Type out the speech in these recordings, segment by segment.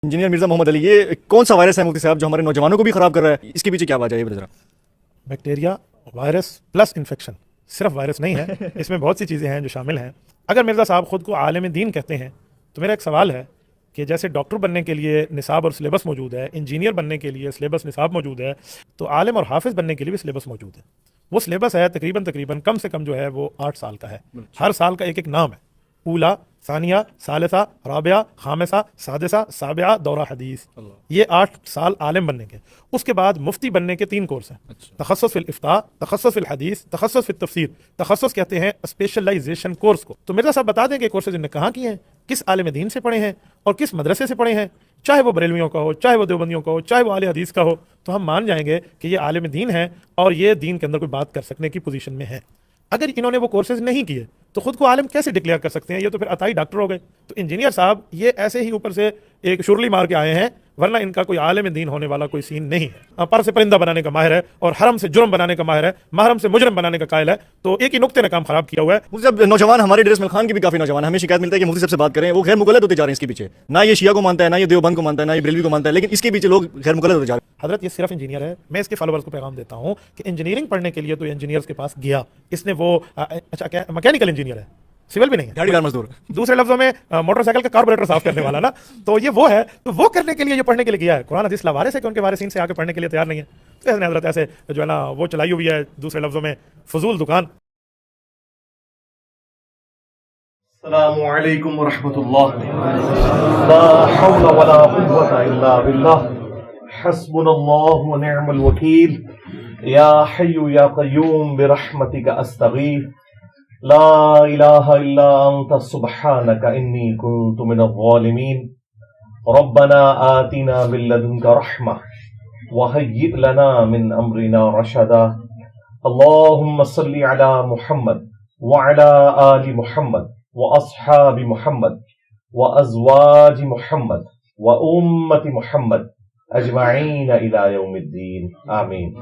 Engineer Mirza Muhammad علی، یہ کون سا وائرس ہے مفتی صاحب جو ہمارے نوجوانوں کو بھی خراب کر رہا ہے؟ اس کے پیچھے کیا وجہ ہے یہ ذرا؟ بیکٹیریا وائرس پلس انفیکشن، صرف وائرس نہیں ہے، اس میں بہت سی چیزیں ہیں جو شامل ہیں۔ اگر مرزا صاحب خود کو عالم دین کہتے ہیں تو میرا ایک سوال ہے کہ جیسے ڈاکٹر بننے کے لیے نصاب اور سلیبس موجود ہے، انجینئر بننے کے لیے سلیبس نصاب موجود ہے، تو عالم اور حافظ بننے کے لیے بھی سلیبس موجود ہے۔ وہ سلیبس ہے تقریباً کم سے کم جو ہے وہ 8 سال کا ہے۔ ہر سال کا ایک ایک نام ہے، اولا، ثانیہ، ثالثہ، رابعہ، خامسہ، سادسہ، سابعہ، دورہ حدیث۔ یہ 8 سال عالم بننے کے۔ اس کے بعد مفتی بننے کے 3 کورس ہیں، تخصص فی الافتاء، تخصص فی الحدیث، تخصص فی التفسیر۔ تخصص کہتے ہیں اسپیشلائزیشن کورس کو۔ تو مرزا صاحب بتا دیں کہ کورسز انہیں کہاں کیے ہیں، کس عالم دین سے پڑھے ہیں اور کس مدرسے سے پڑھے ہیں، چاہے وہ بریلویوں کا ہو، چاہے وہ دیوبندیوں کا ہو، چاہے وہ اہل حدیث کا ہو، تو ہم مان جائیں گے کہ یہ عالم دین ہے اور یہ دین کے اندر کوئی بات کر سکنے کی پوزیشن میں ہے۔ اگر انہوں نے وہ کورسز نہیں کیے تو خود کو عالم کیسے ڈکلیئر کر سکتے ہیں؟ یہ تو پھر عطائی ڈاکٹر ہو گئے۔ تو انجینئر صاحب یہ ایسے ہی اوپر سے ایک شرلی مار کے آئے ہیں، ورنہ ان کا کوئی عالم دین ہونے والا کوئی سین نہیں ہے۔ پر سے پرندہ بنانے کا ماہر ہے اور حرم سے جرم بنانے کا ماہر ہے، محرم سے مجرم بنانے کا قائل ہے۔ تو ایک ہی نقطے نے کام خراب کیا ہوا ہے۔ مفتی صاحب نوجوان ہمارے ڈریس مل خان کی بھی کافی نوجوان ہیں، ہمیں شکایت ملتا ہے کہ مفتی صاحب سے بات کریں، وہ غیر مقلد ہوتے جا رہے ہیں اس کے پیچھے، نہ یہ شیعہ کو مانتا ہے، نہ یہ دیوبند کو مانتا ہے، نہ یہ بریلوی کو مانتا ہے، لیکن اس کے پیچھے لوگ غیر مقلد ہوتے جا رہے ہیں۔ حضرت یہ صرف انجینئر ہے۔ میں اس کے فالوورز کو پیغام دیتا ہوں کہ انجینئرنگ پڑھنے کے لیے تو انجینئرز کے پاس گیا، اس نے وہ میکینیکل انجینئر ہے، سول بھی نہیں ہے، دھاڑی دار مزدور۔ دوسرے لفظوں میں موٹر سائیکل کا کاربوریٹر صاف کرنے والا نا، تو یہ وہ ہے، تو وہ کرنے کے لیے یہ پڑھنے کے لیے گیا ہے۔ قرآن حدیث لاوارث ہے کہ ان کے وارثین سے آ کے پڑھنے کے لیے تیار نہیں ہے۔ تو اس نے حضرت ایسے جو ہے نا وہ چلائی ہوئی ہے، دوسرے لفظوں میں فضول دکان۔ السلام علیکم ورحمۃ اللہ، لا حول ولا قوة الا باللہ، حسبنا اللہ ونعم الوکیل، یا حی یا قیوم برحمتک استغیث، لا الہ الا انت سبحانک انی کنت من الظالمین، ربنا آتنا من لدنک رحمہ وہیئ لنا من امرنا رشدا، اللہم صل علی محمد وعلی آل محمد واصحاب محمد وازواج محمد وامت محمد اجمعین الی یوم الدین، آمین۔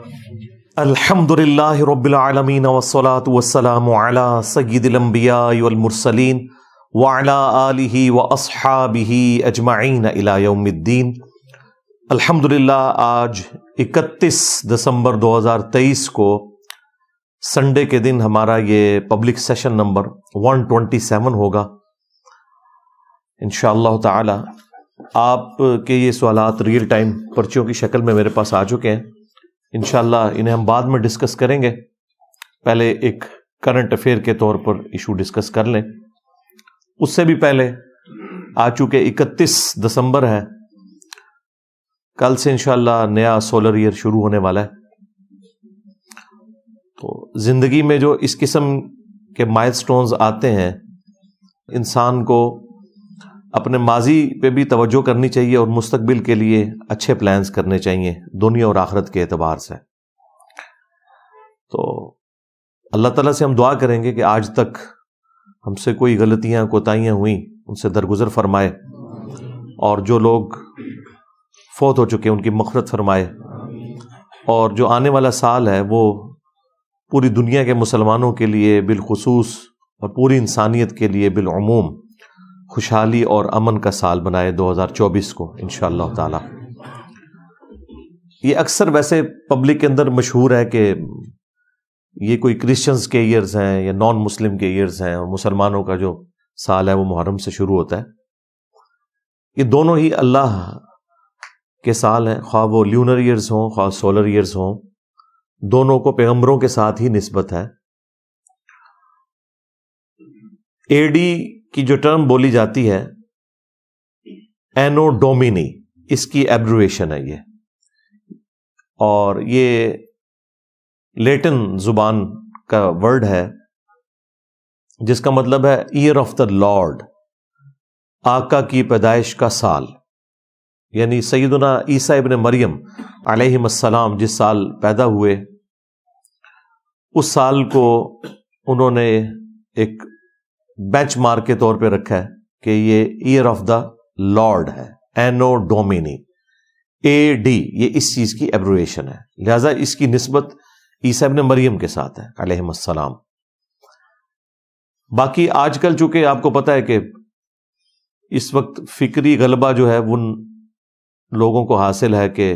الحمد للہ رب العالمین والصلاة والسلام علی سید الانبیاء والمرسلین وعلی آلہ واصحابہ اجمعین الی یوم الدین۔ الحمدللہ آج 31 دسمبر 2023 کو سنڈے کے دن ہمارا یہ پبلک سیشن نمبر 127 ہوگا انشاءاللہ تعالی۔ آپ کے یہ سوالات ریئل ٹائم پرچیوں کی شکل میں میرے پاس آ چکے ہیں، انشاءاللہ انہیں ہم بعد میں ڈسکس کریں گے۔ پہلے ایک کرنٹ افیئر کے طور پر ایشو ڈسکس کر لیں۔ اس سے بھی پہلے آج چونکہ 31 دسمبر ہے، کل سے انشاءاللہ نیا سولر ایئر شروع ہونے والا ہے۔ تو زندگی میں جو اس قسم کے مائل سٹونز آتے ہیں، انسان کو اپنے ماضی پہ بھی توجہ کرنی چاہیے اور مستقبل کے لیے اچھے پلانز کرنے چاہیے دنیا اور آخرت کے اعتبار سے۔ تو اللہ تعالیٰ سے ہم دعا کریں گے کہ آج تک ہم سے کوئی غلطیاں کوتاہیاں ہوئیں ان سے درگزر فرمائے، اور جو لوگ فوت ہو چکے ان کی مغفرت فرمائے، اور جو آنے والا سال ہے وہ پوری دنیا کے مسلمانوں کے لیے بالخصوص اور پوری انسانیت کے لیے بالعموم خوشحالی اور امن کا سال بنائے 2024 کو انشاءاللہ تعالی۔ یہ اکثر ویسے پبلک کے اندر مشہور ہے کہ یہ کوئی کرسچنز کے ایئرز ہیں یا نان مسلم کے ایئرز ہیں، اور مسلمانوں کا جو سال ہے وہ محرم سے شروع ہوتا ہے۔ یہ دونوں ہی اللہ کے سال ہیں، خواہ وہ لیونر ایئرز ہوں خواہ سولر ایئرز ہوں، دونوں کو پیغمبروں کے ساتھ ہی نسبت ہے۔ اے ڈی کی جو ٹرم بولی جاتی ہے اینو ڈومینی، اس کی ایبریویشن ہے یہ، اور یہ لیٹن زبان کا ورڈ ہے جس کا مطلب ہے ایئر آف دا لارڈ، آقا کی پیدائش کا سال۔ یعنی سیدنا عیسیٰ ابن مریم علیہ السلام جس سال پیدا ہوئے، اس سال کو انہوں نے ایک بینچ مارک کے طور پہ رکھا ہے کہ یہ ایئر آف دا لارڈ ہے، اینو ڈومینی، اے ڈی، یہ اس چیز کی ایبریویشن ہے، لہذا اس کی نسبت عیسیٰ ابن مریم کے ساتھ ہے علیہ السلام۔ باقی آج کل چونکہ آپ کو پتہ ہے کہ اس وقت فکری غلبہ جو ہے وہ لوگوں کو حاصل ہے کہ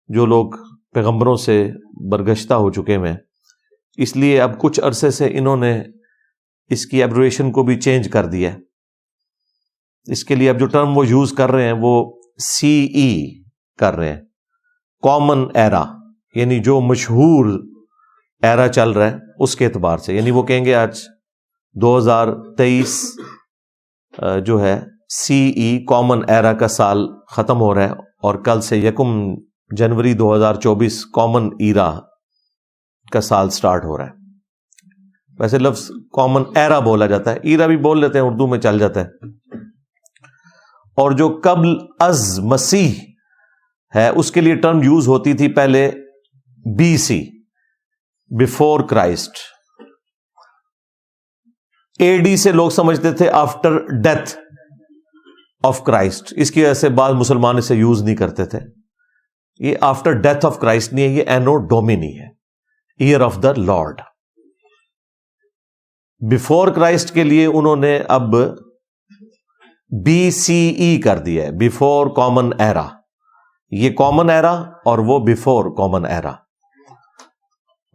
جو لوگ پیغمبروں سے برگشتہ ہو چکے ہیں، اس لیے اب کچھ عرصے سے انہوں نے اس کی ایبریویشن کو بھی چینج کر دیا ہے. اس کے لیے اب جو ٹرم وہ یوز کر رہے ہیں وہ CE کر رہے ہیں، کامن ایرا، یعنی جو مشہور ایرا چل رہا ہے اس کے اعتبار سے. یعنی وہ کہیں گے آج 2023 جو ہے CE کامن ایرا کا سال ختم ہو رہا ہے، اور کل سے 1 جنوری 2024 کامن ایرا کا سال سٹارٹ ہو رہا ہے. ویسے لفظ کامن ایرا بولا جاتا ہے، ایرا بھی بول لیتے ہیں، اردو میں چل جاتا ہے. اور جو قبل از مسیح ہے اس کے لیے ٹرم یوز ہوتی تھی پہلے BC، بیفور کرائسٹ. AD سے لوگ سمجھتے تھے آفٹر ڈیتھ آف کرائسٹ، اس کی وجہ سے بعض مسلمان اسے یوز نہیں کرتے تھے. یہ آفٹر ڈیتھ آف کرائسٹ نہیں ہے، یہ اینو ڈومینی ہے، year of the Lord. Before Christ کے لیے انہوں نے اب BCE کر دیا ہے، بیفور کامن ایرا. یہ کامن ایرا اور وہ بیفور کامن ایرا.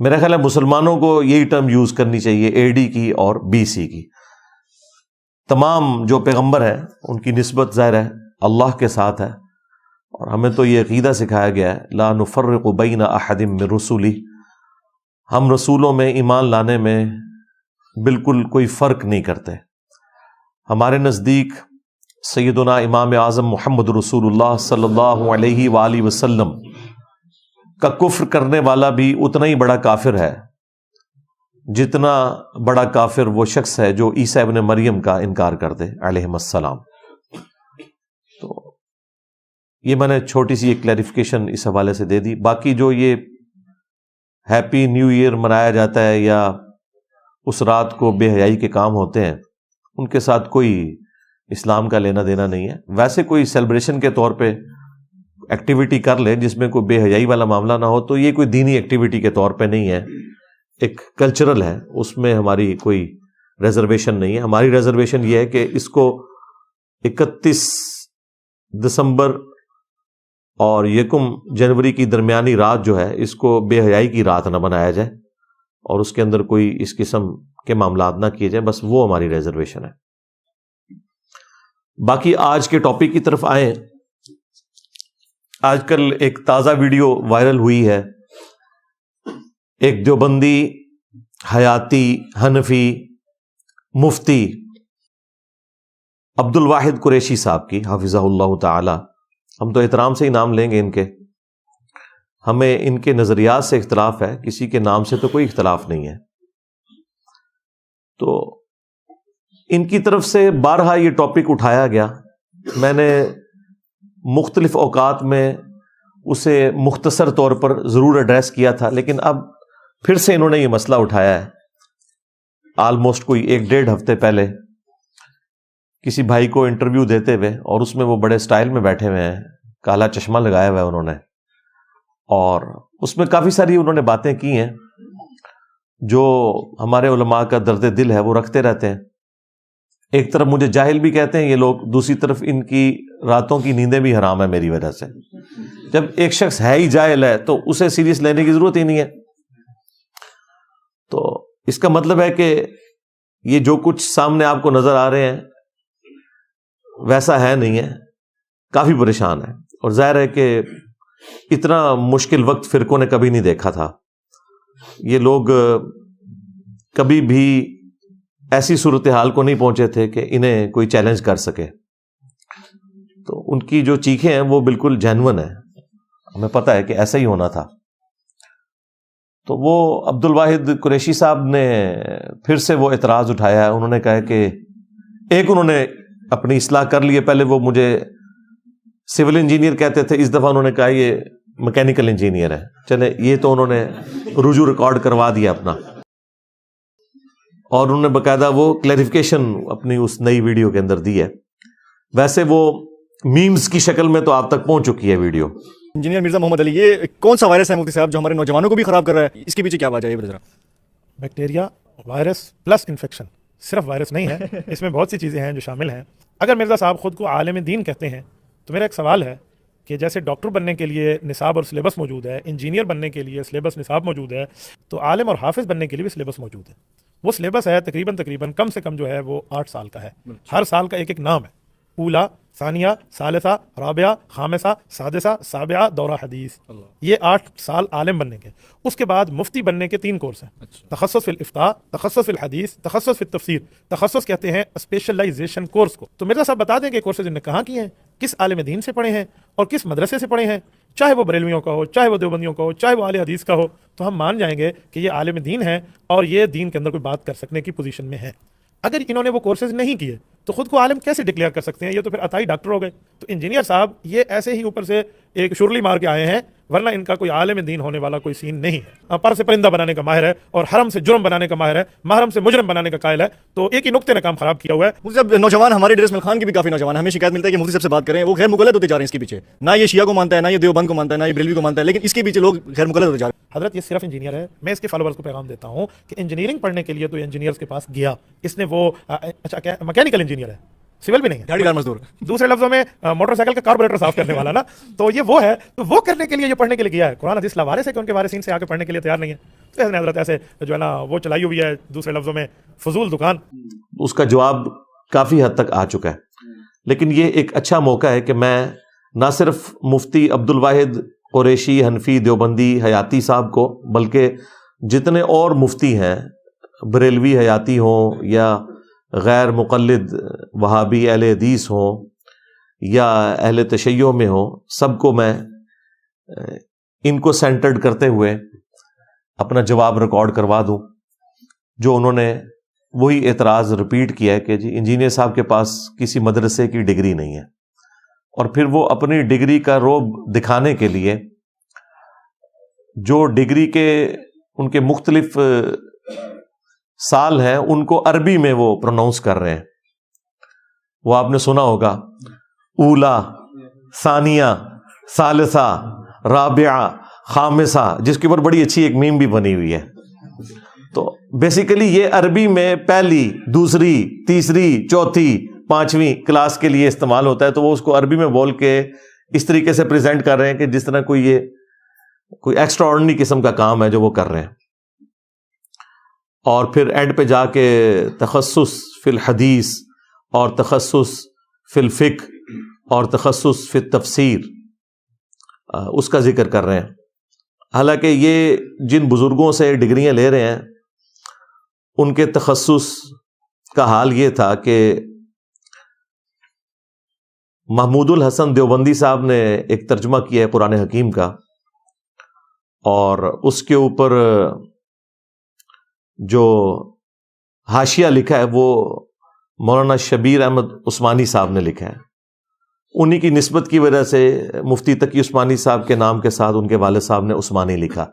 میرا خیال ہے مسلمانوں کو یہی ٹرم یوز کرنی چاہیے، AD کی اور BC کی. تمام جو پیغمبر ہیں ان کی نسبت ظاہر ہے اللہ کے ساتھ ہے، اور ہمیں تو یہ عقیدہ سکھایا گیا ہے لا نفرق بین احد من رسلی، ہم رسولوں میں ایمان لانے میں بالکل کوئی فرق نہیں کرتے. ہمارے نزدیک سیدنا امام اعظم محمد رسول اللہ صلی اللہ علیہ وآلہ وسلم کا کفر کرنے والا بھی اتنا ہی بڑا کافر ہے جتنا بڑا کافر وہ شخص ہے جو عیسیٰ ابن مریم کا انکار کر دے علیہ السلام. تو یہ میں نے چھوٹی سی ایک کلیریفیکیشن اس حوالے سے دے دی. باقی جو یہ ہیپی نیو ایئر منایا جاتا ہے یا اس رات کو بے حیائی کے کام ہوتے ہیں، ان کے ساتھ کوئی اسلام کا لینا دینا نہیں ہے. ویسے کوئی سیلیبریشن کے طور پہ ایکٹیویٹی کر لے جس میں کوئی بے حیائی والا معاملہ نہ ہو تو یہ کوئی دینی ایکٹیویٹی کے طور پہ نہیں ہے، ایک کلچرل ہے، اس میں ہماری کوئی ریزرویشن نہیں ہے. ہماری ریزرویشن یہ ہے کہ اس کو 31 دسمبر اور 1 جنوری کی درمیانی رات جو ہے اس کو بے حیائی کی رات نہ بنایا جائے اور اس کے اندر کوئی اس قسم کے معاملات نہ کیے جائیں، بس وہ ہماری ریزرویشن ہے. باقی آج کے ٹاپک کی طرف آئیں. آج کل ایک تازہ ویڈیو وائرل ہوئی ہے، ایک دیوبندی حیاتی حنفی مفتی عبد الواحد قریشی صاحب کی حفظہ اللہ تعالی. ہم تو احترام سے ہی نام لیں گے ان کے، ہمیں ان کے نظریات سے اختلاف ہے، کسی کے نام سے تو کوئی اختلاف نہیں ہے. تو ان کی طرف سے بارہا یہ ٹاپک اٹھایا گیا، میں نے مختلف اوقات میں اسے مختصر طور پر ضرور ایڈریس کیا تھا، لیکن اب پھر سے انہوں نے یہ مسئلہ اٹھایا ہے. آلموسٹ کوئی 1-1.5 ہفتے پہلے کسی بھائی کو انٹرویو دیتے ہوئے، اور اس میں وہ بڑے سٹائل میں بیٹھے ہوئے ہیں، کالا چشمہ لگایا ہوا ہے انہوں نے، اور اس میں کافی ساری انہوں نے باتیں کی ہیں جو ہمارے علماء کا درد دل ہے وہ رکھتے رہتے ہیں. ایک طرف مجھے جاہل بھی کہتے ہیں یہ لوگ، دوسری طرف ان کی راتوں کی نیندیں بھی حرام ہے میری وجہ سے. جب ایک شخص ہے ہی جاہل ہے تو اسے سیریس لینے کی ضرورت ہی نہیں ہے. تو اس کا مطلب ہے کہ یہ جو کچھ سامنے آپ کو نظر آ رہے ہیں ویسا ہے نہیں ہے، کافی پریشان ہے. اور ظاہر ہے کہ اتنا مشکل وقت فرقوں نے کبھی نہیں دیکھا تھا. یہ لوگ کبھی بھی ایسی صورتحال کو نہیں پہنچے تھے کہ انہیں کوئی چیلنج کر سکے. تو ان کی جو چیخیں ہیں وہ بالکل جینون ہیں، ہمیں پتہ ہے کہ ایسا ہی ہونا تھا. تو وہ عبد الواحد قریشی صاحب نے پھر سے وہ اعتراض اٹھایا ہے. انہوں نے کہا کہ ایک انہوں نے اپنی اصلاح کر لی ہے، پہلے وہ مجھے سول انجینئر کہتے تھے، اس دفعہ انہوں نے کہا یہ میکینیکل انجینئر ہے. چلے یہ تو انہوں نے رجوع ریکارڈ کروا دیا اپنا، اور انہوں نے باقاعدہ وہ کلیریفیکیشن اپنی اس نئی ویڈیو کے اندر دی ہے. ویسے وہ میمز کی شکل میں تو آپ تک پہنچ چکی ہے ویڈیو. انجینئر مرزا محمد علی، یہ کون سا وائرس ہے مفتی صاحب جو ہمارے نوجوانوں کو بھی خراب کر رہا ہے؟ اس کے پیچھے کیا وجہ ہے یہ ذرا؟ Bacteria, virus plus infection. صرف وائرس نہیں ہے، اس میں بہت سی چیزیں ہیں جو شامل ہیں. اگر مرزا صاحب خود کو عالم دین کہتے ہیں تو میرا ایک سوال ہے کہ جیسے ڈاکٹر بننے کے لیے نصاب اور سلیبس موجود ہے، انجینئر بننے کے لیے سلیبس نصاب موجود ہے، تو عالم اور حافظ بننے کے لیے بھی سلیبس موجود ہے. وہ سلیبس ہے تقریباً کم سے کم جو ہے وہ 8 سال کا ہے. ہر سال کا ایک نام ہے: اولا، ثانیہ، ثالثہ، رابعہ، خامسہ، سادسہ، سابعہ، دورہ حدیث. یہ 8 سال عالم بننے کے. اس کے بعد مفتی بننے کے 3 کورس ہیں: تخصص فی الافتاء، تخصص فی الحدیث، تخصص فی التفسیر. تخصص کہتے ہیں اسپیشلائزیشن کورس کو. تو مرزا صاحب بتا دیں کہ کورسز انہیں کہاں کیے ہیں، کس عالم دین سے پڑھے ہیں اور کس مدرسے سے پڑھے ہیں. چاہے وہ بریلویوں کا ہو، چاہے وہ دیوبندیوں کا ہو، چاہے وہ اہل حدیث کا ہو، تو ہم مان جائیں گے کہ یہ عالم دین ہے اور یہ دین کے اندر کوئی بات کر سکنے کی پوزیشن میں ہے. اگر انہوں نے وہ کورسز نہیں کیے تو خود کو عالم کیسے ڈکلیئر کر سکتے ہیں؟ یہ تو پھر عطائی ڈاکٹر ہو گئے. تو انجینئر صاحب یہ ایسے ہی اوپر سے ایک شرلی مار کے آئے ہیں، ورنہ ان کا کوئی عالم دین ہونے والا کوئی سین نہیں ہے. پر سے پرندہ بنانے کا ماہر ہے اور حرم سے جرم بنانے کا ماہر ہے، محرم سے مجرم بنانے کا قائل ہے. تو ایک ہی نقطے نے کام خراب کیا ہوا ہے. مفتی صاحب نوجوان ہمارے ڈریس مل خان کے بھی کافی نوجوان ہیں، ہمیں شکایت ملتا ہے کہ مفتی صاحب سے بات کریں وہ غیر مقلد ہوتے جا رہے ہیں اس کے پیچھے. نہ یہ شیعہ کو مانتا ہے، نہ یہ دیوبند کو مانتا ہے، نہ یہ بریلوی کو مانتا ہے، لیکن اس کے پیچھے لوگ غیر مقلد ہوتے جا رہے ہیں. حضرت یہ صرف انجینئر ہے. میں اس کے فالوورز کو پیغام دیتا ہوں کہ انجینئرنگ پڑھنے کے لیے تو انجینئرز کے پاس گیا، اس نے وہ اچھا کیا میکینیکل انجینئر ہے، سول بھی نہیں ہے، دیہڑی دار مزدور. دوسرے لفظوں میں موٹر سائیکل کا کاربوریٹر صاف کرنے والا نا. تو یہ وہ ہے، تو وہ کرنے کے لیے یہ پڑھنے کے لیے گیا ہے. قرآن حدیث لاوارث ہے کہ ان کے وارثین سے آ کے پڑھنے کے لیے تیار نہیں ہے. تو اس نے حضرت ایسے جو ہے نا وہ چلائی ہوئی ہے، دوسرے لفظوں میں فضول دکان. اس کا جواب کافی حد تک آ چکا ہے، لیکن یہ ایک اچھا موقع ہے کہ میں نہ صرف مفتی عبد الواحد قریشی حنفی دیوبندی حیاتی صاحب کو، بلکہ جتنے اور مفتی ہیں، بریلوی حیاتی ہوں یا غیر مقلد وہابی اہل حدیث ہوں یا اہل تشیع میں ہوں، سب کو میں ان کو سینٹرڈ کرتے ہوئے اپنا جواب ریکارڈ کروا دوں، جو انہوں نے وہی اعتراض رپیٹ کیا ہے کہ جی انجینئر صاحب کے پاس کسی مدرسے کی ڈگری نہیں ہے، اور پھر وہ اپنی ڈگری کا روب دکھانے کے لیے جو ڈگری کے ان کے مختلف سال ہیں ان کو عربی میں وہ پروناؤنس کر رہے ہیں. وہ آپ نے سنا ہوگا اولا، ثانیہ، ثالثہ، رابعہ، خامسہ، جس کے اوپر بڑی اچھی ایک میم بھی بنی ہوئی ہے. تو بیسیکلی یہ عربی میں پہلی، دوسری، تیسری، چوتھی، 5ویں کلاس کے لیے استعمال ہوتا ہے. تو وہ اس کو عربی میں بول کے اس طریقے سے پریزنٹ کر رہے ہیں کہ جس طرح کوئی ایکسٹرا آرڈنری قسم کا کام ہے جو وہ کر رہے ہیں. اور پھر اینڈ پہ جا کے تخصص فی الحدیث اور تخصص فی الفقہ اور تخصص فی التفسیر اس کا ذکر کر رہے ہیں. حالانکہ یہ جن بزرگوں سے ڈگریاں لے رہے ہیں ان کے تخصص کا حال یہ تھا کہ محمود الحسن دیوبندی صاحب نے ایک ترجمہ کیا ہے قرآن حکیم کا، اور اس کے اوپر جو حاشیہ لکھا ہے وہ مولانا شبیر احمد عثمانی صاحب نے لکھا ہے. انہی کی نسبت کی وجہ سے مفتی تقی عثمانی صاحب کے نام کے ساتھ ان کے والد صاحب نے عثمانی لکھا.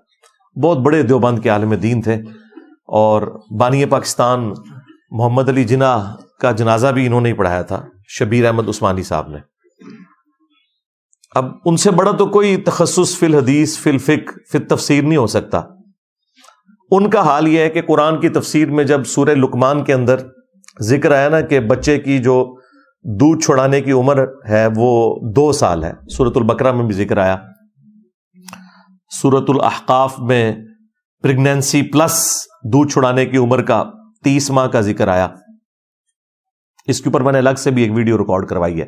بہت بڑے دیوبند کے عالم دین تھے، اور بانی پاکستان محمد علی جناح کا جنازہ بھی انہوں نے ہی پڑھایا تھا، شبیر احمد عثمانی صاحب نے. اب ان سے بڑا تو کوئی تخصص فی الحدیث فی الفقہ فی التفسیر نہیں ہو سکتا. ان کا حال یہ ہے کہ قرآن کی تفسیر میں جب سورہ لقمان کے اندر ذکر آیا نا کہ بچے کی جو دودھ چھڑانے کی عمر ہے وہ 2 سال ہے، سورۃ البقرہ میں بھی ذکر آیا، سورۃ الاحقاف میں پریگنینسی پلس دودھ چھڑانے کی عمر کا 30 ماہ کا ذکر آیا. اس کے اوپر میں نے الگ سے بھی ایک ویڈیو ریکارڈ کروائی ہے.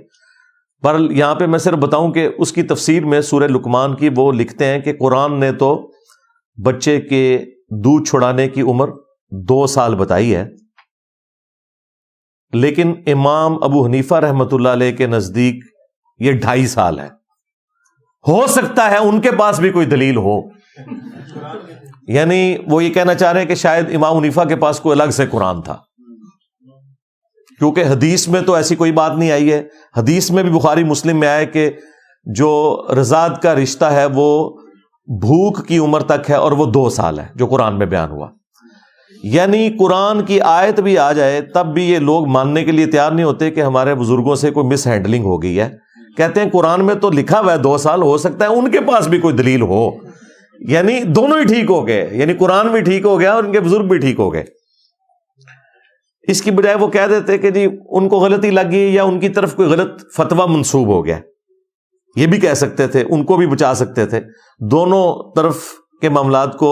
پر یہاں پہ میں صرف بتاؤں کہ اس کی تفسیر میں سورہ لقمان کی وہ لکھتے ہیں کہ قرآن نے تو بچے کے دودھ چھڑانے کی عمر 2 سال بتائی ہے، لیکن امام ابو حنیفہ رحمۃ اللہ علیہ کے نزدیک یہ 2.5 سال ہے. ہو سکتا ہے ان کے پاس بھی کوئی دلیل ہو، یعنی وہ یہ کہنا چاہ رہے ہیں کہ شاید امام حنیفہ کے پاس کوئی الگ سے قرآن تھا، کیونکہ حدیث میں تو ایسی کوئی بات نہیں آئی ہے. حدیث میں بھی بخاری مسلم میں آیا کہ جو رضاعت کا رشتہ ہے وہ بھوک کی عمر تک ہے اور وہ 2 سال ہے، جو قرآن میں بیان ہوا. یعنی قرآن کی آیت بھی آ جائے تب بھی یہ لوگ ماننے کے لیے تیار نہیں ہوتے کہ ہمارے بزرگوں سے کوئی مس ہینڈلنگ ہو گئی ہے. کہتے ہیں قرآن میں تو لکھا ہوا ہے 2 سال، ہو سکتا ہے ان کے پاس بھی کوئی دلیل ہو. یعنی دونوں ہی ٹھیک ہو گئے، یعنی قرآن بھی ٹھیک ہو گیا اور ان کے بزرگ بھی ٹھیک ہو گئے. اس کی بجائے وہ کہہ دیتے کہ جی ان کو غلطی لگ گئی یا ان کی طرف کوئی غلط فتویٰ منسوب ہو گیا. یہ بھی کہہ سکتے تھے، ان کو بھی بچا سکتے تھے. دونوں طرف کے معاملات کو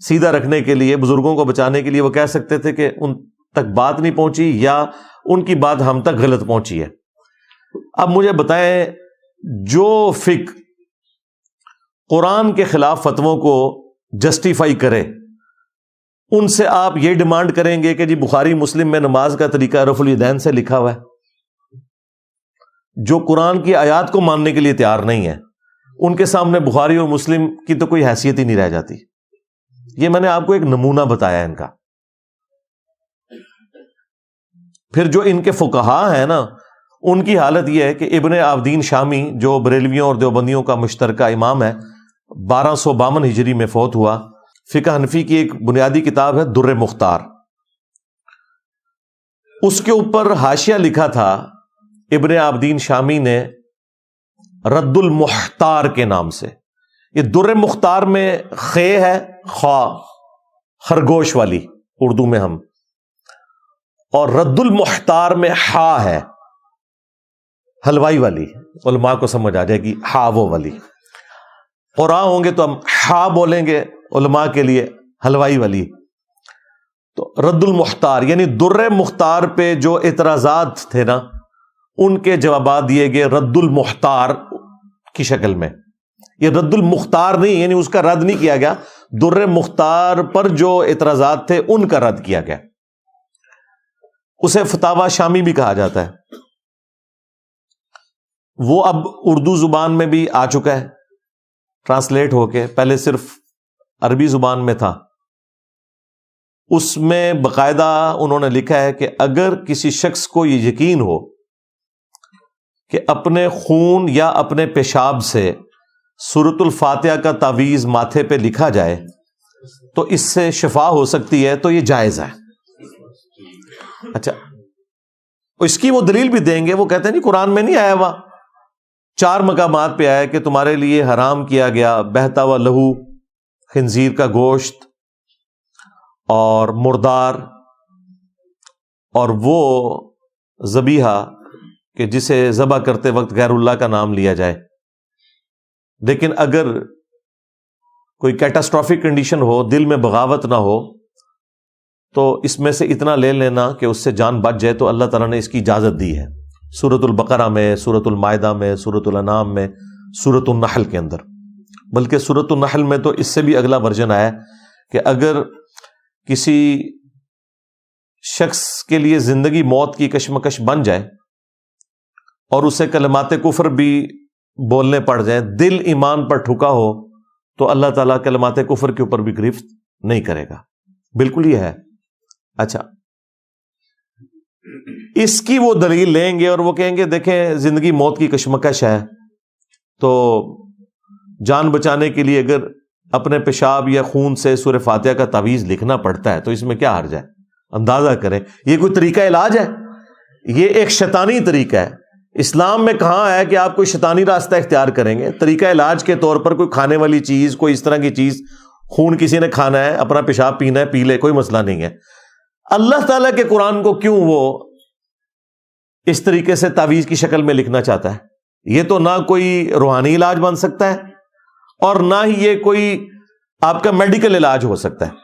سیدھا رکھنے کے لیے، بزرگوں کو بچانے کے لیے وہ کہہ سکتے تھے کہ ان تک بات نہیں پہنچی یا ان کی بات ہم تک غلط پہنچی ہے. اب مجھے بتائیں، جو فقہ قرآن کے خلاف فتووں کو جسٹیفائی کرے، ان سے آپ یہ ڈیمانڈ کریں گے کہ جی بخاری مسلم میں نماز کا طریقہ رفع الیدین سے لکھا ہوا ہے؟ جو قرآن کی آیات کو ماننے کے لیے تیار نہیں ہے، ان کے سامنے بخاری اور مسلم کی تو کوئی حیثیت ہی نہیں رہ جاتی. یہ میں نے آپ کو ایک نمونہ بتایا ان کا. پھر جو ان کے فقہا ہیں نا، ان کی حالت یہ ہے کہ ابن عابدین شامی جو بریلویوں اور دیوبندیوں کا مشترکہ امام ہے، 1252 ہجری میں فوت ہوا. فقہ حنفی کی ایک بنیادی کتاب ہے در مختار. اس کے اوپر حاشیہ لکھا تھا ابن عابدین شامی نے رد المختار کے نام سے. یہ در مختار میں خے ہے، خا خرگوش والی اردو میں ہم، اور رد المختار میں ہا ہے حلوائی والی. علماء کو سمجھ آ جائے گی ہا وہ والی. قرآ ہوں گے تو ہم ہا بولیں گے، علماء کے لیے حلوائی والی. تو رد المختار یعنی در مختار پہ جو اعتراضات تھے نا، ان کے جوابات دیے گئے رد المختار کی شکل میں. یہ رد المختار نہیں، یعنی اس کا رد نہیں کیا گیا، در مختار پر جو اعتراضات تھے ان کا رد کیا گیا. اسے فتاوی شامی بھی کہا جاتا ہے. وہ اب اردو زبان میں بھی آ چکا ہے ٹرانسلیٹ ہو کے، پہلے صرف عربی زبان میں تھا. اس میں باقاعدہ انہوں نے لکھا ہے کہ اگر کسی شخص کو یہ یقین ہو کہ اپنے خون یا اپنے پیشاب سے سورۃ الفاتحہ کا تعویذ ماتھے پہ لکھا جائے تو اس سے شفا ہو سکتی ہے، تو یہ جائز ہے. اچھا، اس کی وہ دلیل بھی دیں گے. وہ کہتے ہیں نہیں، قرآن میں نہیں آیا ہوا، 4 مقامات پہ آیا کہ تمہارے لیے حرام کیا گیا بہتا ہوا لہو، خنزیر کا گوشت اور مردار، اور وہ ذبیحہ کہ جسے ذبح کرتے وقت غیر اللہ کا نام لیا جائے. لیکن اگر کوئی کیٹاسٹرافک کنڈیشن ہو، دل میں بغاوت نہ ہو، تو اس میں سے اتنا لے لینا کہ اس سے جان بچ جائے، تو اللہ تعالیٰ نے اس کی اجازت دی ہے. سورۃ البقرہ میں، سورۃ المائدہ میں، سورۃ الانعام میں، سورۃ النحل کے اندر. بلکہ سورۃ النحل میں تو اس سے بھی اگلا ورژن آیا کہ اگر کسی شخص کے لیے زندگی موت کی کشمکش بن جائے اور اسے کلمات کفر بھی بولنے پڑ جائیں، دل ایمان پر ٹھکا ہو، تو اللہ تعالیٰ کلمات کفر کے اوپر بھی گرفت نہیں کرے گا. بالکل یہ ہے. اچھا، اس کی وہ دلیل لیں گے اور وہ کہیں گے دیکھیں زندگی موت کی کشمکش ہے، تو جان بچانے کے لیے اگر اپنے پیشاب یا خون سے سورہ فاتحہ کا تعویذ لکھنا پڑتا ہے تو اس میں کیا حرج ہے؟ اندازہ کریں، یہ کوئی طریقہ علاج ہے؟ یہ ایک شیطانی طریقہ ہے. اسلام میں کہاں ہے کہ آپ کوئی شیطانی راستہ اختیار کریں گے؟ طریقہ علاج کے طور پر کوئی کھانے والی چیز، کوئی اس طرح کی چیز، خون کسی نے کھانا ہے، اپنا پیشاب پینا ہے، پی لے، کوئی مسئلہ نہیں ہے. اللہ تعالیٰ کے قرآن کو کیوں وہ اس طریقے سے تعویذ کی شکل میں لکھنا چاہتا ہے؟ یہ تو نہ کوئی روحانی علاج بن سکتا ہے اور نہ ہی یہ کوئی آپ کا میڈیکل علاج ہو سکتا ہے.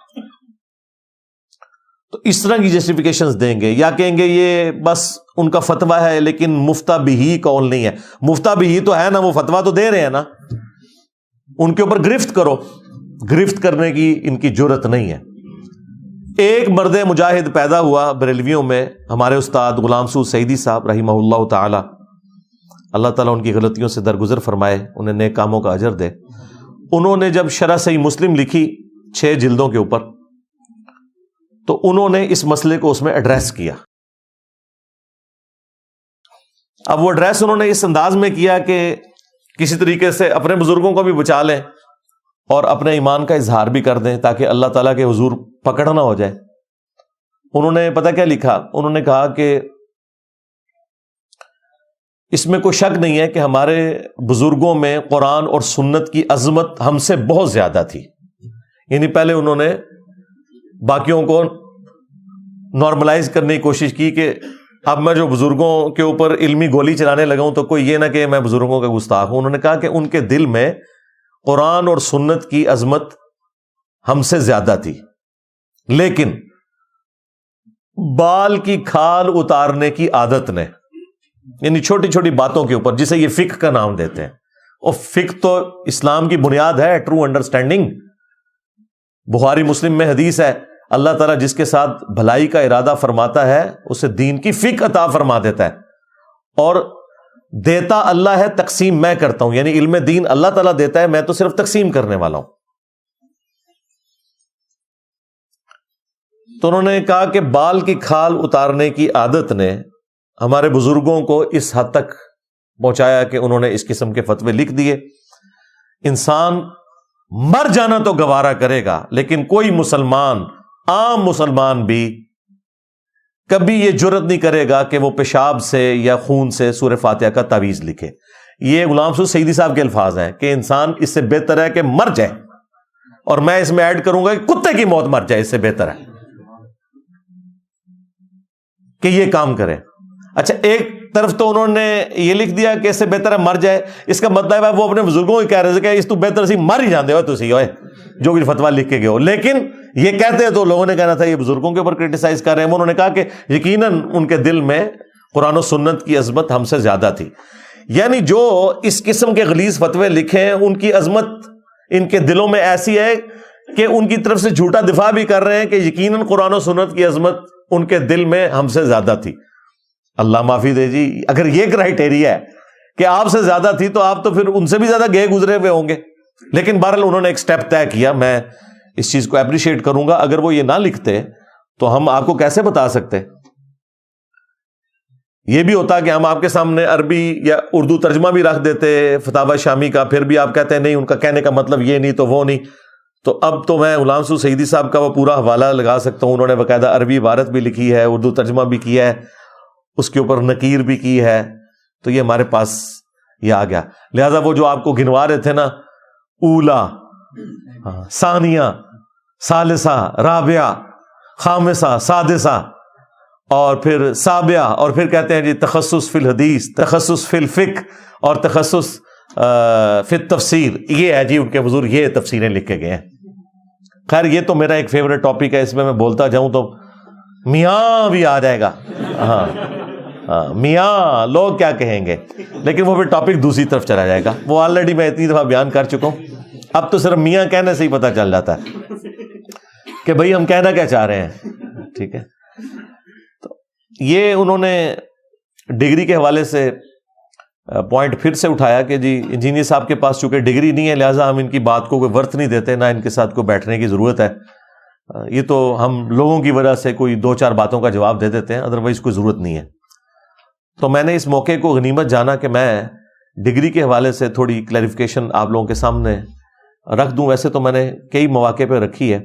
تو اس طرح کی جسٹیفیکیشنز دیں گے، یا کہیں گے یہ بس ان کا فتویٰ ہے لیکن مفتہ بہی قول نہیں ہے. مفتہ بہی تو ہے نا، وہ فتویٰ تو دے رہے ہیں نا، ان کے اوپر گرفت کرو. گرفت کرنے کی ان کی جرت نہیں ہے. ایک مرد مجاہد پیدا ہوا بریلویوں میں، ہمارے استاد غلام سعود سعیدی صاحب رحمہ اللہ تعالی، اللہ تعالیٰ ان کی غلطیوں سے درگزر فرمائے، انہیں نیک کاموں کا اجر دے. انہوں نے جب شرح صحیح مسلم لکھی 6 جلدوں کے اوپر، تو انہوں نے اس مسئلے کو اس میں ایڈریس کیا. اب وہ ایڈریس انہوں نے اس انداز میں کیا کہ کسی طریقے سے اپنے بزرگوں کو بھی بچا لیں اور اپنے ایمان کا اظہار بھی کر دیں تاکہ اللہ تعالیٰ کے حضور پکڑ نہ ہو جائے. انہوں نے پتہ کیا لکھا؟ انہوں نے کہا کہ اس میں کوئی شک نہیں ہے کہ ہمارے بزرگوں میں قرآن اور سنت کی عظمت ہم سے بہت زیادہ تھی. یعنی پہلے انہوں نے باقیوں کو نارملائز کرنے کی کوشش کی کہ اب میں جو بزرگوں کے اوپر علمی گولی چلانے لگا ہوں تو کوئی یہ نہ کہ میں بزرگوں کا گستاخ ہوں. انہوں نے کہا کہ ان کے دل میں قرآن اور سنت کی عظمت ہم سے زیادہ تھی، لیکن بال کی کھال اتارنے کی عادت نے، یعنی چھوٹی چھوٹی باتوں کے اوپر، جسے یہ فقہ کا نام دیتے ہیں، اور فقہ تو اسلام کی بنیاد ہے، ٹرو انڈرسٹینڈنگ. بخاری مسلم میں حدیث ہے، اللہ تعالیٰ جس کے ساتھ بھلائی کا ارادہ فرماتا ہے اسے دین کی فقہ عطا فرما دیتا ہے، اور دیتا اللہ ہے، تقسیم میں کرتا ہوں. یعنی علم دین اللہ تعالیٰ دیتا ہے، میں تو صرف تقسیم کرنے والا ہوں. تو انہوں نے کہا کہ بال کی کھال اتارنے کی عادت نے ہمارے بزرگوں کو اس حد تک پہنچایا کہ انہوں نے اس قسم کے فتوے لکھ دیے. انسان مر جانا تو گوارا کرے گا، لیکن کوئی مسلمان، عام مسلمان بھی کبھی یہ جرت نہیں کرے گا کہ وہ پیشاب سے یا خون سے سورہ فاتحہ کا تعویذ لکھے. یہ غلام سعود سعیدی صاحب کے الفاظ ہیں کہ انسان اس سے بہتر ہے کہ مر جائے، اور میں اس میں ایڈ کروں گا کہ کتے کی موت مر جائے، اس سے بہتر ہے کہ یہ کام کرے. اچھا، ایک طرف تو انہوں نے یہ لکھ دیا کہ اس سے بہتر ہے مر جائے، اس کا مطلب ہے وہ اپنے بزرگوں کو کہہ رہے تھے کہ اس تو بہتر سی مر ہی جاندے ہو تسی ہوئے جو کچھ فتویٰ لکھ کے گئے ہو. لیکن یہ کہتے ہیں تو لوگوں نے کہنا تھا یہ بزرگوں کے اوپر کرٹیسائز کر رہے ہیں. انہوں نے کہا کہ یقیناً ان کے دل میں قرآن و سنت کی عظمت ہم سے زیادہ تھی. یعنی جو اس قسم کے غلیظ فتوے لکھے ہیں ان کی عظمت ان کے دلوں میں ایسی ہے کہ ان کی طرف سے جھوٹا دفاع بھی کر رہے ہیں کہ یقیناً قرآن و سنت کی عظمت ان کے دل میں ہم سے زیادہ تھی. اللہ معافی دے جی، اگر یہ کرائٹیریا ہے کہ آپ سے زیادہ تھی تو آپ تو پھر ان سے بھی زیادہ گئے گزرے ہوئے ہوں گے. لیکن بہرحال انہوں نے ایک سٹیپ طے کیا. میں اس چیز کو اپریشیٹ کروں گا. اگر وہ یہ نہ لکھتے تو ہم آپ کو کیسے بتا سکتے؟ یہ بھی ہوتا کہ ہم آپ کے سامنے عربی یا اردو ترجمہ بھی رکھ دیتے فتاوی شامی کا، پھر بھی آپ کہتے ہیں نہیں ان کا کہنے کا مطلب یہ نہیں تو وہ نہیں. تو اب تو میں غلام سعود سعیدی صاحب کا وہ پورا حوالہ لگا سکتا ہوں. انہوں نے باقاعدہ عربی عبارت بھی لکھی ہے، اردو ترجمہ بھی کیا ہے، اس کے اوپر نکیر بھی کی ہے. تو یہ ہمارے پاس یہ آ گیا. لہذا وہ جو آپ کو گنوا رہے تھے نا، اولا، ثانیہ، ثالثہ، رابعہ، خامسہ، سادسہ، اور پھر سابعہ، اور پھر کہتے ہیں جی تخصص فی الحدیث، تخصص فی الفقہ، اور تخصص فی التفسیر. یہ ہے جی ان کے بزرگ یہ تفسیریں لکھ کے گئے ہیں. خیر یہ تو میرا ایک فیوریٹ ٹاپک ہے، اس میں بولتا جاؤں تو میاں بھی آ جائے گا. ہاں میاں لوگ کیا کہیں گے، لیکن وہ پھر ٹاپک دوسری طرف چلا جائے گا. وہ آلریڈی میں اتنی دفعہ بیان کر چکا ہوں. اب تو صرف میاں کہنے سے ہی پتہ چل جاتا ہے کہ بھئی ہم کہنا کیا چاہ رہے ہیں. ٹھیک ہے، تو یہ انہوں نے ڈگری کے حوالے سے پوائنٹ پھر سے اٹھایا کہ جی انجینئر صاحب کے پاس چونکہ ڈگری نہیں ہے لہٰذا ہم ان کی بات کو کوئی ورت نہیں دیتے، نہ ان کے ساتھ کوئی بیٹھنے کی ضرورت ہے. یہ تو ہم لوگوں کی وجہ سے کوئی دو چار باتوں کا جواب دے دیتے ہیں، ادروائز کوئی ضرورت نہیں ہے. تو میں نے اس موقع کو غنیمت جانا کہ میں ڈگری کے حوالے سے تھوڑی کلیریفیکیشن آپ لوگوں کے سامنے رکھ دوں. ویسے تو میں نے کئی مواقع پہ رکھی ہے،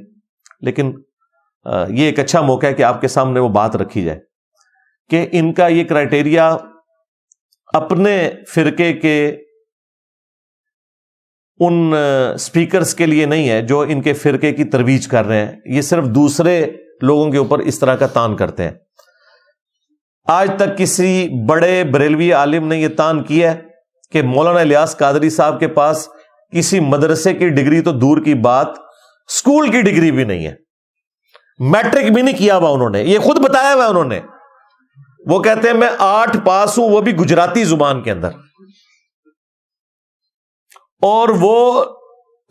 لیکن یہ ایک اچھا موقع ہے کہ آپ کے سامنے وہ بات رکھی جائے کہ ان کا یہ کرائٹیریا اپنے فرقے کے ان سپیکرز کے لیے نہیں ہے جو ان کے فرقے کی ترویج کر رہے ہیں. یہ صرف دوسرے لوگوں کے اوپر اس طرح کا تان کرتے ہیں. آج تک کسی بڑے بریلوی عالم نے یہ تان کیا ہے کہ مولانا الیاس قادری صاحب کے پاس کسی مدرسے کی ڈگری تو دور کی بات، اسکول کی ڈگری بھی نہیں ہے، میٹرک بھی نہیں کیا ہوا انہوں نے. یہ خود بتایا ہوا انہوں نے. وہ کہتے ہیں میں 8 پاس ہوں، وہ بھی گجراتی زبان کے اندر. اور وہ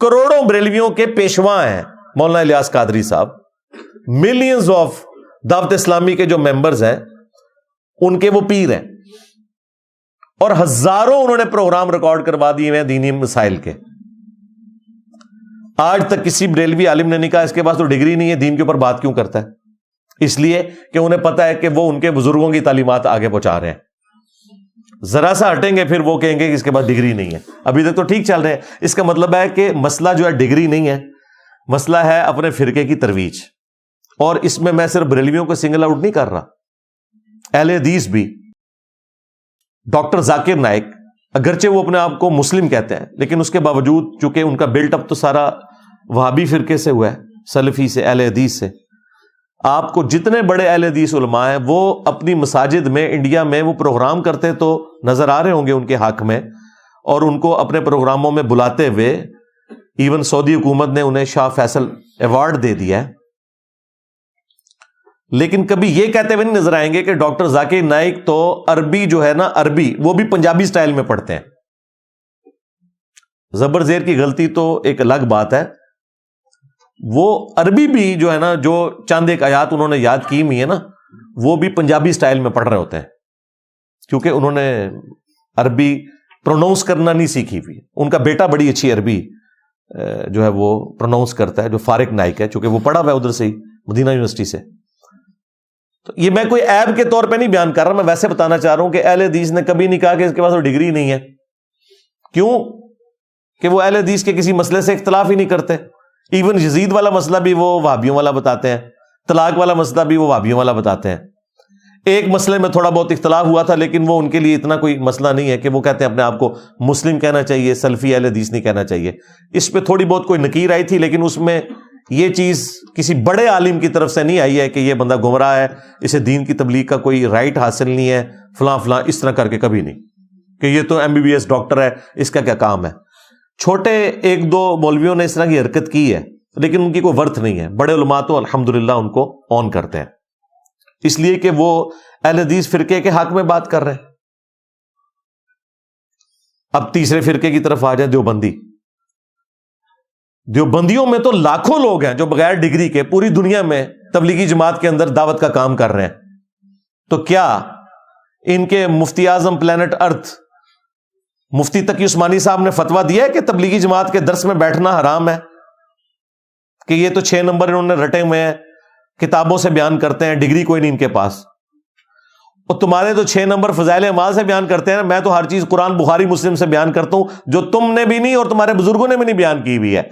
کروڑوں بریلویوں کے پیشوا ہیں مولانا الیاس قادری صاحب. ملینز آف دعوت اسلامی کے جو ممبرز ہیں ان کے وہ پیر ہیں، اور ہزاروں انہوں نے پروگرام ریکارڈ کروا دیے ہیں دینی مسائل کے. آج تک کسی بریلوی عالم نے نہیں کہا اس کے پاس تو ڈگری نہیں ہے، دین کے اوپر بات کیوں کرتا ہے. اس لیے کہ انہیں پتا ہے کہ وہ ان کے بزرگوں کی تعلیمات آگے پہنچا رہے ہیں. ذرا سا ہٹیں گے پھر وہ کہیں گے کہ اس کے پاس ڈگری نہیں ہے. ابھی تک تو ٹھیک چل رہے ہیں. اس کا مطلب ہے کہ مسئلہ جو ہے ڈگری نہیں ہے، مسئلہ ہے اپنے فرقے کی ترویج. اور اس میں میں صرف بریلویوں کو سنگل آؤٹ نہیں کر رہا، اہل حدیث بھی. ڈاکٹر ذاکر نائک اگرچہ وہ اپنے آپ کو مسلم کہتے ہیں، لیکن اس کے باوجود چونکہ ان کا بلٹ اپ تو سارا وہابی فرقے سے ہوا ہے، سلفی سے، اہل حدیث سے. آپ کو جتنے بڑے اہل حدیث علماء ہیں وہ اپنی مساجد میں انڈیا میں وہ پروگرام کرتے تو نظر آ رہے ہوں گے ان کے حق میں، اور ان کو اپنے پروگراموں میں بلاتے ہوئے ایون سعودی حکومت نے انہیں شاہ فیصل ایوارڈ دے دیا ہے، لیکن کبھی یہ کہتے ہوئے نہیں نظر آئیں گے کہ ڈاکٹر ذاکر نائک تو عربی جو ہے نا، عربی وہ بھی پنجابی سٹائل میں پڑھتے ہیں۔ زبر زیر کی غلطی تو ایک الگ بات ہے، وہ عربی بھی جو ہے نا، جو چند ایک آیات انہوں نے یاد کی ہوئی ہے نا، وہ بھی پنجابی سٹائل میں پڑھ رہے ہوتے ہیں، کیونکہ انہوں نے عربی پروناؤنس کرنا نہیں سیکھی ہوئی۔ ان کا بیٹا بڑی اچھی عربی جو ہے وہ پروناؤنس کرتا ہے، جو فارق نائک ہے، چونکہ وہ پڑھا ہوا ہے ادھر سے ہی، مدینہ یونیورسٹی سے۔ تو یہ میں کوئی عیب کے طور پہ نہیں بیان کر رہا، میں ویسے بتانا چاہ رہا ہوں کہ اہل حدیث نے کبھی نہیں کہا کہ اس کے پاس وہ ڈگری نہیں ہے۔ کیوں؟ کہ وہ اہل حدیث کے کسی مسئلے سے اختلاف ہی نہیں کرتے۔ ایون یزید والا مسئلہ بھی وہ وہابیوں والا بتاتے ہیں، طلاق والا مسئلہ بھی وہ وہابیوں والا بتاتے ہیں۔ ایک مسئلے میں تھوڑا بہت اختلاف ہوا تھا، لیکن وہ ان کے لیے اتنا کوئی مسئلہ نہیں ہے کہ وہ کہتے ہیں اپنے آپ کو مسلم کہنا چاہیے، سلفی اہل حدیث نہیں کہنا چاہیے۔ اس پہ تھوڑی بہت کوئی نکیر آئی تھی، لیکن اس میں یہ چیز کسی بڑے عالم کی طرف سے نہیں آئی ہے کہ یہ بندہ گمراہ ہے، اسے دین کی تبلیغ کا کوئی رائٹ حاصل نہیں ہے، فلاں فلاں، اس طرح کر کے کبھی نہیں کہ یہ تو MBBS ڈاکٹر ہے، اس کا کیا کام ہے۔ چھوٹے ایک دو مولویوں نے اس طرح کی حرکت کی ہے، لیکن ان کی کوئی ورتھ نہیں ہے۔ بڑے علماء تو الحمدللہ ان کو آن کرتے ہیں، اس لیے کہ وہ اہل حدیث فرقے کے حق میں بات کر رہے ہیں۔ اب تیسرے فرقے کی طرف آ جائیں، دیوبندی۔ دیوبندیوں میں تو لاکھوں لوگ ہیں جو بغیر ڈگری کے پوری دنیا میں تبلیغی جماعت کے اندر دعوت کا کام کر رہے ہیں۔ تو کیا ان کے مفتی اعظم پلانٹ ارتھ مفتی تقی عثمانی صاحب نے فتویٰ دیا ہے کہ تبلیغی جماعت کے درس میں بیٹھنا حرام ہے؟ کہ یہ تو 6 نمبر انہوں نے رٹے ہوئے ہیں، کتابوں سے بیان کرتے ہیں، ڈگری کوئی نہیں ان کے پاس۔ اور تمہارے تو 6 نمبر فضائل اعمال سے بیان کرتے ہیں، میں تو ہر چیز قرآن بخاری مسلم سے بیان کرتا ہوں، جو تم نے بھی نہیں اور تمہارے بزرگوں نے بھی نہیں بیان کی ہوئی ہے۔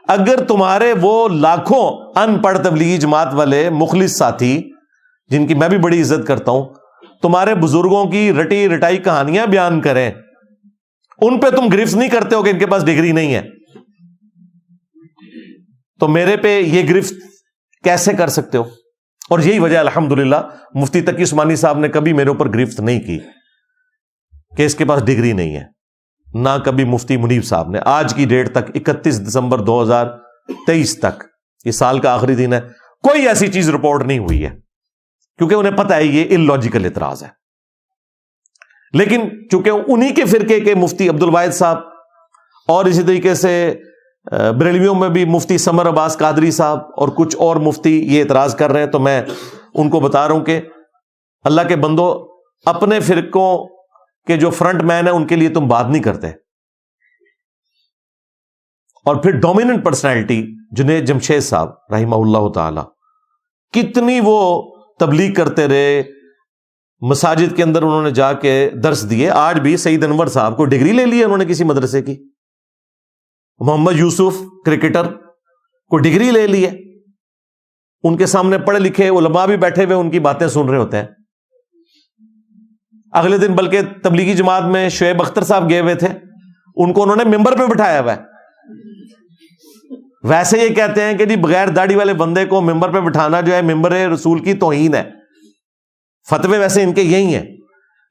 اگر تمہارے وہ لاکھوں ان پڑھ تبلیغی جماعت والے مخلص ساتھی، جن کی میں بھی بڑی عزت کرتا ہوں، تمہارے بزرگوں کی رٹی رٹائی کہانیاں بیان کریں، ان پہ تم گرفت نہیں کرتے ہو کہ ان کے پاس ڈگری نہیں ہے، تو میرے پہ یہ گرفت کیسے کر سکتے ہو؟ اور یہی وجہ الحمدللہ مفتی تقی عثمانی صاحب نے کبھی میرے اوپر گرفت نہیں کی کہ اس کے پاس ڈگری نہیں ہے، نہ کبھی مفتی منیب صاحب نے۔ آج کی ڈیٹ تک 31 دسمبر 2023 تک، یہ سال کا آخری دن ہے، کوئی ایسی چیز رپورٹ نہیں ہوئی ہے، کیونکہ انہیں پتہ ہے یہ illogical اعتراض ہے۔ لیکن چونکہ انہی کے فرقے کے مفتی عبد الواحد صاحب اور اسی طریقے سے بریلویوں میں بھی مفتی سمر عباس قادری صاحب اور کچھ اور مفتی یہ اعتراض کر رہے ہیں، تو میں ان کو بتا رہا ہوں کہ اللہ کے بندو، اپنے فرقوں کے جو فرنٹ مین ہیں ان کے لیے تم بات نہیں کرتے۔ اور پھر ڈومیننٹ پرسنالٹی جنید جمشید صاحب رحمہ اللہ تعالی، کتنی وہ تبلیغ کرتے رہے، مساجد کے اندر انہوں نے جا کے درس دیے۔ آج بھی سعید انور صاحب کو ڈگری لے لی ہے انہوں نے کسی مدرسے کی، محمد یوسف کرکٹر کو ڈگری لے لی ہے، ان کے سامنے پڑھے لکھے علماء بھی بیٹھے ہوئے ان کی باتیں سن رہے ہوتے ہیں۔ اگلے دن بلکہ تبلیغی جماعت میں شعیب اختر صاحب گئے ہوئے تھے، ان کو انہوں نے ممبر پہ بٹھایا ہوا ہے۔ ویسے یہ کہتے ہیں کہ جی بغیر داڑھی والے بندے کو ممبر پہ بٹھانا جو ہے ممبر رسول کی توہین ہے۔ فتوے ویسے ان کے یہی ہیں،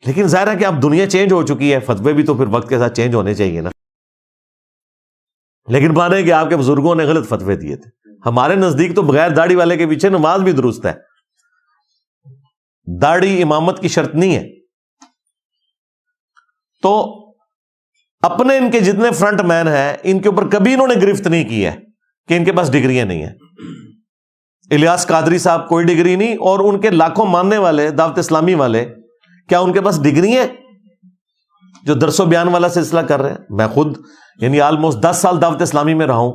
لیکن ظاہر ہے کہ اب دنیا چینج ہو چکی ہے، فتوے بھی تو پھر وقت کے ساتھ چینج ہونے چاہیے نا۔ لیکن مانے کہ آپ کے بزرگوں نے غلط فتوے دیے تھے۔ ہمارے نزدیک تو بغیر داڑھی والے کے پیچھے نماز بھی درست ہے، داڑھی امامت کی شرط نہیں ہے۔ تو اپنے ان کے جتنے فرنٹ مین ہیں ان کے اوپر کبھی انہوں نے گرفت نہیں کی ہے کہ ان کے پاس ڈگریاں نہیں ہیں۔ الیاس قادری صاحب کوئی ڈگری نہیں، اور ان کے لاکھوں ماننے والے دعوت اسلامی والے، کیا ان کے پاس ڈگری ہیں جو درس و بیان والا سلسلہ کر رہے ہیں؟ میں خود یعنی آلموسٹ 10 سال دعوت اسلامی میں رہا ہوں،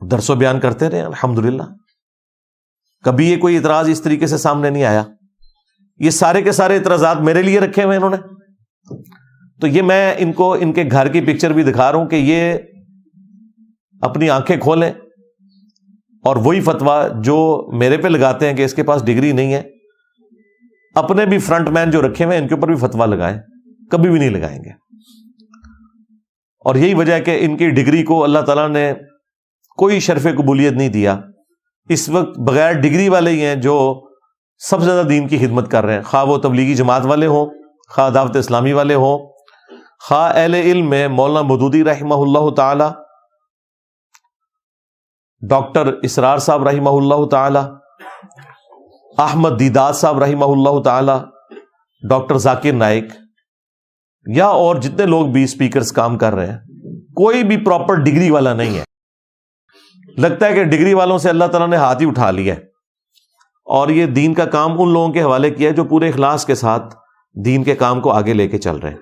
درس و بیان کرتے رہے الحمدللہ، کبھی یہ کوئی اعتراض اس طریقے سے سامنے نہیں آیا۔ یہ سارے کے سارے اعتراضات میرے لیے رکھے ہوئے انہوں نے۔ تو یہ میں ان کو ان کے گھر کی پکچر بھی دکھا رہا ہوں کہ یہ اپنی آنکھیں کھولیں اور وہی فتویٰ جو میرے پہ لگاتے ہیں کہ اس کے پاس ڈگری نہیں ہے، اپنے بھی فرنٹ مین جو رکھے ہوئے ہیں ان کے اوپر بھی فتویٰ لگائیں، کبھی بھی نہیں لگائیں گے۔ اور یہی وجہ ہے کہ ان کی ڈگری کو اللہ تعالیٰ نے کوئی شرف قبولیت نہیں دیا، اس وقت بغیر ڈگری والے ہی ہیں جو سب سے زیادہ دین کی خدمت کر رہے ہیں، خواہ وہ تبلیغی جماعت والے ہوں، خواہ دعوت اسلامی والے ہوں، خواہ اہل علم میں مولانا مودودی رحمہ اللہ تعالی، ڈاکٹر اسرار صاحب رحمہ اللہ تعالی، احمد دیداد صاحب رحمہ اللہ تعالی، ڈاکٹر ذاکر نائک، یا اور جتنے لوگ بھی اسپیکرز کام کر رہے ہیں، کوئی بھی پراپر ڈگری والا نہیں ہے. لگتا ہے کہ ڈگری والوں سے اللہ تعالیٰ نے ہاتھ ہی اٹھا لیا ہے، اور یہ دین کا کام ان لوگوں کے حوالے کیا ہے جو پورے اخلاص کے ساتھ دین کے کام کو آگے لے کے چل رہے ہیں.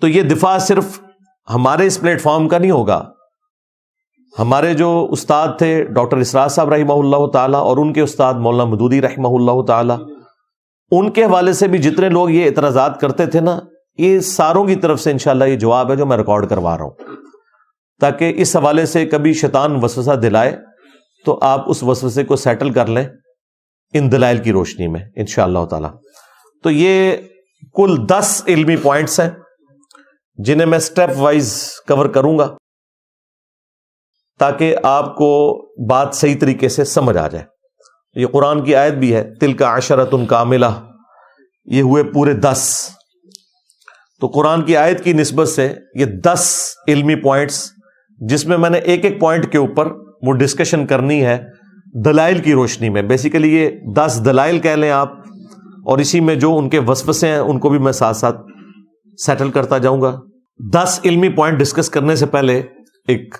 تو یہ دفاع صرف ہمارے اس پلیٹ فارم کا نہیں ہوگا. ہمارے جو استاد تھے ڈاکٹر اسرار صاحب رحمہ اللہ تعالیٰ اور ان کے استاد مولانا مودودی رحمہ اللہ تعالیٰ، ان کے حوالے سے بھی جتنے لوگ یہ اعتراضات کرتے تھے نا، یہ ساروں کی طرف سے انشاءاللہ یہ جواب ہے جو میں ریکارڈ کروا رہا ہوں، تاکہ اس حوالے سے کبھی شیطان وسوسہ دلائے تو آپ اس وسوسے کو سیٹل کر لیں ان دلائل کی روشنی میں انشاءاللہ تعالی. تو یہ کل 10 علمی پوائنٹس ہیں جنہیں میں سٹیپ وائز کور کروں گا تاکہ آپ کو بات صحیح طریقے سے سمجھ آ جائے. یہ قرآن کی آیت بھی ہے، تلک عشرۃ کاملہ، یہ ہوئے پورے 10. تو قرآن کی آیت کی نسبت سے یہ 10 علمی پوائنٹس، جس میں میں نے ایک ایک پوائنٹ کے اوپر وہ ڈسکشن کرنی ہے دلائل کی روشنی میں. بیسیکلی یہ 10 دلائل کہہ لیں آپ، اور اسی میں جو ان کے وسوسے ہیں ان کو بھی میں ساتھ ساتھ سیٹل کرتا جاؤں گا. 10 علمی پوائنٹ ڈسکس کرنے سے پہلے ایک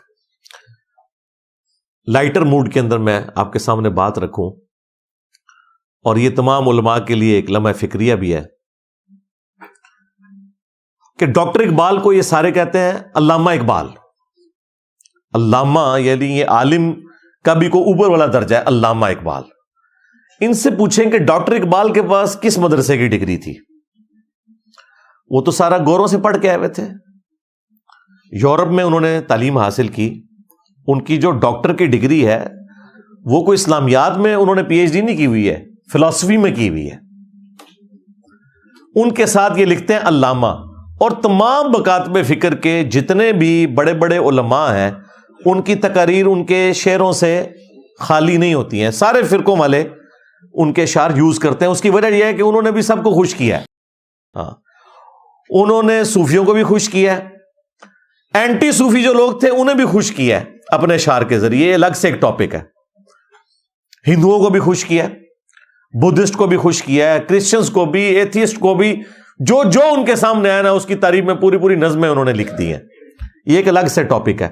لائٹر موڈ کے اندر میں آپ کے سامنے بات رکھوں، اور یہ تمام علماء کے لیے ایک لمحہ فکریہ بھی ہے کہ ڈاکٹر اقبال کو یہ سارے کہتے ہیں علامہ اقبال. علامہ یعنی یہ عالم کا بھی کوئی اوپر والا درجہ ہے، علامہ اقبال. ان سے پوچھیں کہ ڈاکٹر اقبال کے پاس کس مدرسے کی ڈگری تھی؟ وہ تو سارا گوروں سے پڑھ کے آئے ہوئے تھے. یورپ میں انہوں نے تعلیم حاصل کی. ان کی جو ڈاکٹر کی ڈگری ہے وہ کوئی اسلامیات میں انہوں نے پی ایچ ڈی نہیں کی ہوئی ہے، فلسفی میں کی ہوئی ہے. ان کے ساتھ یہ لکھتے ہیں علامہ. اور تمام مکاتب فکر کے جتنے بھی بڑے بڑے علماء ہیں ان کی تقاریر ان کے شعروں سے خالی نہیں ہوتی ہیں. سارے فرقوں والے ان کے اشعار یوز کرتے ہیں. اس کی وجہ یہ ہے کہ انہوں نے بھی سب کو خوش کیا ہے. ہاں، انہوں نے صوفیوں کو بھی خوش کیا ہے، اینٹی صوفی جو لوگ تھے انہیں بھی خوش کیا ہے اپنے اشعار کے ذریعے. یہ الگ سے ایک ٹاپک ہے. ہندوؤں کو بھی خوش کیا ہے، بدھسٹ کو بھی خوش کیا ہے، کرسچنز کو بھی، ایتھیسٹ کو بھی. جو جو ان کے سامنے آیا نا اس کی تعریف میں پوری پوری نظمیں انہوں نے لکھ دی ہیں. یہ ایک الگ سے ٹاپک ہے.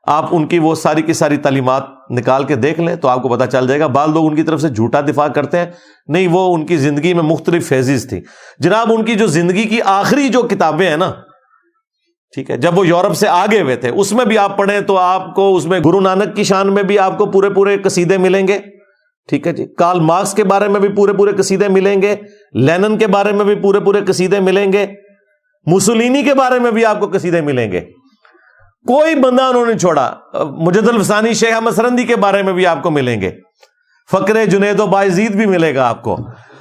آپ ان کی وہ ساری کی ساری تعلیمات نکال کے دیکھ لیں تو آپ کو پتا چل جائے گا. بعض لوگ ان کی طرف سے جھوٹا دفاع کرتے ہیں، نہیں، وہ ان کی زندگی میں مختلف فیزز تھی. جناب ان کی جو زندگی کی آخری جو کتابیں ہیں نا، ٹھیک ہے، جب وہ یورپ سے آگے ہوئے تھے اس میں بھی آپ پڑھیں تو آپ کو اس میں گرو نانک کی شان میں بھی آپ کو پورے پورے قصیدے ملیں گے. ٹھیک ہے جی، کارل مارکس کے بارے میں بھی پورے پورے قصیدے ملیں گے، لینن کے بارے میں بھی پورے پورے قصیدے ملیں گے، موسولینی کے بارے میں بھی آپ کو قصیدے ملیں گے. کوئی بندہ انہوں نے چھوڑا. مجد الفسانی شیخ احمد سرندی کے بارے میں بھی آپ کو ملیں گے، فقر جنید و بایزید بھی ملے گا آپ کو.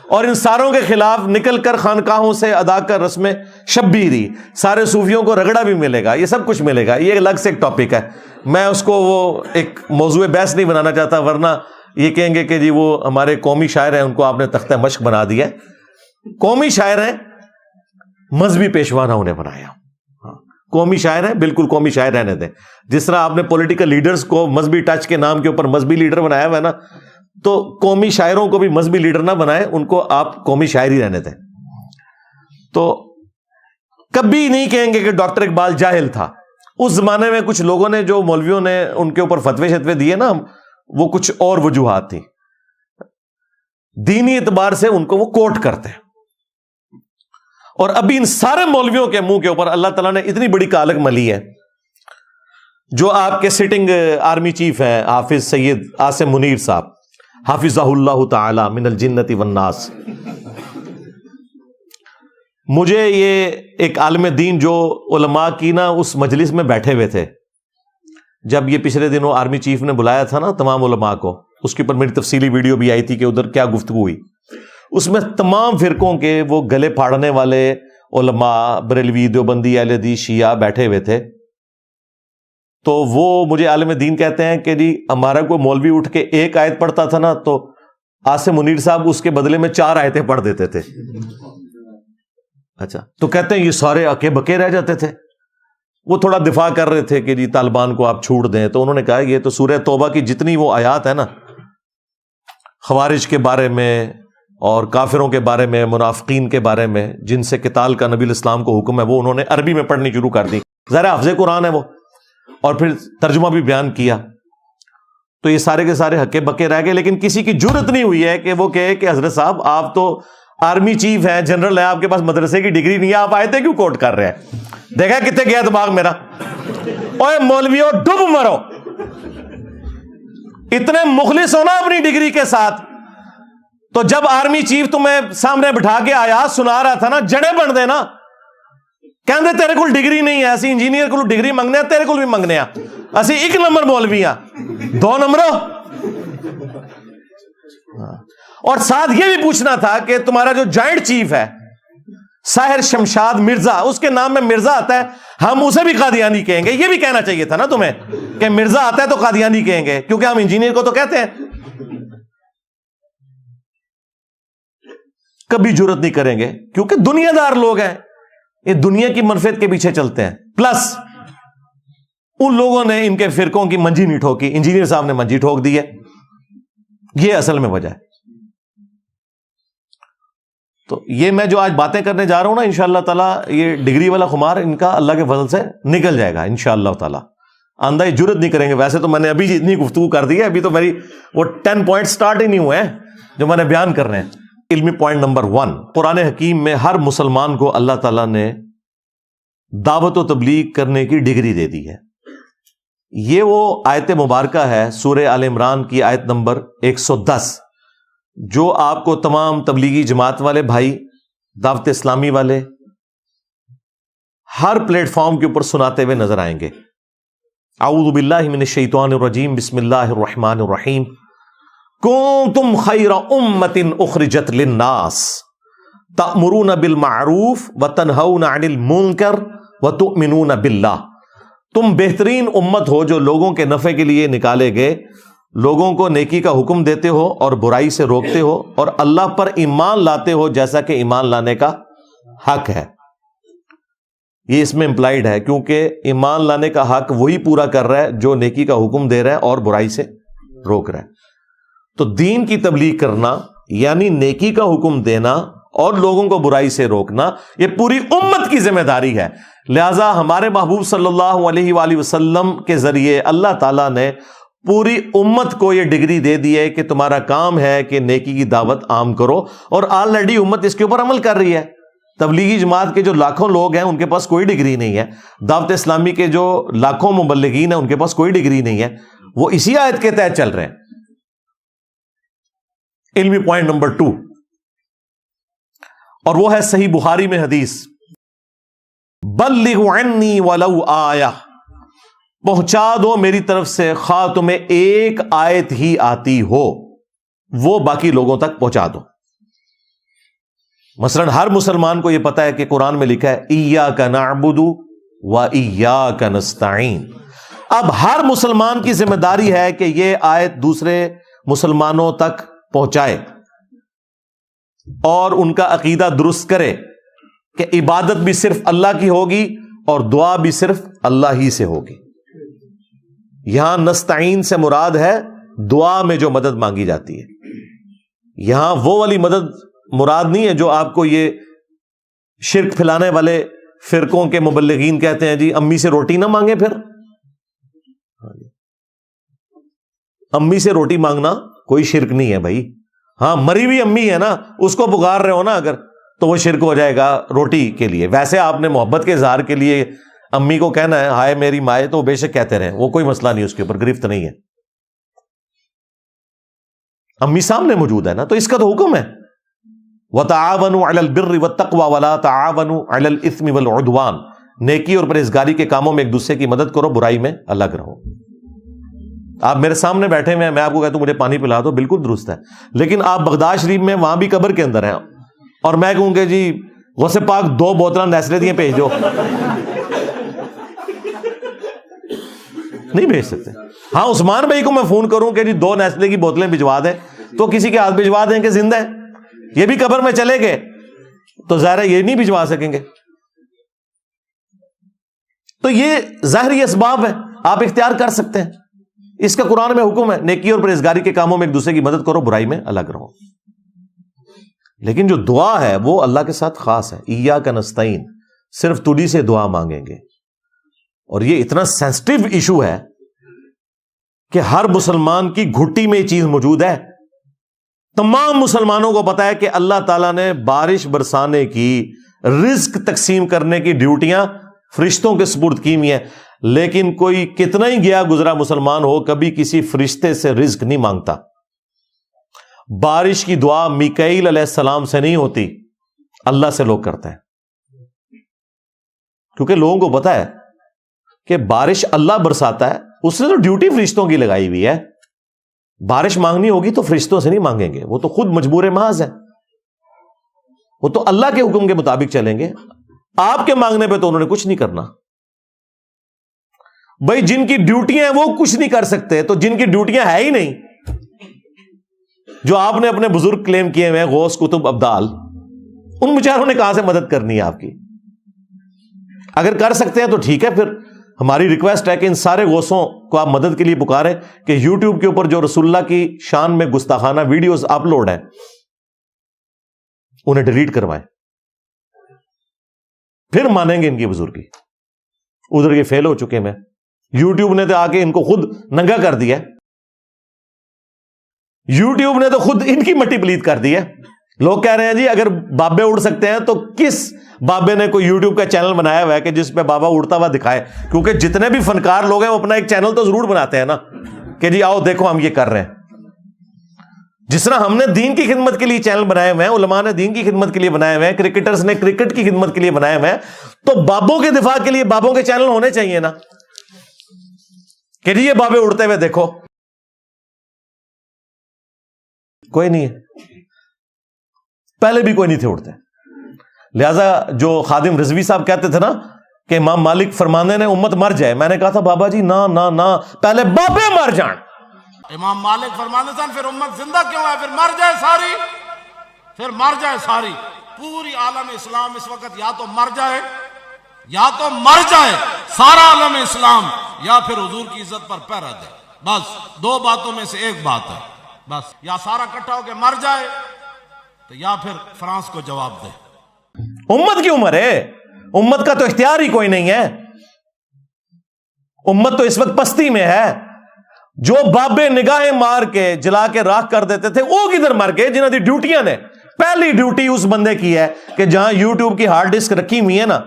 اور ان ساروں کے خلاف نکل کر خانقاہوں سے ادا کر رسم شبیری، سارے صوفیوں کو رگڑا بھی ملے گا. یہ سب کچھ ملے گا. یہ الگ سے ایک ٹاپک ہے. میں اس کو وہ ایک موضوع بحث نہیں بنانا چاہتا، ورنہ یہ کہیں گے کہ جی وہ ہمارے قومی شاعر ہیں، ان کو آپ نے تختہ مشق بنا دیا. قومی شاعر ہیں، مذہبی پیشوا نہ انہیں بنایا. قومی شاعر ہیں، بالکل قومی شاعر رہنے دیں. جس طرح آپ نے پولیٹیکل لیڈرز کو مذہبی ٹچ کے نام کے اوپر مذہبی لیڈر بنایا ہوا ہے نا، تو قومی شاعروں کو بھی مذہبی لیڈر نہ بنائیں، ان کو آپ قومی شاعر ہی رہنے دیں. تو کبھی نہیں کہیں گے کہ ڈاکٹر اقبال جاہل تھا. اس زمانے میں کچھ لوگوں نے، جو مولویوں نے ان کے اوپر فتوے شتوے دیے نا، وہ کچھ اور وجوہات تھی. دینی اعتبار سے ان کو وہ کوٹ کرتے ہیں. اور ابھی ان سارے مولویوں کے منہ کے اوپر اللہ تعالیٰ نے اتنی بڑی کالک ملی ہے. جو آپ کے سٹنگ آرمی چیف ہیں حافظ سید عاصم منیر صاحب، حافظہ اللہ تعالی من الجنت والناس. مجھے یہ ایک عالم دین جو علماء کی نا اس مجلس میں بیٹھے ہوئے تھے، جب یہ پچھلے دنوں آرمی چیف نے بلایا تھا نا تمام علماء کو، اس کے اوپر میری تفصیلی ویڈیو بھی آئی تھی کہ ادھر کیا گفتگو ہوئی. اس میں تمام فرقوں کے وہ گلے پھاڑنے والے علماء، بریلوی، دیوبندی، اہل حدیث، شیعہ بیٹھے ہوئے تھے. تو وہ مجھے عالم دین کہتے ہیں کہ جی ہمارا کوئی مولوی اٹھ کے ایک آیت پڑھتا تھا نا تو عاصم منیر صاحب اس کے بدلے میں 4 آیتیں پڑھ دیتے تھے. اچھا, تو کہتے ہیں یہ سارے اکے بکے رہ جاتے تھے. وہ تھوڑا دفاع کر رہے تھے کہ جی طالبان کو آپ چھوڑ دیں, تو انہوں نے کہا یہ تو سورہ توبہ کی جتنی وہ آیات ہے نا خوارج کے بارے میں اور کافروں کے بارے میں, منافقین کے بارے میں, جن سے قتال کا نبی الاسلام کو حکم ہے, وہ انہوں نے عربی میں پڑھنی شروع کر دی. ظاہر حافظ قرآن ہے وہ, اور پھر ترجمہ بھی بیان کیا. تو یہ سارے کے سارے ہکے بکے رہ گئے, لیکن کسی کی جرت نہیں ہوئی ہے کہ وہ کہے کہ حضرت صاحب آپ تو آرمی چیف ہیں, جنرل ہیں, آپ کے پاس مدرسے کی ڈگری نہیں ہے, آپ آیتیں کیوں کوٹ کر رہے ہیں؟ دیکھا کتنے گیا دماغ میرا. اوے مولویوں ڈب مرو, اتنے مخلص ہونا اپنی ڈگری کے ساتھ. تو جب آرمی چیف تمہیں سامنے بٹھا کے آیات سنا رہا تھا نا, جڑے بن دے نا, کہندے تیرے کو ڈگری نہیں ہے, اسی انجینئر کو ڈگری منگنے ہیں, تیرے کو بھی منگنے ہیں, اسی 1 نمبر مولوی ہیں, 2 نمبروں. اور ساتھ یہ بھی پوچھنا تھا کہ تمہارا جو جوائنٹ چیف ہے ساحر شمشاد مرزا, اس کے نام میں مرزا آتا ہے, ہم اسے بھی قادیانی کہیں گے. یہ بھی کہنا چاہیے تھا نا تمہیں کہ مرزا آتا ہے تو قادیانی کہیں گے, کیونکہ ہم انجینئر کو تو کہتے ہیں. کبھی جرت نہیں کریں گے, کیونکہ دنیا دار لوگ ہیں, یہ دنیا کی منفعت کے پیچھے چلتے ہیں. پلس ان لوگوں نے ان کے فرقوں کی منجی نہیں ٹھوکی, انجینئر صاحب نے منجی ٹھوک دی ہے. یہ اصل میں وجہ ہے. تو یہ میں جو آج باتیں کرنے جا رہا ہوں نا, انشاءاللہ تعالیٰ یہ ڈگری والا خمار ان کا اللہ کے فضل سے نکل جائے گا انشاءاللہ تعالیٰ. آندہ یہ جرت نہیں کریں گے. ویسے تو میں نے ابھی اتنی گفتگو کر دی ہے, ابھی تو میری وہ 10 پوائنٹ سٹارٹ ہی نہیں ہوئے ہیں جو میں نے بیان کرنے ہیں. علمی پوائنٹ نمبر 1, قرآن حکیم میں ہر مسلمان کو اللہ تعالیٰ نے دعوت و تبلیغ کرنے کی ڈگری دے دی ہے. یہ وہ آیت مبارکہ ہے سورہ آل عمران کی آیت نمبر 110, جو آپ کو تمام تبلیغی جماعت والے بھائی, دعوت اسلامی والے ہر پلیٹ فارم کے اوپر سناتے ہوئے نظر آئیں گے. اعوذ باللہ من الشیطان الرجیم, بسم اللہ الرحمن الرحیم. کنتم خیر امۃ اخرجت للناس تأمرون بالمعروف وتنہون عن المنکر وتؤمنون باللہ. تم بہترین امت ہو جو لوگوں کے نفع کے لیے نکالے گئے, لوگوں کو نیکی کا حکم دیتے ہو اور برائی سے روکتے ہو, اور اللہ پر ایمان لاتے ہو جیسا کہ ایمان لانے کا حق ہے. یہ اس میں امپلائیڈ ہے, کیونکہ ایمان لانے کا حق وہی پورا کر رہا ہے جو نیکی کا حکم دے رہا ہے اور برائی سے روک رہا ہے. تو دین کی تبلیغ کرنا یعنی نیکی کا حکم دینا اور لوگوں کو برائی سے روکنا, یہ پوری امت کی ذمہ داری ہے. لہذا ہمارے محبوب صلی اللہ علیہ وآلہ وسلم کے ذریعے اللہ تعالیٰ نے پوری امت کو یہ ڈگری دے دی ہے کہ تمہارا کام ہے کہ نیکی کی دعوت عام کرو, اور آلریڈی امت اس کے اوپر عمل کر رہی ہے. تبلیغی جماعت کے جو لاکھوں لوگ ہیں ان کے پاس کوئی ڈگری نہیں ہے, دعوت اسلامی کے جو لاکھوں مبلغین ہیں ان کے پاس کوئی ڈگری نہیں ہے, وہ اسی آیت کے تحت چل رہے ہیں. علمی پوائنٹ نمبر 2, اور وہ ہے صحیح بخاری میں حدیث, بلغوا عنی ولو آیہ, پہنچا دو میری طرف سے خواہ تمہیں ایک آیت ہی آتی ہو, وہ باقی لوگوں تک پہنچا دو. مثلا ہر مسلمان کو یہ پتا ہے کہ قرآن میں لکھا ہے ایاک نعبد و ایاک نستعین. اب ہر مسلمان کی ذمہ داری ہے کہ یہ آیت دوسرے مسلمانوں تک پہنچائے اور ان کا عقیدہ درست کرے کہ عبادت بھی صرف اللہ کی ہوگی اور دعا بھی صرف اللہ ہی سے ہوگی. یہاں نستعین سے مراد ہے دعا میں جو مدد مانگی جاتی ہے. یہاں وہ والی مدد مراد نہیں ہے جو آپ کو یہ شرک پھیلانے والے فرقوں کے مبلغین کہتے ہیں جی امی سے روٹی نہ مانگے. پھر امی سے روٹی مانگنا کوئی شرک نہیں ہے بھائی. ہاں مری ہوئی امی ہے نا, اس کو پکار رہے ہو نا اگر, تو وہ شرک ہو جائے گا روٹی کے لیے. ویسے آپ نے محبت کے اظہار کے لیے امی کو کہنا ہے ہائے میری مائے, تو بے شک کہتے رہیں, وہ کوئی مسئلہ نہیں, اس کے اوپر گرفت نہیں ہے. امی سامنے موجود ہے نا, تو اس کا تو حکم ہے وَتَعَاوَنُوا عَلَى الْبِرِّ وَالتَّقْوَى وَلَا تَعَاوَنُوا عَلَى الْإِثْمِ وَالْعُدْوَانِ. نیکی اور پرہیزگاری کے کاموں میں ایک دوسرے کی مدد کرو, برائی میں الگ رہو. آپ میرے سامنے بیٹھے ہوئے ہیں, میں آپ کو کہتا ہوں مجھے پانی پلا دو, بالکل درست ہے, لیکن آپ بغداد شریف میں وہاں بھی قبر کے اندر ہیں اور میں کہوں کہ جی غوث پاک 2 بوتلیں نیسلے دیے بھیج دو, نہیں بھیج سکتے. ہاں عثمان بھائی کو میں فون کروں کہ جی 2 نیسلے کی بوتلیں بھجوا دیں تو کسی کے ہاتھ بھجوا دیں کہ زندہ ہے, یہ بھی قبر میں چلے گئے تو ظاہر ہے یہ نہیں بھجوا سکیں گے. تو یہ ظاہری اسباب ہے, آپ اختیار کر سکتے ہیں. اس کا قرآن میں حکم ہے نیکی اور پرہیزگاری کے کاموں میں ایک دوسرے کی مدد کرو, برائی میں الگ رہو. لیکن جو دعا ہے وہ اللہ کے ساتھ خاص ہے. ایاک نستعین, صرف تجھی سے دعا مانگیں گے. اور یہ اتنا سینسٹیو ایشو ہے کہ ہر مسلمان کی گھٹی میں یہ چیز موجود ہے. تمام مسلمانوں کو پتا ہے کہ اللہ تعالیٰ نے بارش برسانے کی, رزق تقسیم کرنے کی ڈیوٹیاں فرشتوں کے سپرد کی ہوئی ہیں. لیکن کوئی کتنا ہی گیا گزرا مسلمان ہو کبھی کسی فرشتے سے رزق نہیں مانگتا. بارش کی دعا میکائیل علیہ السلام سے نہیں ہوتی, اللہ سے لوگ کرتے ہیں. کیونکہ لوگوں کو پتا ہے کہ بارش اللہ برساتا ہے, اس نے تو ڈیوٹی فرشتوں کی لگائی ہوئی ہے. بارش مانگنی ہوگی تو فرشتوں سے نہیں مانگیں گے, وہ تو خود مجبور محض ہے, وہ تو اللہ کے حکم کے مطابق چلیں گے. آپ کے مانگنے پہ تو انہوں نے کچھ نہیں کرنا. بھائی جن کی ڈیوٹیاں ہیں وہ کچھ نہیں کر سکتے, تو جن کی ڈیوٹیاں ہے ہی نہیں, جو آپ نے اپنے بزرگ کلیم کیے ہوئے غوث کتب ابدال, ان بیچاروں نے کہاں سے مدد کرنی ہے آپ کی؟ اگر کر سکتے ہیں تو ٹھیک ہے, پھر ہماری ریکویسٹ ہے کہ ان سارے غوثوں کو آپ مدد کے لیے پکاریں کہ یوٹیوب کے اوپر جو رسول اللہ کی شان میں گستاخانہ ویڈیوز اپلوڈ ہیں انہیں ڈیلیٹ کروائیں, پھر مانیں گے ان کی بزرگی. ادھر یہ فیل ہو چکے. میں یوٹیوب نے تو آ کے ان کو خود ننگا کر دیا, یوٹیوب نے تو خود ان کی مٹی پلیت کر دی ہے. لوگ کہہ رہے ہیں جی اگر بابے اڑ سکتے ہیں تو کس بابے نے کوئی یوٹیوب کا چینل بنایا ہوا ہے کہ جس پہ بابا اڑتا ہوا دکھائے؟ کیونکہ جتنے بھی فنکار لوگ ہیں وہ اپنا ایک چینل تو ضرور بناتے ہیں نا کہ جی آؤ دیکھو ہم یہ کر رہے ہیں. جس طرح ہم نے دین کی خدمت کے لیے چینل بنائے ہوئے ہیں, علماء نے دین کی خدمت کے لیے بنائے ہوئے ہیں, کرکٹرز نے کرکٹ کی خدمت کے لیے بنائے ہوئے ہیں, تو بابوں کے دفاع کے لیے بابوں کے چینل ہونے چاہیے نا کہ جی یہ بابے اڑتے ہوئے دیکھو. کوئی نہیں ہے, پہلے بھی کوئی نہیں تھے اڑتے. لہذا جو خادم رضوی صاحب کہتے تھے نا کہ امام مالک فرمانے نے امت مر جائے, میں نے کہا تھا بابا جی نہ نہ نہ, پہلے بابے مر جائیں. امام مالک فرمانے سن پھر امت زندہ کیوں ہے؟ پھر مر جائے ساری, پھر مر جائے ساری. پوری عالم اسلام اس وقت یا تو مر جائے, یا تو مر جائے سارا عالم اسلام, یا پھر حضور کی عزت پر پہرا دے. بس 2 باتوں میں سے ایک بات ہے. بس یا سارا اکٹھا ہو کے مر جائے تو یا پھر فرانس کو جواب دے. امت کی عمر ہے, امت کا تو اختیار ہی کوئی نہیں ہے. امت تو اس وقت پستی میں ہے. جو بابے نگاہیں مار کے جلا کے راکھ کر دیتے تھے وہ کدھر مر گئے؟ جنہوں کی ڈیوٹیاں نے پہلی ڈیوٹی اس بندے کی ہے کہ جہاں یوٹیوب کی ہارڈ ڈسک رکھی ہوئی ہے نا,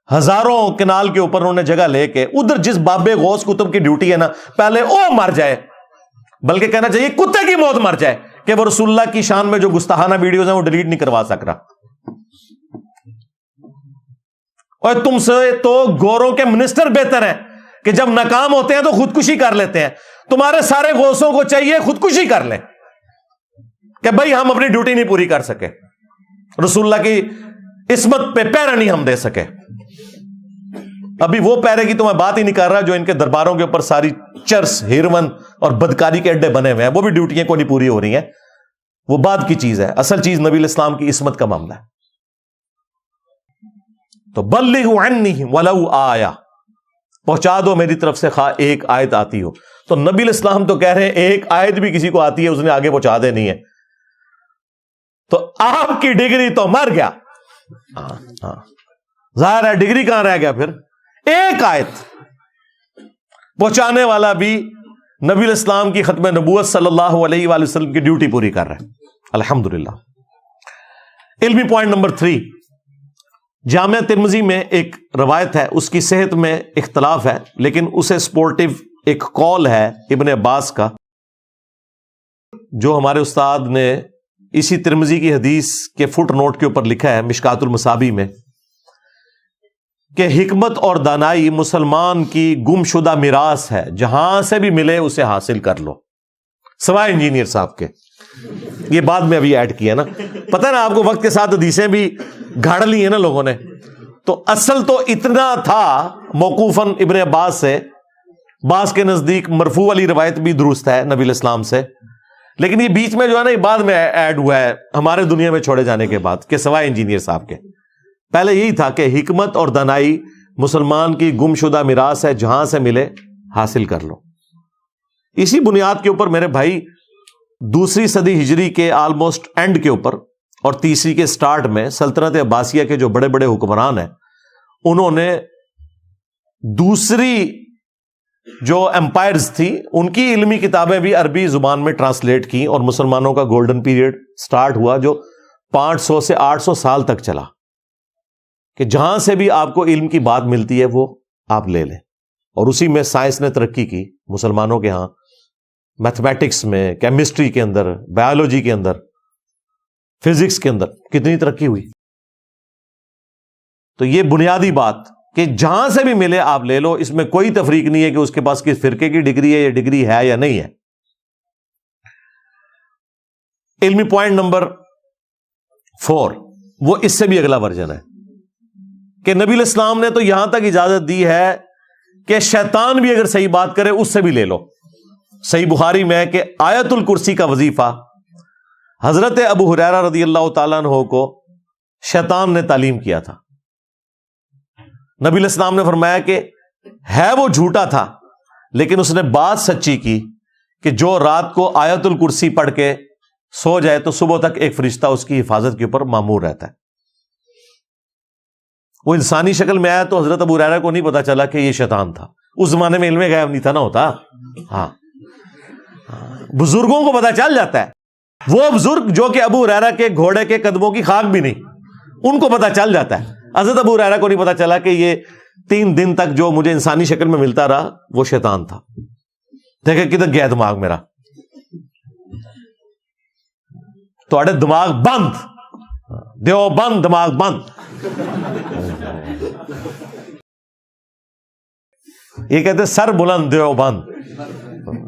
ہزاروں کنال کے اوپر انہوں نے جگہ لے کے, ادھر جس بابے غوث کتب کی ڈیوٹی ہے نا پہلے وہ مر جائے, بلکہ کہنا چاہیے کتے کی موت مر جائے کہ وہ رسول اللہ کی شان میں جو گستاخانہ ویڈیوز ہیں وہ ڈیلیٹ نہیں کروا سک رہا. اور تم سے تو گوروں کے منسٹر بہتر ہیں کہ جب ناکام ہوتے ہیں تو خودکشی کر لیتے ہیں. تمہارے سارے غوثوں کو چاہیے خودکشی کر لیں کہ بھائی ہم اپنی ڈیوٹی نہیں پوری کر سکے, رسول اللہ کی عصمت پہ پیرا نہیں ہم دے سکے. ابھی وہ پیرے کی تو میں بات ہی نہیں کر رہا جو ان کے درباروں کے اوپر ساری چرس, ہیروین اور بدکاری کے اڈے بنے ہوئے ہیں, وہ بھی ڈیوٹیاں کو نہیں پوری ہو رہی ہیں. وہ بعد کی چیز ہے, اصل چیز نبی الاسلام کی عصمت کا معاملہ ہے. تو بلغوا عنی ولو آیا, پہنچا دو میری طرف سے خواہ ایک آیت آتی ہو. تو نبی الاسلام تو کہہ رہے ہیں ایک آیت بھی کسی کو آتی ہے اس نے آگے پہنچا دینی ہے. تو آپ کی ڈگری تو مر گیا, ظاہر ہے ڈگری کہاں رہ گیا پھر. ایک آیت پہنچانے والا بھی نبی الاسلام کی ختم نبوت صلی اللہ علیہ وآلہ وسلم کی ڈیوٹی پوری کر رہا ہے, الحمدللہ. علمی پوائنٹ نمبر 3, جامعہ ترمذی میں ایک روایت ہے, اس کی صحت میں اختلاف ہے لیکن اسے سپورٹیو ایک قول ہے ابن عباس کا, جو ہمارے استاد نے اسی ترمذی کی حدیث کے فٹ نوٹ کے اوپر لکھا ہے مشکات المصابیح میں کہ حکمت اور دانائی مسلمان کی گم شدہ میراث ہے, جہاں سے بھی ملے اسے حاصل کر لو, سوائے انجینئر صاحب کے. یہ بعد میں ابھی ایڈ کیا نا, پتہ ہے نا آپ کو, وقت کے ساتھ حدیثیں بھی گھاڑ لی ہیں نا لوگوں نے. تو اصل تو اتنا تھا موقوفاً ابن عباس سے بعض کے نزدیک مرفوع والی روایت بھی درست ہے نبی الاسلام سے، لیکن یہ بیچ میں جو ہے نا یہ بعد میں ایڈ ہوا ہے ہمارے دنیا میں چھوڑے جانے کے بعد، کہ سوائے انجینئر صاحب کے۔ پہلے یہی تھا کہ حکمت اور دانائی مسلمان کی گم شدہ میراث ہے، جہاں سے ملے حاصل کر لو۔ اسی بنیاد کے اوپر میرے بھائی دوسری صدی ہجری کے آلموسٹ اینڈ کے اوپر اور تیسری کے سٹارٹ میں سلطنت عباسیہ کے جو بڑے بڑے حکمران ہیں انہوں نے دوسری جو امپائرز تھی ان کی علمی کتابیں بھی عربی زبان میں ٹرانسلیٹ کی، اور مسلمانوں کا گولڈن پیریڈ سٹارٹ ہوا جو 500 سے 800 سال تک چلا، کہ جہاں سے بھی آپ کو علم کی بات ملتی ہے وہ آپ لے لیں۔ اور اسی میں سائنس نے ترقی کی مسلمانوں کے ہاں، میتھمیٹکس میں، کیمسٹری کے اندر، بایولوجی کے اندر، فزکس کے اندر کتنی ترقی ہوئی۔ تو یہ بنیادی بات کہ جہاں سے بھی ملے آپ لے لو، اس میں کوئی تفریق نہیں ہے کہ اس کے پاس کس فرقے کی ڈگری ہے، یا ڈگری ہے یا نہیں ہے۔ علمی پوائنٹ نمبر 4 وہ اس سے بھی اگلا ورژن ہے کہ نبی الاسلام نے تو یہاں تک اجازت دی ہے کہ شیطان بھی اگر صحیح بات کرے اس سے بھی لے لو۔ صحیح بخاری میں کہ آیت الکرسی کا وظیفہ حضرت ابو ہریرہ رضی اللہ تعالیٰ عنہ کو شیطان نے تعلیم کیا تھا۔ نبی علیہ السلام نے فرمایا کہ ہے وہ جھوٹا تھا لیکن اس نے بات سچی کی کہ جو رات کو آیت الکرسی پڑھ کے سو جائے تو صبح تک ایک فرشتہ اس کی حفاظت کے اوپر مامور رہتا ہے۔ وہ انسانی شکل میں آیا تو حضرت ابو ہریرہ کو نہیں پتا چلا کہ یہ شیطان تھا، اس زمانے میں علم غیب نہیں تھا نا ہوتا۔ ہاں بزرگوں کو پتا چل جاتا ہے، وہ بزرگ جو کہ ابو ہریرہ کے گھوڑے کے قدموں کی خاک بھی نہیں، ان کو پتا چل جاتا ہے۔ حضرت ابو ہریرہ کو نہیں پتا چلا کہ یہ 3 دن تک جو مجھے انسانی شکل میں ملتا رہا وہ شیطان تھا۔ دیکھیں کدھر گیا دماغ میرا، تھوڑے دماغ بند، دیو بند، دماغ بند۔ یہ کہتے ہیں سر بلند دیو بند،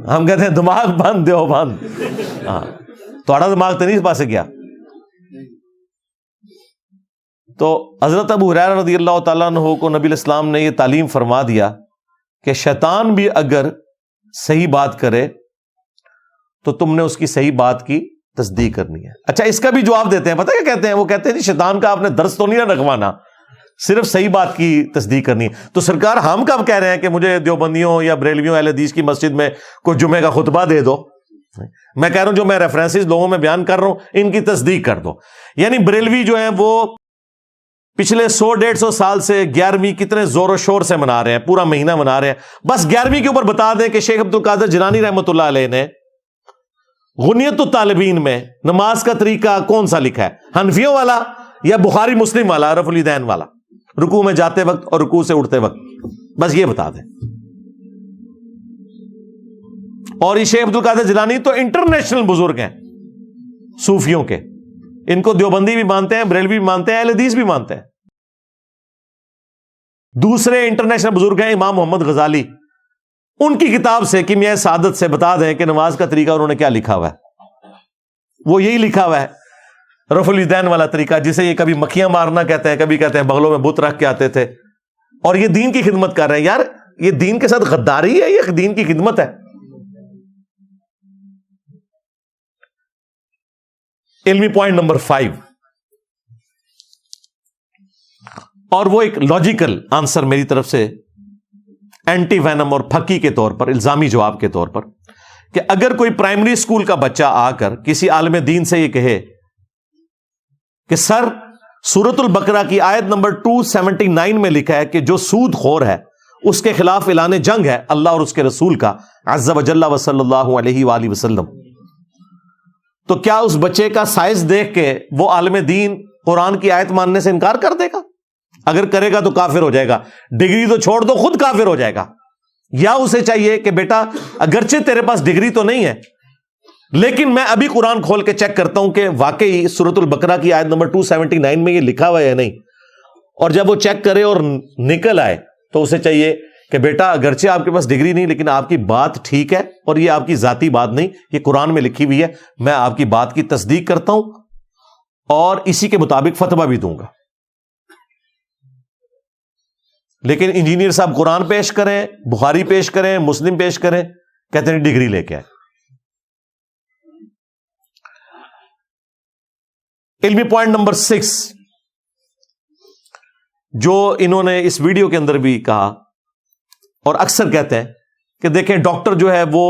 ہم کہتے ہیں دماغ بند دیو بند۔ ہاں تھوڑا دماغ تو نہیں اس پاسے گیا۔ تو حضرت ابو ہریرہ رضی اللہ تعالیٰ عنہ کو نبی الاسلام نے یہ تعلیم فرما دیا کہ شیطان بھی اگر صحیح بات کرے تو تم نے اس کی صحیح بات کی تصدیق کرنی ہے۔ اچھا اس کا بھی جواب دیتے ہیں، پتہ کیا کہتے ہیں؟ وہ کہتے ہیں جی شیطان کا آپ نے درس تو نہیں رکھوانا، صرف صحیح بات کی تصدیق کرنی ہے۔ تو سرکار ہم کب کہہ رہے ہیں کہ مجھے دیوبندیوں یا بریلویوں اہل حدیث کی مسجد میں کوئی جمعے کا خطبہ دے دو؟ میں کہہ رہا ہوں جو میں ریفرنسز لوگوں میں بیان کر رہا ہوں ان کی تصدیق کر دو۔ یعنی بریلوی جو ہیں وہ پچھلے 100-150 سال سے 11ویں کتنے زور و شور سے منا رہے ہیں، پورا مہینہ منا رہے ہیں۔ بس 11ویں کے اوپر بتا دیں کہ شیخ عبد القادر جیلانی رحمۃ اللہ علیہ نے غنیت الطالبین میں نماز کا طریقہ کون سا لکھا ہے، حنفیوں والا یا بخاری مسلم والا، رفع الیدین والا، رکوع میں جاتے وقت اور رکوع سے اٹھتے وقت، بس یہ بتا دیں۔ اور یہ شیخ عبد القادر جیلانی تو انٹرنیشنل بزرگ ہیں صوفیوں کے، ان کو دیوبندی بھی مانتے ہیں، بریلوی بھی مانتے ہیں، اہل حدیث بھی مانتے ہیں۔ دوسرے انٹرنیشنل بزرگ ہیں امام محمد غزالی، ان کی کتاب سے کیمیائے سعادت سے بتا دیں کہ نماز کا طریقہ انہوں نے کیا لکھا ہوا ہے۔ وہ یہی لکھا ہوا ہے رفع الیدین والا طریقہ، جسے یہ کبھی مکھیاں مارنا کہتے ہیں، کبھی کہتے ہیں بغلوں میں بت رکھ کے آتے تھے، اور یہ دین کی خدمت کر رہے ہیں۔ یار یہ دین کے ساتھ غداری ہے، یہ دین کی خدمت ہے۔ علمی پوائنٹ نمبر 5، اور وہ ایک لاجیکل آنسر میری طرف سے اینٹی وینم اور پھکی کے طور پر، الزامی جواب کے طور پر، کہ اگر کوئی پرائمری اسکول کا بچہ آ کر کسی عالم دین سے یہ کہے کہ سر سورۃ البقرہ کی آیت نمبر 279 میں لکھا ہے کہ جو سود خور ہے اس کے خلاف اعلان جنگ ہے اللہ اور اس کے رسول کا عز وجل و صلی اللہ علیہ وآلہ وسلم، تو کیا اس بچے کا سائز دیکھ کے وہ عالم دین قرآن کی آیت ماننے سے انکار کر دے گا؟ اگر کرے گا تو کافر ہو جائے گا، ڈگری تو چھوڑ دو خود کافر ہو جائے گا۔ یا اسے چاہیے کہ بیٹا اگرچہ تیرے پاس ڈگری تو نہیں ہے لیکن میں ابھی قرآن کھول کے چیک کرتا ہوں کہ واقعی سورۃ البقرہ کی آیت نمبر 279 میں یہ لکھا ہوا ہے یا نہیں، اور جب وہ چیک کرے اور نکل آئے تو اسے چاہیے کہ بیٹا اگرچہ آپ کے پاس ڈگری نہیں لیکن آپ کی بات ٹھیک ہے، اور یہ آپ کی ذاتی بات نہیں، یہ قرآن میں لکھی ہوئی ہے، میں آپ کی بات کی تصدیق کرتا ہوں اور اسی کے مطابق فتویٰ بھی دوں گا۔ لیکن انجینئر صاحب قرآن پیش کریں، بخاری پیش کریں، مسلم پیش کریں، کہتے ہیں ڈگری لے کے آئے. علمی پوائنٹ نمبر 6 جو انہوں نے اس ویڈیو کے اندر بھی کہا اور اکثر کہتے ہیں کہ دیکھیں ڈاکٹر جو ہے وہ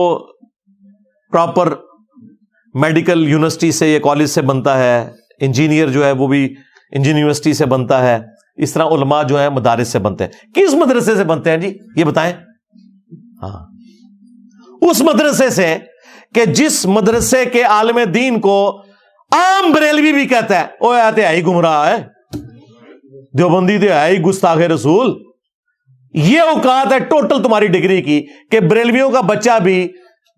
پراپر میڈیکل یونیورسٹی سے یا کالج سے بنتا ہے، انجینئر جو ہے وہ بھی انجینئر یونیورسٹی سے بنتا ہے، اس طرح علماء جو ہیں مدارس سے بنتے ہیں. کس مدرسے سے بنتے ہیں جی یہ بتائیں؟ ہاں اس مدرسے سے کہ جس مدرسے کے عالم دین کو عام بریلوی بھی کہتا ہے او آتے آئی گمراہ ہے، دیوبندی تے آئی گستاخ رسول. یہ اوقات ہے ٹوٹل تمہاری ڈگری کی کہ بریلویوں کا بچہ بھی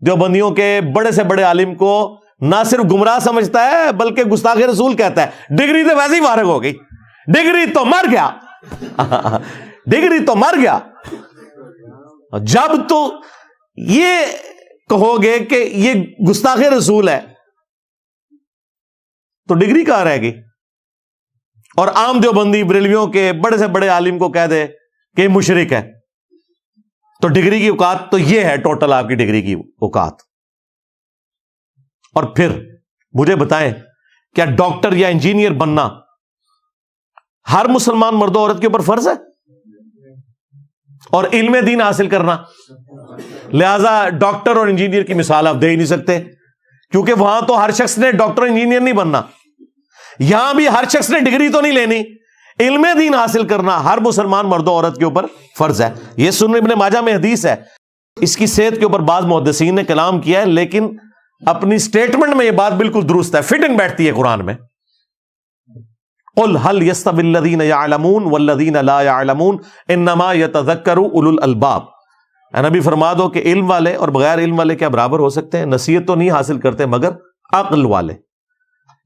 دیوبندیوں کے بڑے سے بڑے عالم کو نہ صرف گمراہ سمجھتا ہے بلکہ گستاخ رسول کہتا ہے. ڈگری تو ویسے ہی فارغ ہو گئی، ڈگری تو مر گیا ڈگری تو مر گیا. جب تو یہ کہو گے کہ یہ گستاخ رسول ہے تو ڈگری کہاں رہے گی؟ اور عام دیوبندی بریلویوں کے بڑے سے بڑے عالم کو کہہ دے کہ مشرک ہے، تو ڈگری کی اوقات تو یہ ہے ٹوٹل آپ کی ڈگری کی اوقات. اور پھر مجھے بتائیں کیا ڈاکٹر یا انجینئر بننا ہر مسلمان مرد و عورت کے اوپر فرض ہے؟ اور علم دین حاصل کرنا؟ لہذا ڈاکٹر اور انجینئر کی مثال آپ دے ہی نہیں سکتے، کیونکہ وہاں تو ہر شخص نے ڈاکٹر انجینئر نہیں بننا. یہاں بھی ہر شخص نے ڈگری تو نہیں لینی، علم دین حاصل کرنا ہر مسلمان مرد و عورت کے اوپر فرض ہے. یہ سنن ابن ماجہ میں حدیث ہے، اس کی صحت کے اوپر بعض محدثین نے کلام کیا ہے، لیکن اپنی سٹیٹمنٹ میں یہ بات بالکل درست ہے، فٹ ان بیٹھتی ہے قرآن میں. قل هل يستوي الذين يعلمون والذين لا يعلمون انما يتذكر اولو الالباب. اے نبی فرما دو کہ علم والے اور بغیر علم والے کیا برابر ہو سکتے ہیں؟ نصیحت تو نہیں حاصل کرتے مگر عقل والے.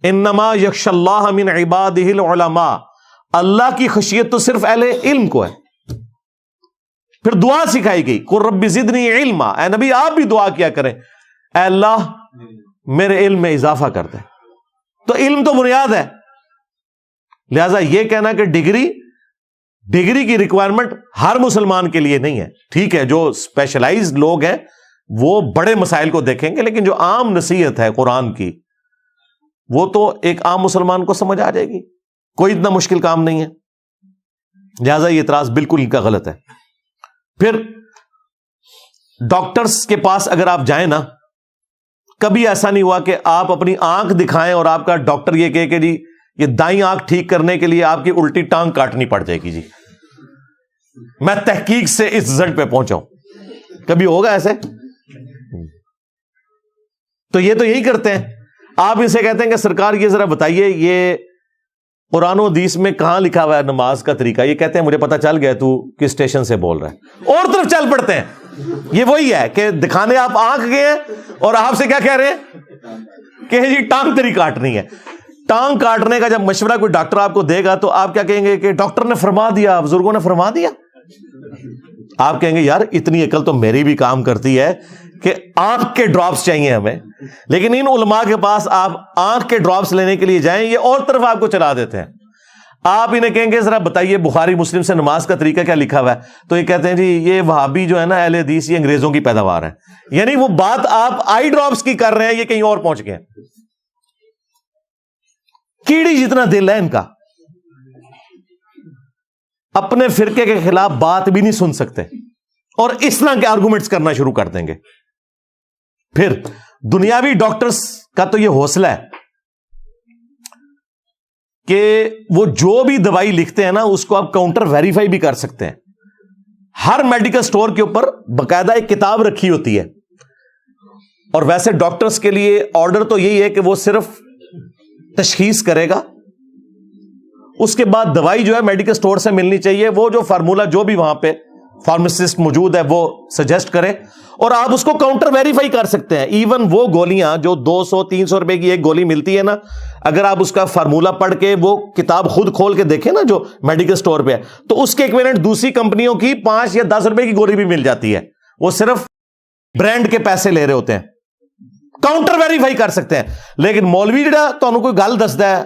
انما یخشى اللہ من عباده العلماء، اللہ کی خشیت تو صرف اہل علم کو ہے. پھر دعا سکھائی گئی قل رب زدنی علما. اے نبی آپ بھی دعا کیا کریں اے اللہ میرے علم میں اضافہ کر دے. تو علم تو بنیاد ہے. لہذا یہ کہنا کہ ڈگری کی ریکوائرمنٹ ہر مسلمان کے لیے نہیں ہے. ٹھیک ہے جو اسپیشلائزڈ لوگ ہیں وہ بڑے مسائل کو دیکھیں گے، لیکن جو عام نصیحت ہے قرآن کی وہ تو ایک عام مسلمان کو سمجھ آ جائے گی، کوئی اتنا مشکل کام نہیں ہے. لہذا یہ اعتراض بالکل ان کا غلط ہے. پھر ڈاکٹرز کے پاس اگر آپ جائیں نا، کبھی ایسا نہیں ہوا کہ آپ اپنی آنکھ دکھائیں اور آپ کا ڈاکٹر یہ کہے کہ جی یہ دائیں آنکھ ٹھیک کرنے کے لیے آپ کی الٹی ٹانگ کاٹنی پڑ جائے گی. جی میں تحقیق سے اس رزلٹ پہ پہنچا ہوں. کبھی ہوگا ایسے؟ تو یہ یہی کرتے ہیں. آپ اسے کہتے ہیں کہ سرکار یہ ذرا بتائیے یہ قرآن و حدیث میں کہاں لکھا ہوا ہے نماز کا طریقہ؟ یہ کہتے ہیں مجھے پتا چل گیا تو کس اسٹیشن سے بول رہا ہے، اور طرف چل پڑتے ہیں. یہ وہی ہے کہ دکھانے آپ آنکھ گئے ہیں اور آپ سے کیا کہہ رہے ہیں کہ جی ٹانگ تیری کاٹنی ہے. ٹانگ کاٹنے کا جب مشورہ کوئی ڈاکٹر آپ کو دے گا تو آپ کیا کہیں گے کہ ڈاکٹر نے فرما دیا، بزرگوں نے فرما دیا. آپ کہیں گے یار اتنی عقل تو میری بھی کام کرتی ہے کہ آنکھ کے ڈراپس چاہیے ہمیں. لیکن ان علماء کے پاس آپ آنکھ کے ڈراپس لینے کے لیے جائیں، یہ اور طرف آپ کو چلا دیتے ہیں. آپ انہیں کہیں گے ذرا بتائیے بخاری مسلم سے نماز کا طریقہ کیا لکھا ہوا ہے، تو یہ کہتے ہیں جی یہ وہابی جو ہے نا اہل حدیث یہ انگریزوں کی پیداوار ہے. یعنی وہ بات آپ آئی ڈراپس کی کر رہے ہیں، یہ کہیں اور پہنچ گئے. کیڑی جتنا دل ہے ان کا، اپنے فرقے کے خلاف بات بھی نہیں سن سکتے اور اس طرح کے آرگومنٹس کرنا شروع کر دیں گے. پھر دنیاوی ڈاکٹرز کا تو یہ حوصلہ ہے کہ وہ جو بھی دوائی لکھتے ہیں نا اس کو آپ کاؤنٹر ویریفائی بھی کر سکتے ہیں. ہر میڈیکل سٹور کے اوپر باقاعدہ ایک کتاب رکھی ہوتی ہے. اور ویسے ڈاکٹرز کے لیے آرڈر تو یہی ہے کہ وہ صرف تشخیص کرے گا، اس کے بعد دوائی جو ہے میڈیکل سٹور سے ملنی چاہیے. وہ جو فارمولا جو بھی وہاں پہ فارماسسٹ موجود ہے وہ سجیسٹ کرے اور آپ اس کو کاؤنٹر ویریفائی کر سکتے ہیں. ایون وہ گولیاں جو 200-300 روپے کی ایک گولی ملتی ہے نا، اگر آپ اس کا فارمولا پڑھ کے وہ کتاب خود کھول کے دیکھیں نا جو میڈیکل سٹور پہ ہے، تو اس کے ایکویولنٹ دوسری کمپنیوں کی 5 یا 10 روپے کی گولی بھی مل جاتی ہے. وہ صرف برانڈ کے پیسے لے رہے ہوتے ہیں. کاؤنٹر ویریفائی کر سکتے ہیں. لیکن مولوی جڑا تانوں کوئی گل دسدا ہے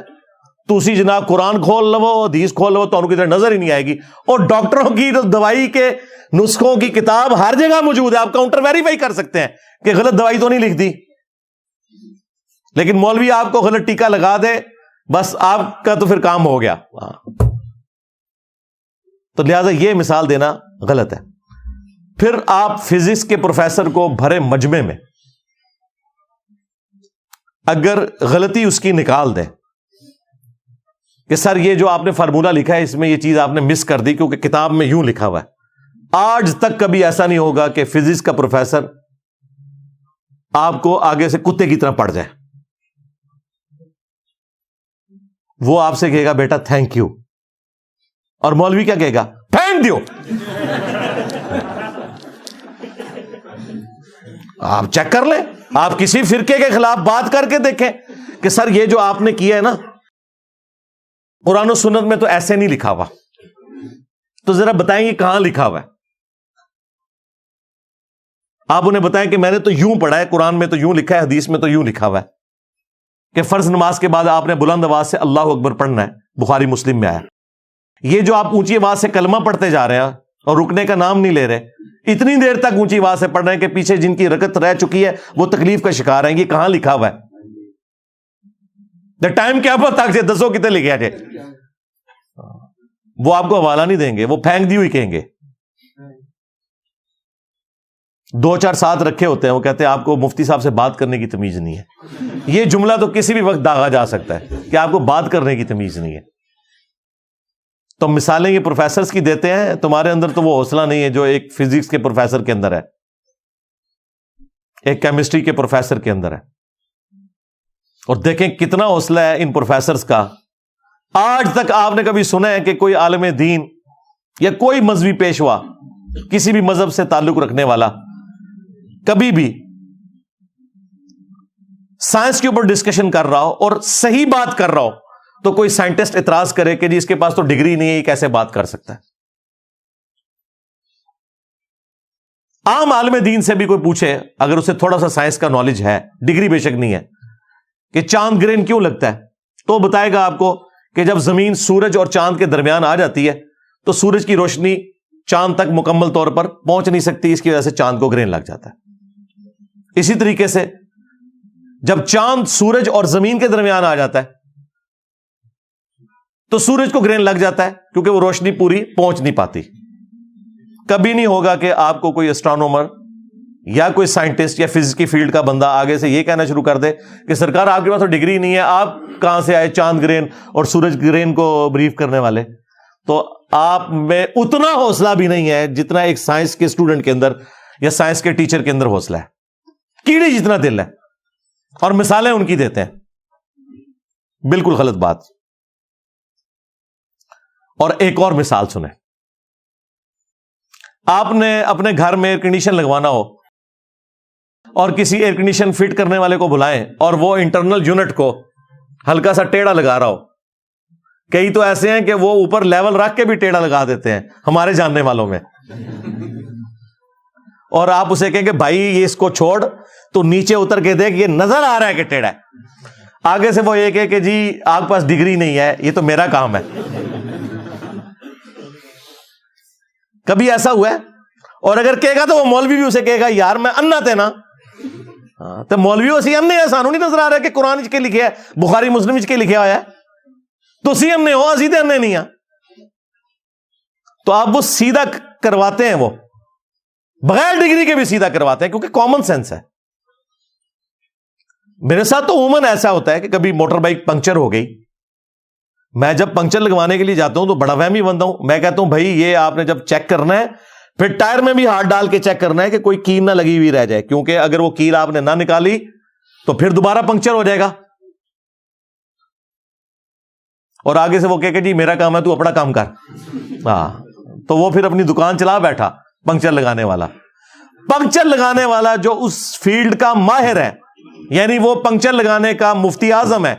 تسی جناب قرآن کھول لو حدیث کھول لو تو کدھر نظر ہی نہیں آئے گی. اور ڈاکٹروں کی دوائی کے نسخوں کی کتاب ہر جگہ موجود ہے, آپ کاؤنٹر ویریفائی کر سکتے ہیں کہ غلط دوائی تو نہیں لکھ دی. لیکن مولوی آپ کو غلط ٹیکا لگا دے, بس آپ کا تو پھر کام ہو گیا. تو لہذا یہ مثال دینا غلط ہے. پھر آپ فزکس کے پروفیسر کو بھرے مجمع میں اگر غلطی اس کی نکال دیں کہ سر یہ جو آپ نے فارمولہ لکھا ہے اس میں یہ چیز آپ نے مس کر دی کیونکہ کتاب میں یوں لکھا ہوا ہے, آج تک کبھی ایسا نہیں ہوگا کہ فزکس کا پروفیسر آپ کو آگے سے کتے کی طرح پڑ جائے. وہ آپ سے کہے گا بیٹا تھینک یو, اور مولوی کیا کہے گا, پھینک دیو. آپ چیک کر لیں, آپ کسی فرقے کے خلاف بات کر کے دیکھیں کہ سر یہ جو آپ نے کیا ہے نا قرآن و سنت میں تو ایسے نہیں لکھا ہوا, تو ذرا بتائیں یہ کہاں لکھا ہوا ہے. آپ انہیں بتائیں کہ میں نے تو یوں پڑھا ہے, قرآن میں تو یوں لکھا ہے, حدیث میں تو یوں لکھا ہوا ہے کہ فرض نماز کے بعد آپ نے بلند آواز سے اللہ اکبر پڑھنا ہے, بخاری مسلم میں آیا. یہ جو آپ اونچی آواز سے کلمہ پڑھتے جا رہے ہیں اور رکنے کا نام نہیں لے رہے, اتنی دیر تک اونچی آواز سے پڑھ رہے ہیں کہ پیچھے جن کی رکعت رہ چکی ہے وہ تکلیف کا شکار ہیں, یہ کہاں لکھا ہوا ہے؟ دا ٹائم کیا پتہ تک سے دسو کتنے لکھے آجے. وہ آپ کو حوالہ نہیں دیں گے, وہ پھینک دی ہوئی کہیں گے. 2-4 ساتھ رکھے ہوتے ہیں, وہ کہتے ہیں آپ کو مفتی صاحب سے بات کرنے کی تمیز نہیں ہے. یہ جملہ تو کسی بھی وقت داغا جا سکتا ہے کہ آپ کو بات کرنے کی تمیز نہیں ہے. تو مثالیں یہ پروفیسرز کی دیتے ہیں, تمہارے اندر تو وہ حوصلہ نہیں ہے جو ایک فزکس کے پروفیسر کے اندر ہے, ایک کیمسٹری کے پروفیسر کے اندر ہے. اور دیکھیں کتنا حوصلہ ہے ان پروفیسرز کا. آج تک آپ نے کبھی سنا ہے کہ کوئی عالم دین یا کوئی مذہبی پیشوا, کسی بھی مذہب سے تعلق رکھنے والا, کبھی بھی سائنس کے اوپر ڈسکشن کر رہا ہو اور صحیح بات کر رہا ہو تو کوئی سائنٹسٹ اعتراض کرے کہ جی اس کے پاس تو ڈگری نہیں ہے, یہ کیسے بات کر سکتا ہے؟ عام عالم دین سے بھی کوئی پوچھے, اگر اسے تھوڑا سا سائنس کا نالج ہے, ڈگری بے شک نہیں ہے, کہ چاند گرہن کیوں لگتا ہے, تو بتائے گا آپ کو کہ جب زمین سورج اور چاند کے درمیان آ جاتی ہے تو سورج کی روشنی چاند تک مکمل طور پر پہنچ نہیں سکتی, اس کی وجہ سے چاند کو گرہن لگ جاتا ہے. اسی طریقے سے جب چاند سورج اور زمین کے درمیان آ جاتا ہے تو سورج کو گرہن لگ جاتا ہے کیونکہ وہ روشنی پوری پہنچ نہیں پاتی. کبھی نہیں ہوگا کہ آپ کو کوئی اسٹرانومر یا کوئی سائنٹسٹ یا فزکس کی فیلڈ کا بندہ آگے سے یہ کہنا شروع کر دے کہ سرکار آپ کے پاس تو ڈگری نہیں ہے, آپ کہاں سے آئے چاند گرہن اور سورج گرہن کو بریف کرنے والے. تو آپ میں اتنا حوصلہ بھی نہیں ہے جتنا ایک سائنس کے اسٹوڈنٹ کے اندر یا سائنس کے ٹیچر کے اندر حوصلہ ہے, کیڑی جتنا دل ہے. اور مثالیں ان کی دیتے ہیں, بالکل غلط بات. اور ایک اور مثال سنیں, آپ نے اپنے گھر میں ایئر کنڈیشن لگوانا ہو اور کسی ایئر کنڈیشن فٹ کرنے والے کو بلائیں اور وہ انٹرنل یونٹ کو ہلکا سا ٹیڑھا لگا رہا ہو. کئی تو ایسے ہیں کہ وہ اوپر لیول رکھ کے بھی ٹیڑھا لگا دیتے ہیں ہمارے جاننے والوں میں, اور آپ اسے کہیں کہ بھائی یہ اس کو چھوڑ, تو نیچے اتر کے دیکھ یہ نظر آ رہا ہے کہ ٹیڑھا ہے. آگے سے وہ یہ کہے کہ جی آپ کے پاس ڈگری نہیں ہے, یہ تو میرا کام ہے. کبھی ایسا ہوا ہے؟ اور اگر کہے گا تو وہ مولوی بھی اسے کہے گا یار میں انا تے نا, تو مولوی اسی انے ہے, سانو نہیں نظر آ رہا ہے کہ قرآن کے لکھے ہے, بخاری مسلم کے لکھے ہوا ہے, تو اسی انے ہو, اسی تے انے نہیں ہیں. تو آپ وہ سیدھا کرواتے ہیں, وہ بغیر ڈگری کے بھی سیدھا کرواتے ہیں کیونکہ کامن سینس ہے. میرے ساتھ تو عموماً ایسا ہوتا ہے کہ کبھی موٹر بائک پنکچر ہو گئی, میں جب پنکچر لگوانے کے لیے جاتا ہوں تو بڑا وہمی بنتا ہوں. میں کہتا ہوں بھائی یہ آپ نے جب چیک کرنا ہے پھر ٹائر میں بھی ہاتھ ڈال کے چیک کرنا ہے کہ کوئی کیل نہ لگی ہوئی رہ جائے, کیونکہ اگر وہ کیل آپ نے نہ نکالی تو پھر دوبارہ پنکچر ہو جائے گا. اور آگے سے وہ کہے کہ جی میرا کام ہے تو اپنا کام کر. ہاں, تو وہ پھر اپنی دکان چلا بیٹھا پنکچر لگانے والا. پنکچر لگانے والا جو اس فیلڈ کا ماہر ہے, یعنی وہ پنکچر لگانے کا مفتی اعظم ہے,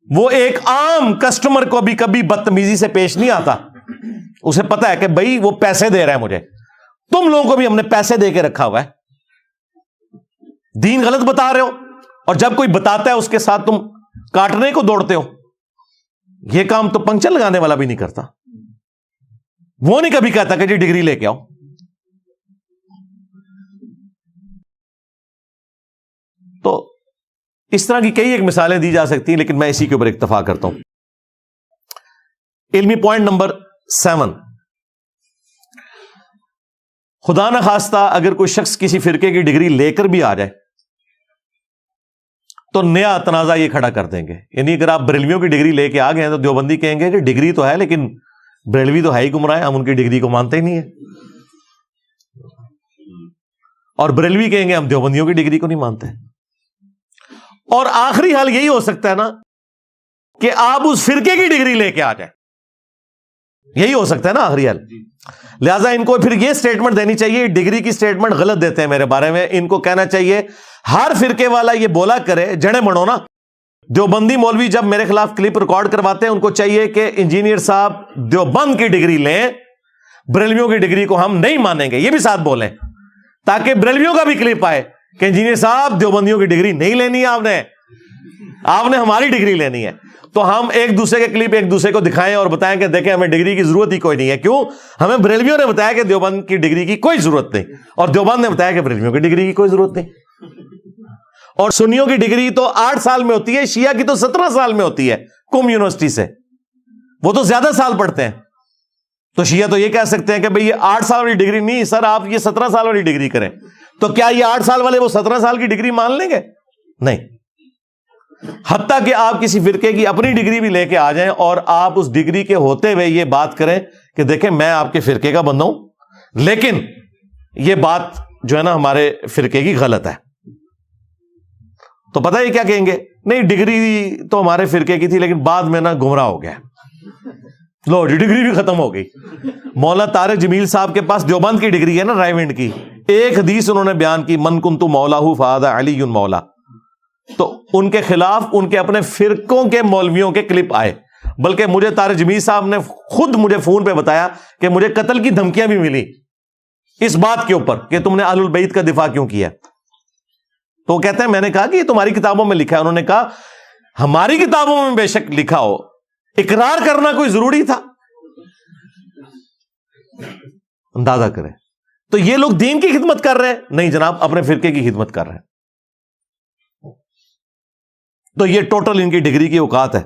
وہ ایک عام کسٹمر کو بھی کبھی بدتمیزی سے پیش نہیں آتا. اسے پتا ہے کہ بھائی وہ پیسے دے رہا ہے مجھے, تم لوگوں کو بھی ہم نے پیسے دے کے رکھا ہوا ہے, دین غلط بتا رہے ہو, اور جب کوئی بتاتا ہے اس کے ساتھ تم کاٹنے کو دوڑتے ہو. یہ کام تو پنکچر لگانے والا بھی نہیں کرتا. وہ نہیں کبھی کہتا کہ جی ڈگری لے کے آؤ. تو اس طرح کی کئی ایک مثالیں دی جا سکتی ہیں، لیکن میں اسی کے اوپر اکتفا کرتا ہوں. علمی پوائنٹ نمبر 7، خدا نہ خواستہ اگر کوئی شخص کسی فرقے کی ڈگری لے کر بھی آ جائے تو نیا تنازع یہ کھڑا کر دیں گے. یعنی اگر آپ بریلویوں کی ڈگری لے کے آ گئے ہیں تو دیوبندی کہیں گے کہ ڈگری تو ہے لیکن بریلوی تو ہے ہی گمراہ، ہم ان کی ڈگری کو مانتے ہی نہیں ہیں. اور بریلوی کہیں گے ہم دیوبندیوں کی ڈگری کو نہیں مانتے. اور آخری حال یہی ہو سکتا ہے نا کہ آپ اس فرقے کی ڈگری لے کے آ جائیں. یہی ہو سکتا ہے نا آخری حال. لہذا ان کو پھر یہ سٹیٹمنٹ دینی چاہیے، ڈگری کی سٹیٹمنٹ غلط دیتے ہیں میرے بارے میں. ان کو کہنا چاہیے ہر فرقے والا یہ بولا کرے جڑے بڑھو نا. دیوبندی مولوی جب میرے خلاف کلپ ریکارڈ کرواتے ہیں ان کو چاہیے کہ انجینئر صاحب دیوبند کی ڈگری لیں، بریلویوں کی ڈگری کو ہم نہیں مانیں گے. یہ بھی ساتھ بولیں تاکہ بریلویوں کا بھی کلپ آئے کہ انجینئر صاحب دیوبندیوں کی ڈگری نہیں لینی ہے، آپ نے ہماری ڈگری لینی ہے. تو ہم ایک دوسرے کے کلپ ایک دوسرے کو دکھائیں اور بتائیں کہ دیکھیں ہمیں ڈگری کی ضرورت ہی کوئی نہیں ہے. کیوں؟ ہمیں بریلویوں نے بتایا کہ دیوبند کی ڈگری کی کوئی ضرورت نہیں، اور دیوبند نے بتایا کہ بریلویوں کی ڈگری کی کوئی ضرورت نہیں. اور سنیوں کی ڈگری تو 8 سال میں ہوتی ہے، شیعہ کی تو 17 سال میں ہوتی ہے کم یونیورسٹی سے. وہ تو زیادہ سال پڑھتے ہیں. تو شیعہ تو یہ کہہ سکتے ہیں کہ بھئی یہ 8 سال والی ڈگری نہیں سر، آپ یہ 17 سال والی ڈگری کریں. تو کیا یہ 8 سال والے وہ 17 سال کی ڈگری مان لیں گے؟ نہیں. حتیٰ کہ آپ کسی فرقے کی اپنی ڈگری بھی لے کے آ جائیں اور آپ اس ڈگری کے ہوتے ہوئے یہ بات کریں کہ دیکھیں میں آپ کے فرقے کا بندہ ہوں لیکن یہ بات جو ہے نا ہمارے فرقے کی غلط ہے. تو پتہ ہے کیا کہیں گے؟ نہیں ڈگری تو ہمارے فرقے کی تھی لیکن بعد میں نا گمراہ ہو گیا، لو ڈگری بھی ختم ہو گئی. مولانا طارق جمیل صاحب کے پاس دیوبند کی ڈگری ہے نا، رائیونڈ کی. ایک حدیث انہوں نے بیان کی، من کنت مولاہ فہذا علی مولا. تو ان کے خلاف ان کے اپنے فرقوں کے مولویوں کے کلپ آئے. بلکہ مجھے طارق جمیل صاحب نے خود مجھے فون پہ بتایا کہ مجھے قتل کی دھمکیاں بھی ملی اس بات کے اوپر کہ تم نے اہل البیت کا دفاع کیوں کیا. تو وہ کہتے ہیں میں نے کہا کہ یہ تمہاری کتابوں میں لکھا ہے. انہوں نے کہا ہماری کتابوں میں بے شک لکھا ہو، اقرار کرنا کوئی ضروری تھا؟ اندازہ کریں. تو یہ لوگ دین کی خدمت کر رہے ہیں؟ نہیں جناب، اپنے فرقے کی خدمت کر رہے ہیں. تو یہ ٹوٹل ان کی ڈگری کی اوقات ہے.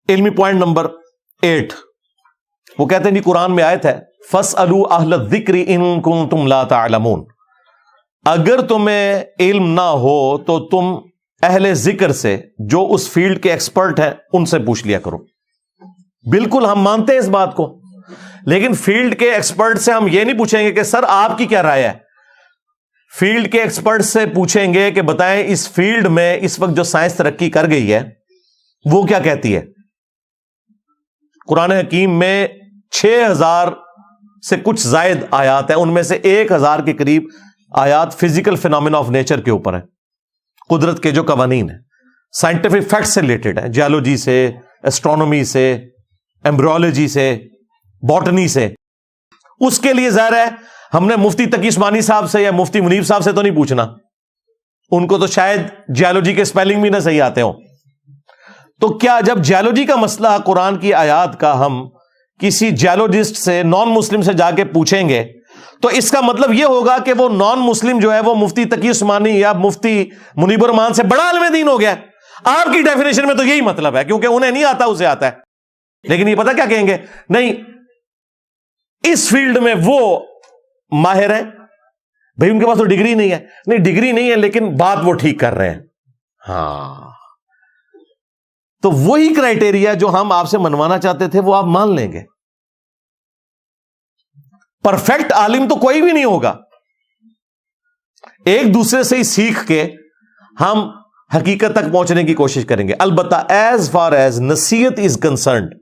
علمی پوائنٹ نمبر 8، وہ کہتے ہیں جی قرآن میں آیت ہے فَاسْأَلُوا أَهْلَ الذِّكْرِ إِن كُنتُمْ لَا تَعْلَمُونَ. اگر تمہیں علم نہ ہو تو تم اہل ذکر سے جو اس فیلڈ کے ایکسپرٹ ہیں ان سے پوچھ لیا کرو. بالکل ہم مانتے ہیں اس بات کو، لیکن فیلڈ کے ایکسپرٹ سے ہم یہ نہیں پوچھیں گے کہ سر آپ کی کیا رائے ہے. فیلڈ کے ایکسپرٹ سے پوچھیں گے کہ بتائیں اس فیلڈ میں اس وقت جو سائنس ترقی کر گئی ہے وہ کیا کہتی ہے. قرآن حکیم میں 6000 سے کچھ زائد آیات ہیں، ان میں سے 1000 کے قریب آیات فزیکل فینومینا آف نیچر کے اوپر ہیں، قدرت کے جو قوانین ہیں، سائنٹیفک فیکٹ سے ریلیٹڈ ہیں، جیولوجی سے، ایسٹرونومی سے، ایمبریولوجی سے، باٹنی سے. اس کے لیے ظاہر ہے ہم نے مفتی تقی عثمانی صاحب سے یا مفتی منیب صاحب سے تو نہیں پوچھنا، ان کو تو شاید جیولوجی کے اسپیلنگ بھی نہ صحیح آتے ہوں. تو کیا جب جیولوجی کا مسئلہ قرآن کی آیات کا ہم کسی جیولوجسٹ سے نان مسلم سے جا کے پوچھیں گے تو اس کا مطلب یہ ہوگا کہ وہ نان مسلم جو ہے وہ مفتی تقی عثمانی یا مفتی منیب الرحمان سے بڑا عالم دین ہو گیا. آپ کی ڈیفینیشن میں تو یہی مطلب ہے، کیونکہ انہیں نہیں آتا اسے آتا ہے. لیکن یہ پتہ کیا کہیں گے؟ نہیں اس فیلڈ میں وہ ماہر ہیں بھائی، ان کے پاس تو ڈگری نہیں ہے. نہیں ڈگری نہیں ہے لیکن بات وہ ٹھیک کر رہے ہیں. ہاں تو وہی کرائٹیریا جو ہم آپ سے منوانا چاہتے تھے وہ آپ مان لیں گے. پرفیکٹ عالم تو کوئی بھی نہیں ہوگا. ایک دوسرے سے ہی سیکھ کے ہم حقیقت تک پہنچنے کی کوشش کریں گے. البتہ ایز فار ایز نصیحت از کنسرنڈ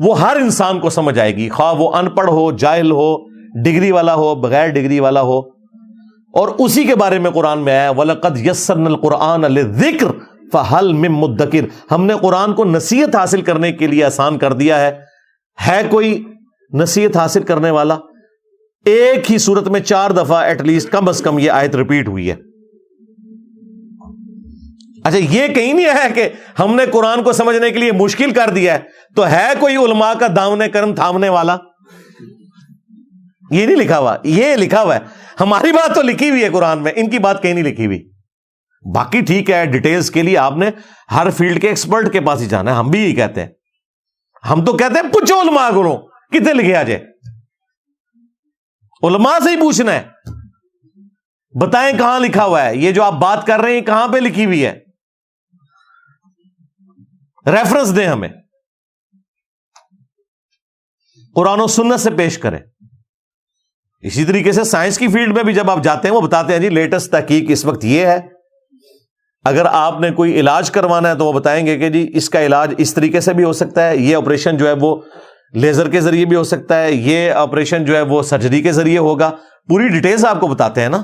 وہ ہر انسان کو سمجھ آئے گی، خواہ وہ ان پڑھ ہو، جاہل ہو، ڈگری والا ہو، بغیر ڈگری والا ہو. اور اسی کے بارے میں قرآن میں آیا وَلَقَدْ يَسَّرْنَا الْقُرْآنَ لِلذِّكْرِ فَهَلْ مِن مُدَّكِرٍ. ہم نے قرآن کو نصیحت حاصل کرنے کے لیے آسان کر دیا ہے کوئی نصیحت حاصل کرنے والا؟ ایک ہی صورت میں 4 دفعہ ایٹ لیسٹ کم از کم یہ آیت ریپیٹ ہوئی ہے. اچھا یہ کہیں نہیں ہے کہ ہم نے قرآن کو سمجھنے کے لیے مشکل کر دیا ہے، تو ہے کوئی علماء کا دامن کرم تھامنے والا؟ یہ نہیں لکھا ہوا، یہ لکھا ہوا ہے، ہماری بات تو لکھی ہوئی ہے قرآن میں، ان کی بات کہیں نہیں لکھی ہوئی۔ باقی ٹھیک ہے، ڈیٹیلز کے لیے آپ نے ہر فیلڈ کے ایکسپرٹ کے پاس ہی جانا ہے، ہم بھی یہی کہتے ہیں، ہم تو کہتے ہیں پوچھو علماء کو، کتنے لکھے آ جائے، علماء سے ہی پوچھنا ہے، بتائیں کہاں لکھا ہوا ہے، یہ جو آپ بات کر رہے ہیں کہاں پہ لکھی ہوئی ہے، ریفرنس دیں ہمیں، قرآن و سنت سے پیش کریں۔ اسی طریقے سے سائنس کی فیلڈ میں بھی جب آپ جاتے ہیں وہ بتاتے ہیں جی لیٹسٹ تحقیق اس وقت یہ ہے، اگر آپ نے کوئی علاج کروانا ہے تو وہ بتائیں گے کہ جی اس کا علاج اس طریقے سے بھی ہو سکتا ہے، یہ آپریشن جو ہے وہ لیزر کے ذریعے بھی ہو سکتا ہے، یہ آپریشن جو ہے وہ سرجری کے ذریعے ہوگا، پوری ڈیٹیلز آپ کو بتاتے ہیں نا،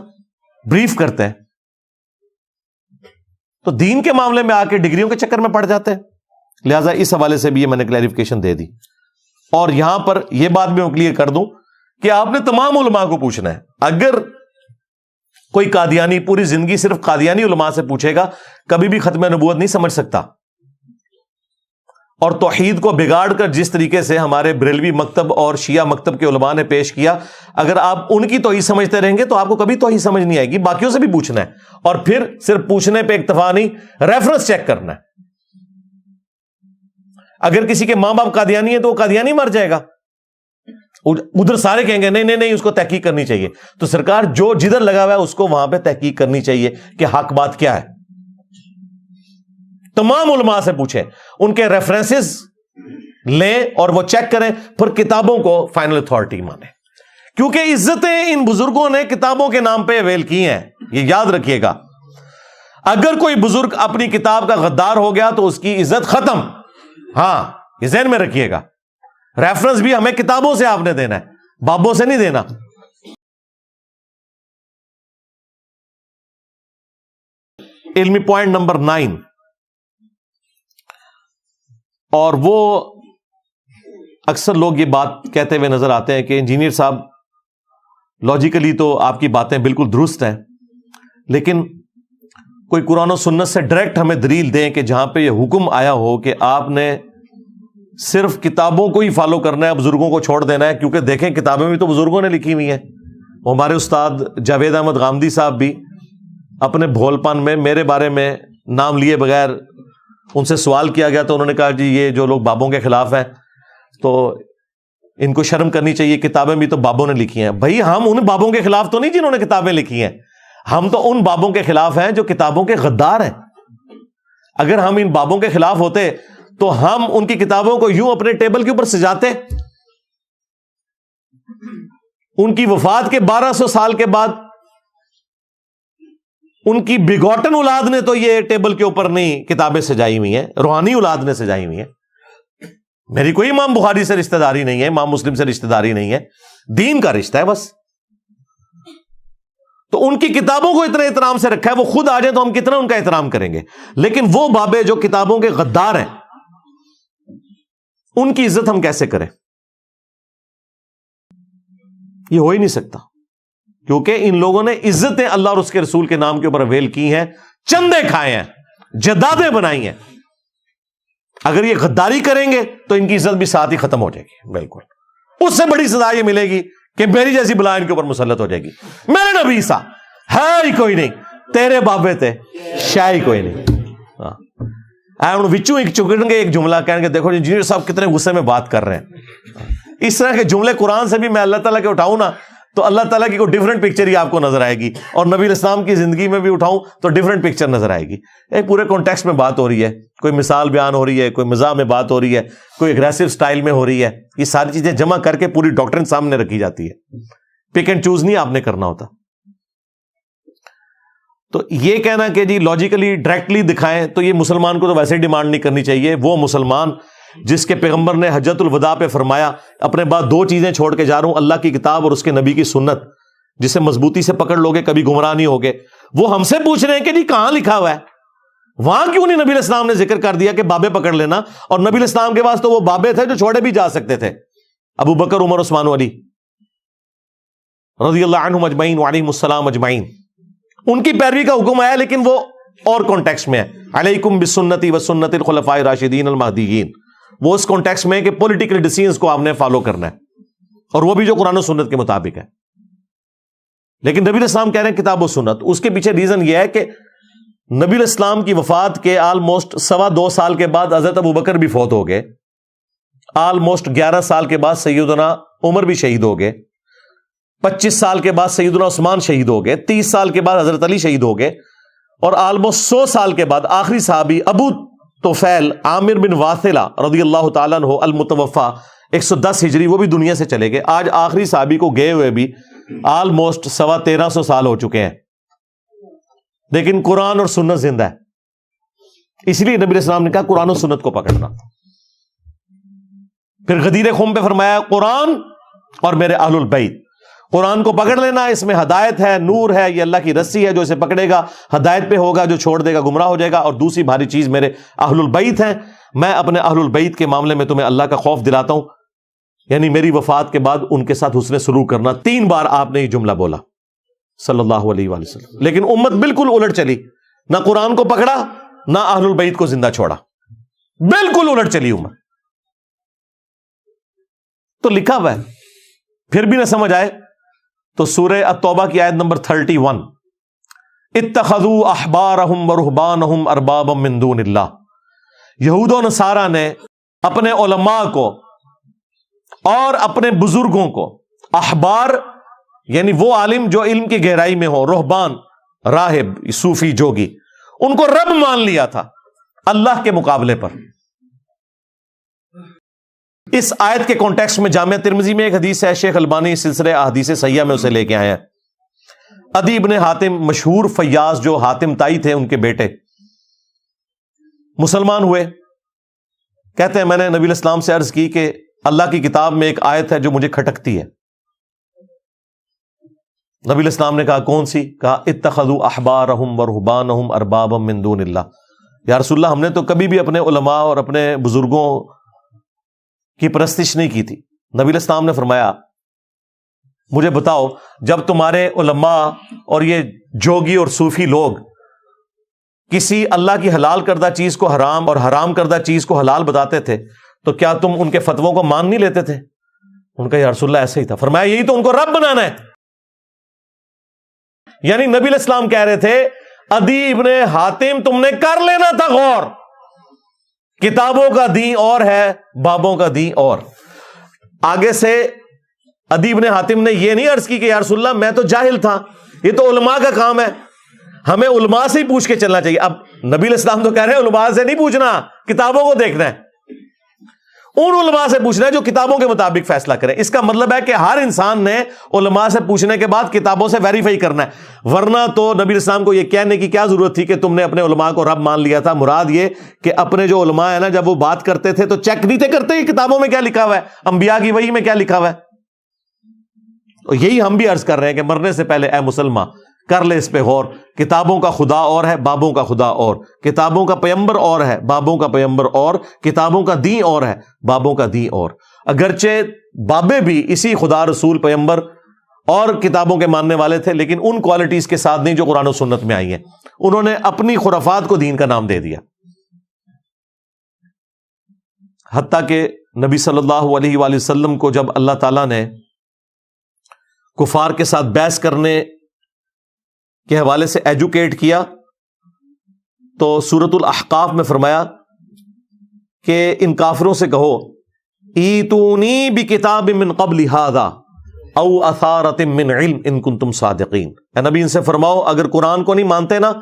بریف کرتے ہیں۔ تو دین کے معاملے میں آ کے ڈگریوں کے چکر میں پڑ جاتے ہیں، لہٰذا اس حوالے سے بھی یہ میں نے کلیریفیکیشن دے دی۔ اور یہاں پر یہ بات میں کلیئر کر دوں کہ آپ نے تمام علماء کو پوچھنا ہے۔ اگر کوئی قادیانی پوری زندگی صرف قادیانی علماء سے پوچھے گا، کبھی بھی ختم نبوت نہیں سمجھ سکتا، اور توحید کو بگاڑ کر جس طریقے سے ہمارے بریلوی مکتب اور شیعہ مکتب کے علماء نے پیش کیا، اگر آپ ان کی توحید سمجھتے رہیں گے تو آپ کو کبھی توحید سمجھ نہیں آئے گی۔ باقیوں سے بھی پوچھنا ہے، اور پھر صرف پوچھنے پہ اکتفا نہیں، ریفرنس چیک کرنا ہے۔ اگر کسی کے ماں باپ قادیانی ہیں تو وہ قادیانی مر جائے گا، ادھر سارے کہیں گے نہیں نہیں اس کو تحقیق کرنی چاہیے، تو سرکار جو جدھر لگا ہوا ہے اس کو وہاں پہ تحقیق کرنی چاہیے کہ حق بات کیا ہے۔ تمام علماء سے پوچھیں، ان کے ریفرنسز لیں اور وہ چیک کریں، پھر کتابوں کو فائنل اتھارٹی مانیں، کیونکہ عزتیں ان بزرگوں نے کتابوں کے نام پہ اویل کی ہیں، یہ یاد رکھیے گا۔ اگر کوئی بزرگ اپنی کتاب کا غدار ہو گیا تو اس کی عزت ختم، ہاں یہ ذہن میں رکھیے گا۔ ریفرنس بھی ہمیں کتابوں سے آپ نے دینا ہے، بابوں سے نہیں دینا۔ علمی پوائنٹ نمبر 9، اور وہ اکثر لوگ یہ بات کہتے ہوئے نظر آتے ہیں کہ انجینئر صاحب لاجیکلی تو آپ کی باتیں بالکل درست ہیں، لیکن کوئی قرآن و سنت سے ڈائریکٹ ہمیں دلیل دیں کہ جہاں پہ یہ حکم آیا ہو کہ آپ نے صرف کتابوں کو ہی فالو کرنا ہے، بزرگوں کو چھوڑ دینا ہے، کیونکہ دیکھیں کتابیں بھی تو بزرگوں نے لکھی ہوئی ہیں۔ وہ ہمارے استاد جاوید احمد غامدی صاحب بھی اپنے بھول پن میں میرے بارے میں نام لیے بغیر، ان سے سوال کیا گیا تو انہوں نے کہا جی یہ جو لوگ بابوں کے خلاف ہیں تو ان کو شرم کرنی چاہیے، کتابیں بھی تو بابوں نے لکھی ہیں۔ بھائی ہم ان بابوں کے خلاف تو نہیں جنہوں نے کتابیں لکھی ہیں، ہم تو ان بابوں کے خلاف ہیں جو کتابوں کے غدار ہیں۔ اگر ہم ان بابوں کے خلاف ہوتے تو ہم ان کی کتابوں کو یوں اپنے ٹیبل کے اوپر سجاتے۔ ان کی وفات کے 1200 سال کے بعد ان کی بگوٹن اولاد نے تو یہ ٹیبل کے اوپر نہیں کتابیں سجائی ہوئی ہیں، روحانی اولاد نے سجائی ہوئی ہیں۔ میری کوئی امام بخاری سے رشتہ داری نہیں ہے، امام مسلم سے رشتہ داری نہیں ہے، دین کا رشتہ ہے بس۔ تو ان کی کتابوں کو اتنے احترام سے رکھا ہے، وہ خود آ جائے تو ہم کتنا ان کا احترام کریں گے، لیکن وہ بابے جو کتابوں کے غدار ہیں ان کی عزت ہم کیسے کریں؟ یہ ہو ہی نہیں سکتا، کیونکہ ان لوگوں نے عزتیں اللہ اور اس کے رسول کے نام کے اوپر اویل کی ہیں، چندے کھائے ہیں، جدادیں بنائی ہیں۔ اگر یہ غداری کریں گے تو ان کی عزت بھی ساتھ ہی ختم ہو جائے گی۔ بالکل اس سے بڑی سزا یہ ملے گی کہ میری جیسی بلا ان کے اوپر مسلط ہو جائے گی۔ میرے نبی سا ہے ہی کوئی نہیں، تیرے بابے تھے شاہ ہی کوئی نہیں۔ وچوں ایک چکن گے ایک جملہ کہیں گے دیکھو انجینئر صاحب کتنے غصے میں بات کر رہے ہیں۔ اس طرح کے جملے قرآن سے بھی میں اللہ تعالیٰ کے اٹھاؤں نا تو اللہ تعالیٰ کی کوئی ڈفرنٹ پکچر ہی آپ کو نظر آئے گی، اور نبی الاسلام کی زندگی میں بھی اٹھاؤں تو ڈفرنٹ پکچر نظر آئے گی۔ ایک پورے کانٹیکسٹ میں بات ہو رہی ہے، کوئی مثال بیان ہو رہی ہے، کوئی مزاح میں بات ہو رہی ہے، کوئی اگریسو سٹائل میں ہو رہی ہے، یہ ساری چیزیں جمع کر کے پوری ڈاکٹرن سامنے رکھی جاتی ہے۔ پک اینڈ چوز نہیں آپ نے کرنا ہوتا۔ تو یہ کہنا کہ جی لاجیکلی ڈائریکٹلی دکھائیں، تو یہ مسلمان کو تو ویسے ہی ڈیمانڈ نہیں کرنی چاہیے۔ وہ مسلمان جس کے پیغمبر نے حجۃ الوداع پہ فرمایا اپنے بعد 2 چیزیں چھوڑ کے جا رہا ہوں، اللہ کی کتاب اور اس کے نبی کی سنت، جسے مضبوطی سے پکڑ لوگے کبھی گمراہ نہیں ہوگے۔ وہ ہم سے پوچھ رہے ہیں کہ جی کہاں لکھا ہوا ہے؟ وہاں کیوں نہیں نبی الاسلام نے ذکر کر دیا کہ بابے پکڑ لینا؟ اور نبی الاسلام کے پاس تو وہ بابے تھے جو چھوڑے بھی جا سکتے تھے، ابو بکر، عمر، عثمان و علی رضی اللہ عنہم اجمعین وعلیہم السلام اجمعین۔ ان کی پیروی کا حکم آیا لیکن وہ اور کانٹیکسٹ میں ہے. علیکم بسنتی و سنت الخلفاء الراشدین المہدیین. وہ اس کانٹیکسٹ میں ہے کہ پولیٹیکل ڈیسیژنز کو آپ نے فالو کرنا ہے, اور وہ بھی جو قرآن و سنت کے مطابق ہے. لیکن نبی علیہ السلام کہہ رہے ہیں کتاب و سنت. اس کے پیچھے ریزن یہ ہے کہ نبی علیہ السلام کی وفات کے آلموسٹ 2.25 سال کے بعد حضرت ابو بکر بھی فوت ہو گئے. آلموسٹ 11 سال کے بعد سیدنا عمر بھی شہید ہو گئے. 25 سال کے بعد سیدنا عثمان شہید ہو گئے. 30 سال کے بعد حضرت علی شہید ہو گئے. اور آلموسٹ 100 سال کے بعد آخری صحابی ابو طفیل عامر بن واثلہ رضی اللہ تعالیٰ عنہ المتوفا 110 ہجری, وہ بھی دنیا سے چلے گئے. آج آخری صحابی کو گئے ہوئے بھی آلموسٹ 1350 سال ہو چکے ہیں. لیکن قرآن اور سنت زندہ ہے. اس لیے نبی علیہ السلام نے کہا قرآن و سنت کو پکڑنا. پھر غدیر خم پہ فرمایا قرآن اور میرے اہل البیت. قرآن کو پکڑ لینا, اس میں ہدایت ہے, نور ہے, یہ اللہ کی رسی ہے, جو اسے پکڑے گا ہدایت پہ ہوگا, جو چھوڑ دے گا گمراہ ہو جائے گا. اور دوسری بھاری چیز میرے اہل البیت ہیں. میں اپنے اہل البیت کے معاملے میں تمہیں اللہ کا خوف دلاتا ہوں, یعنی میری وفات کے بعد ان کے ساتھ حسن سلوک کرنا. 3 بار آپ نے یہ جملہ بولا صلی اللہ علیہ وآلہ وسلم. لیکن امت بالکل الٹ چلی, نہ قرآن کو پکڑا نہ اہل البیت کو زندہ چھوڑا, بالکل الٹ چلی امت. تو لکھا ہوا ہے, پھر بھی نہ سمجھ آئے تو سورہ التوبہ کی آیت نمبر 31 اتخذوا احبارہم ورہبانہم اربابا من دون اللہ. یہود و نصارہ نے اپنے علماء کو اور اپنے بزرگوں کو, احبار یعنی وہ عالم جو علم کی گہرائی میں ہو, رہبان راہب صوفی جوگی, ان کو رب مان لیا تھا اللہ کے مقابلے پر. اس آیت کے کانٹیکسٹ میں جامعہ ترمذی میں ایک حدیث ہے, شیخ البانی سلسلہ احادیث صحیحہ میں اسے لے کے آئے ہیں. عدی ابن حاتم مشہور فیاض جو حاتم تائی تھے, ان کے بیٹے مسلمان ہوئے. کہتے ہیں میں نے نبی علیہ السلام سے عرض کی کہ اللہ کی کتاب میں ایک آیت ہے جو مجھے کھٹکتی ہے. نبی علیہ السلام نے کہا کون سی؟ کہا اتخذوا احبارہم ورہبانہم اربابا من دون اللہ. یا رسول اللہ ہم نے تو کبھی بھی اپنے علماء اور اپنے بزرگوں کی پرستش نہیں کی تھی. نبی علیہ السلام نے فرمایا مجھے بتاؤ, جب تمہارے علماء اور یہ جوگی اور صوفی لوگ کسی اللہ کی حلال کردہ چیز کو حرام اور حرام کردہ چیز کو حلال بتاتے تھے تو کیا تم ان کے فتووں کو مان نہیں لیتے تھے؟ ان کا یا رسول اللہ ایسا ہی تھا. فرمایا یہی تو ان کو رب بنانا ہے. یعنی نبی علیہ السلام کہہ رہے تھے عدی ابن حاتم تم نے کر لینا تھا غور, کتابوں کا دین اور ہے, بابوں کا دین اور. آگے سے عدی ابن حاتم نے یہ نہیں عرض کی کہ یا رسول اللہ میں تو جاہل تھا, یہ تو علماء کا کام ہے, ہمیں علماء سے ہی پوچھ کے چلنا چاہیے. اب نبی علیہ السلام تو کہہ رہے ہیں علماء سے نہیں پوچھنا, کتابوں کو دیکھنا ہے, ان علماء سے پوچھنا ہے جو کتابوں کے مطابق فیصلہ کریں. اس کا مطلب ہے کہ ہر انسان نے علماء سے پوچھنے کے بعد کتابوں سے ویریفائی کرنا ہے, ورنہ تو نبی علیہ السلام کو یہ کہنے کی کیا ضرورت تھی کہ تم نے اپنے علماء کو رب مان لیا تھا. مراد یہ کہ اپنے جو علماء ہیں نا, جب وہ بات کرتے تھے تو چیک نہیں تھے کرتے کتابوں میں کیا لکھا ہوا ہے, انبیاء کی وحی میں کیا لکھا ہوا ہے. یہی ہم بھی عرض کر رہے ہیں کہ مرنے سے پہلے اے مسلمان کر لے اس پہ غور. کتابوں کا خدا اور ہے, بابوں کا خدا اور. کتابوں کا پیغمبر اور ہے, بابوں کا پیغمبر اور. کتابوں کا دین اور ہے, بابوں کا دین اور. اگرچہ بابے بھی اسی خدا رسول پیغمبر اور کتابوں کے ماننے والے تھے, لیکن ان کوالٹیز کے ساتھ نہیں جو قرآن و سنت میں آئی ہیں. انہوں نے اپنی خرافات کو دین کا نام دے دیا. حتیٰ کہ نبی صلی اللہ علیہ وآلہ وسلم کو جب اللہ تعالیٰ نے کفار کے ساتھ بحث کرنے کے حوالے سے ایجوکیٹ کیا تو سورۃ الاحقاف میں فرمایا کہ ان کافروں سے کہو ایتونی بکتاب من قبل ھذا او اثارۃ من علم ان کنتم صادقین. اے نبی ان سے فرماؤ اگر قرآن کو نہیں مانتے نا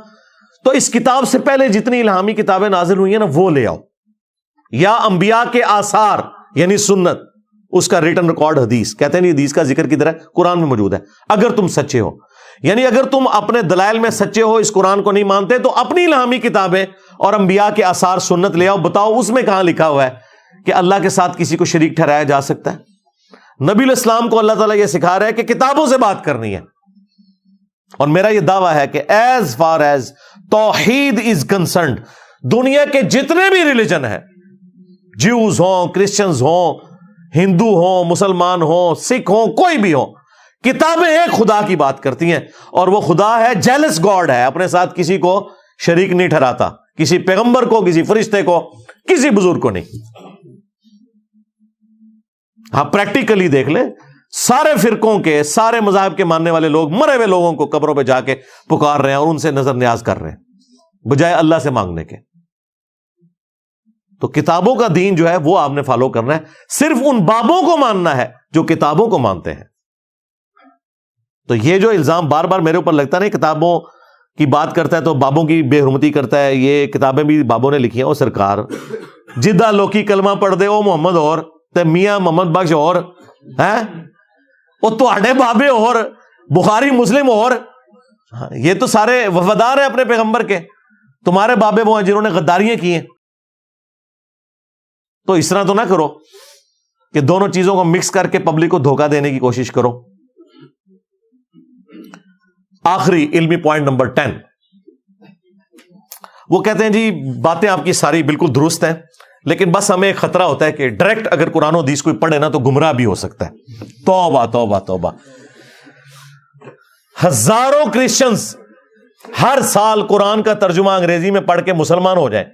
تو اس کتاب سے پہلے جتنی الہامی کتابیں نازل ہوئی ہیں نا وہ لے آؤ, یا انبیاء کے آثار یعنی سنت, اس کا ریٹن ریکارڈ حدیث. کہتے ہیں نہیں حدیث کا ذکر کدھر ہے؟ قرآن میں موجود ہے. اگر تم سچے ہو, یعنی اگر تم اپنے دلائل میں سچے ہو, اس قرآن کو نہیں مانتے, تو اپنی الہامی کتابیں اور انبیاء کے آثار سنت لے آؤ. بتاؤ اس میں کہاں لکھا ہوا ہے کہ اللہ کے ساتھ کسی کو شریک ٹھہرایا جا سکتا ہے؟ نبی علیہ السلام کو اللہ تعالیٰ یہ سکھا رہا ہے کہ کتابوں سے بات کرنی ہے. اور میرا یہ دعویٰ ہے کہ ایز فار ایز توحید از کنسرنڈ, دنیا کے جتنے بھی ریلیجن ہیں, جیوز ہوں, کرسچنز ہوں, ہندو ہوں, مسلمان ہوں, سکھ ہوں, کوئی بھی ہوں, کتابیں ایک خدا کی بات کرتی ہیں, اور وہ خدا ہے جیلس گاڈ ہے, اپنے ساتھ کسی کو شریک نہیں ٹھہراتا، کسی پیغمبر کو، کسی فرشتے کو، کسی بزرگ کو نہیں۔ ہاں پریکٹیکلی دیکھ لیں، سارے فرقوں کے، سارے مذاہب کے ماننے والے لوگ مرے ہوئے لوگوں کو قبروں پہ جا کے پکار رہے ہیں اور ان سے نظر نیاز کر رہے ہیں بجائے اللہ سے مانگنے کے۔ تو کتابوں کا دین جو ہے وہ آپ نے فالو کرنا ہے، صرف ان بابوں کو ماننا ہے جو کتابوں کو مانتے ہیں۔ تو یہ جو الزام بار بار میرے اوپر لگتا ہے، کتابوں کی بات کرتا ہے تو بابوں کی بے حرمتی کرتا ہے، یہ کتابیں بھی بابوں نے لکھی ہیں۔ او سرکار جدہ لوکی کلمہ پڑھ دے او محمد اور تے میاں محمد بخش اور ہیں وہ تواڈے بابے اور بخاری مسلم اور یہ تو سارے وفادار ہیں اپنے پیغمبر کے، تمہارے بابے وہ ہیں جنہوں نے غداریاں کی ہیں۔ تو اس طرح تو نہ کرو کہ دونوں چیزوں کو مکس کر کے پبلک کو دھوکہ دینے کی کوشش کرو۔ آخری علمی پوائنٹ نمبر 10، وہ کہتے ہیں جی باتیں آپ کی ساری بالکل درست ہیں، لیکن بس ہمیں ایک خطرہ ہوتا ہے کہ ڈائریکٹ اگر قرآن و حدیث کوئی پڑھے نا تو گمراہ بھی ہو سکتا ہے۔ توبہ توبہ توبہ، ہزاروں کرسچنز ہر سال قرآن کا ترجمہ انگریزی میں پڑھ کے مسلمان ہو جائیں،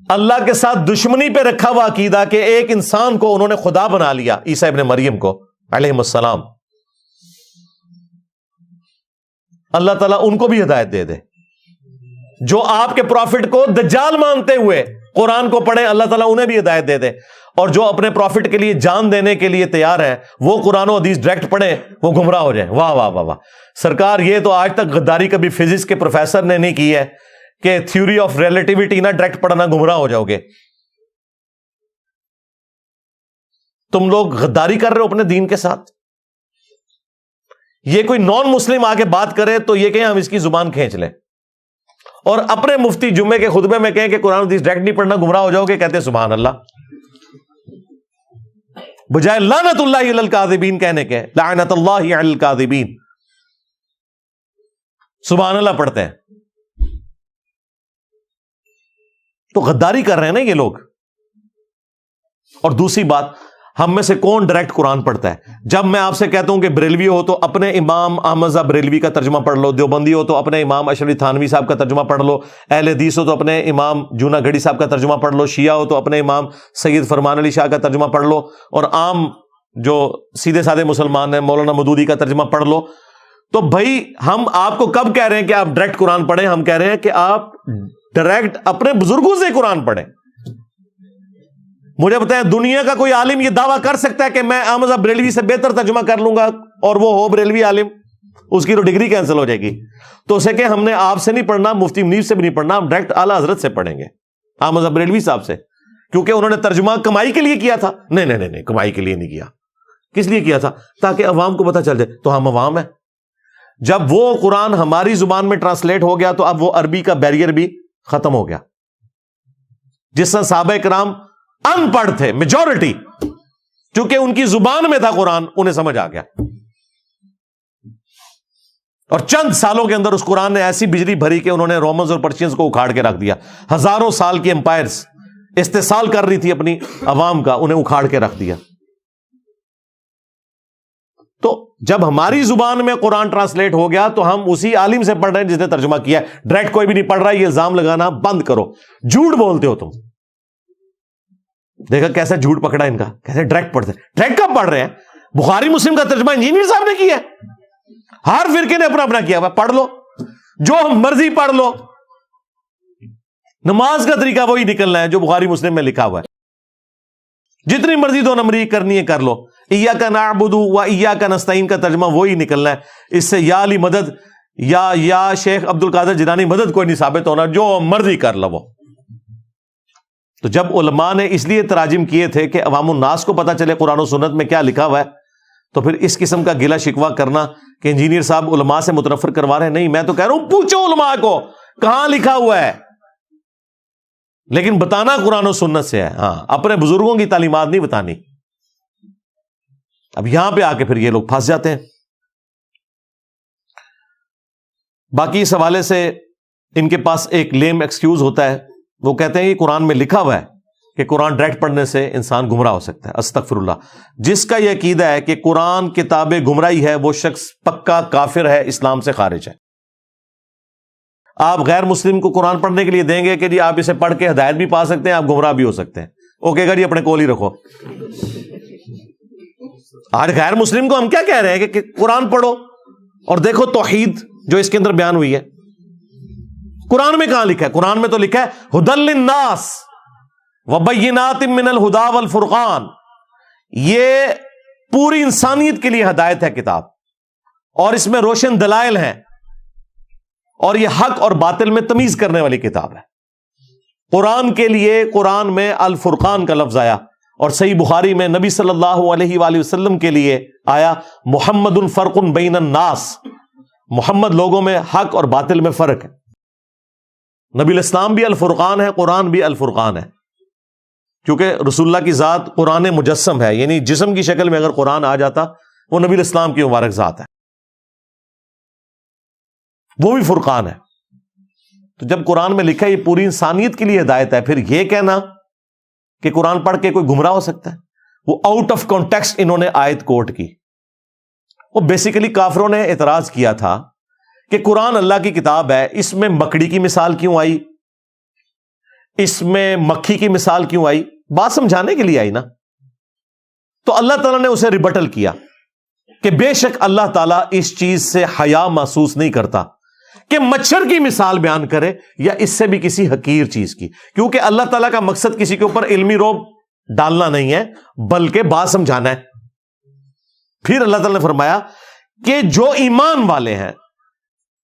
اللہ کے ساتھ دشمنی پہ رکھا ہوا عقیدہ کہ ایک انسان کو انہوں نے خدا بنا لیا، عیسیٰ ابن مریم کو علیہ السلام، اللہ تعالیٰ ان کو بھی ہدایت دے دے۔ جو آپ کے پروفٹ کو دجال مانتے ہوئے قرآن کو پڑھیں، اللہ تعالیٰ انہیں بھی ہدایت دے دے، اور جو اپنے پروفٹ کے لیے جان دینے کے لیے تیار ہیں وہ قرآن و حدیث ڈائریکٹ پڑھیں، وہ گمراہ ہو جائیں۔ واہ واہ واہ واہ سرکار، یہ تو آج تک غداری کبھی فزکس کے پروفیسر نے نہیں کی ہے کہ تھیوری آف ریلیٹیوٹی نہ ڈائریکٹ پڑھنا گمراہ ہو جاؤ گے۔ تم لوگ غداری کر رہے ہو اپنے دین کے ساتھ۔ یہ کوئی نان مسلم آ کے بات کرے تو یہ کہیں ہم اس کی زبان کھینچ لیں، اور اپنے مفتی جمعے کے خطبے میں کہیں کہ قرآن حدیث ڈائریکٹ نہیں پڑھنا گمراہ ہو جاؤ گے، کہتے ہیں سبحان اللہ، بجائے لعنت اللہ علی الکاذبین کہنے کے لعنت اللہ علی الکاذبین سبحان اللہ پڑھتے ہیں۔ تو غداری کر رہے ہیں نا یہ لوگ۔ اور دوسری بات، ہم میں سے کون ڈائریکٹ قرآن پڑھتا ہے؟ جب میں آپ سے کہتا ہوں کہ بریلوی ہو تو اپنے امام احمد رضا بریلوی کا ترجمہ پڑھ لو، دیوبندی ہو تو اپنے امام اشرف علی تھانوی صاحب کا ترجمہ پڑھ لو، اہل حدیث ہو تو اپنے امام جونا گڑھی صاحب کا ترجمہ پڑھ لو، شیعہ ہو تو اپنے امام سید فرمان علی شاہ کا ترجمہ پڑھ لو، اور عام جو سیدھے سادے مسلمان ہیں مولانا مودودی کا ترجمہ پڑھ لو، تو بھائی ہم آپ کو کب کہہ رہے ہیں کہ آپ ڈائریکٹ قرآن پڑھیں؟ ہم کہہ رہے ہیں کہ آپ ڈائریکٹ اپنے بزرگوں سے قرآن پڑھیں۔ مجھے بتائیں دنیا کا کوئی عالم یہ دعویٰ کر سکتا ہے کہ میں احمد رضا بریلوی سے بہتر ترجمہ کر لوں گا اور وہ ہو بریلوی عالم؟ اس کی تو ڈگری کینسل ہو جائے گی۔ تو اسے کہ ہم نے آپ سے نہیں پڑھنا، مفتی منیر سے بھی نہیں پڑھنا، ہم ڈائریکٹ اعلیٰ حضرت سے پڑھیں گے، احمد رضا بریلوی صاحب سے، کیونکہ انہوں نے ترجمہ کمائی کے لیے کیا تھا۔ نہیں، کمائی کے لیے نہیں کیا۔ کس لیے کیا تھا؟ تاکہ عوام کو پتہ چل جائے تو ہم عوام ہیں۔ جب وہ قرآن ہماری زبان میں ٹرانسلیٹ ہو گیا تو اب وہ عربی کا بیریئر بھی ختم ہو گیا۔ جس طرح صحابہ کرام ان پڑھ تھے میجورٹی، چونکہ ان کی زبان میں تھا قرآن، انہیں سمجھ آ گیا، اور چند سالوں کے اندر اس قرآن نے ایسی بجلی بھری کہ انہوں نے رومنز اور پرشینز کو اکھاڑ کے رکھ دیا۔ ہزاروں سال کی امپائرز استحصال کر رہی تھی اپنی عوام کا، انہیں اکھاڑ کے رکھ دیا۔ تو جب ہماری زبان میں قرآن ٹرانسلیٹ ہو گیا تو ہم اسی عالم سے پڑھ رہے ہیں جس نے ترجمہ کیا ہے، ڈائریکٹ کوئی بھی نہیں پڑھ رہا۔ یہ الزام لگانا بند کرو، جھوٹ بولتے ہو تم۔ دیکھا کیسا جھوٹ پکڑا ان کا، کیسے ڈائریکٹ پڑھتے ہیں۔ ڈائریکٹ کب پڑھ رہے ہیں؟ بخاری مسلم کا ترجمہ انجینئر صاحب نے کیا ہے، ہر فرقے نے اپنا اپنا کیا ہوا، پڑھ لو جو مرضی پڑھ لو، نماز کا طریقہ وہی نکلنا ہے جو بخاری مسلم میں لکھا ہوا ہے، جتنی مرضی دو نمبری کرنی ہے کر لو۔ ایاک نعبد و ایاک نستعین کا ترجمہ وہی نکلنا ہے، اس سے یا علی مدد یا شیخ عبد القادر جیلانی مدد کوئی نہیں ثابت ہونا، جو مرضی کر لو۔ تو جب علماء نے اس لیے تراجم کیے تھے کہ عوام الناس کو پتہ چلے قرآن و سنت میں کیا لکھا ہوا ہے، تو پھر اس قسم کا گلا شکوہ کرنا کہ انجینئر صاحب علماء سے متنفر کروا رہے ہیں، نہیں، میں تو کہہ رہا ہوں پوچھو علماء کو کہاں لکھا ہوا ہے، لیکن بتانا قرآن و سنت سے ہے، ہاں اپنے بزرگوں کی تعلیمات نہیں بتانی۔ اب یہاں پہ آ کے پھر یہ لوگ پھنس جاتے ہیں۔ باقی اس حوالے سے ان کے پاس ایک لیم ایکسکیوز ہوتا ہے، وہ کہتے ہیں کہ قرآن میں لکھا ہوا ہے کہ قرآن ڈائریکٹ پڑھنے سے انسان گمراہ ہو سکتا ہے۔ استغفر اللہ۔ جس کا یہ عقیدہ ہے کہ قرآن کتاب گمراہی ہے وہ شخص پکا کافر ہے، اسلام سے خارج ہے۔ آپ غیر مسلم کو قرآن پڑھنے کے لیے دیں گے کہ جی آپ اسے پڑھ کے ہدایت بھی پا سکتے ہیں، آپ گمراہ بھی ہو سکتے ہیں، وہ کہے گا جی اپنے کول ہی رکھو۔ آج غیر مسلم کو ہم کیا کہہ رہے ہیں کہ قرآن پڑھو، اور دیکھو توحید جو اس کے اندر بیان ہوئی ہے، قرآن میں کہاں لکھا ہے؟ قرآن میں تو لکھا ہے ھدی للناس وبینات من الہدی والفرقان، یہ پوری انسانیت کے لیے ہدایت ہے کتاب، اور اس میں روشن دلائل ہیں، اور یہ حق اور باطل میں تمیز کرنے والی کتاب ہے۔ قرآن کے لیے قرآن میں الفرقان کا لفظ آیا، اور صحیح بخاری میں نبی صلی اللہ علیہ وآلہ وسلم کے لیے آیا محمد فرق بین الناس، محمد لوگوں میں حق اور باطل میں فرق ہے۔ نبی الاسلام بھی الفرقان ہے، قرآن بھی الفرقان ہے، کیونکہ رسول اللہ کی ذات قرآن مجسم ہے، یعنی جسم کی شکل میں اگر قرآن آ جاتا وہ نبی الاسلام کی مبارک ذات ہے، وہ بھی فرقان ہے۔ تو جب قرآن میں لکھا ہے یہ پوری انسانیت کے لیے ہدایت ہے، پھر یہ کہنا کہ قرآن پڑھ کے کوئی گمراہ ہو سکتا ہے، وہ آؤٹ آف کانٹیکسٹ انہوں نے آیت کوٹ کی۔ وہ بیسیکلی کافروں نے اعتراض کیا تھا کہ قرآن اللہ کی کتاب ہے، اس میں مکڑی کی مثال کیوں آئی، اس میں مکھی کی مثال کیوں آئی؟ بات سمجھانے کے لیے آئی نا۔ تو اللہ تعالیٰ نے اسے ریبٹل کیا کہ بے شک اللہ تعالیٰ اس چیز سے حیا محسوس نہیں کرتا کہ مچھر کی مثال بیان کرے یا اس سے بھی کسی حقیر چیز کی، کیونکہ اللہ تعالیٰ کا مقصد کسی کے اوپر علمی روب ڈالنا نہیں ہے بلکہ بات سمجھانا ہے۔ پھر اللہ تعالیٰ نے فرمایا کہ جو ایمان والے ہیں،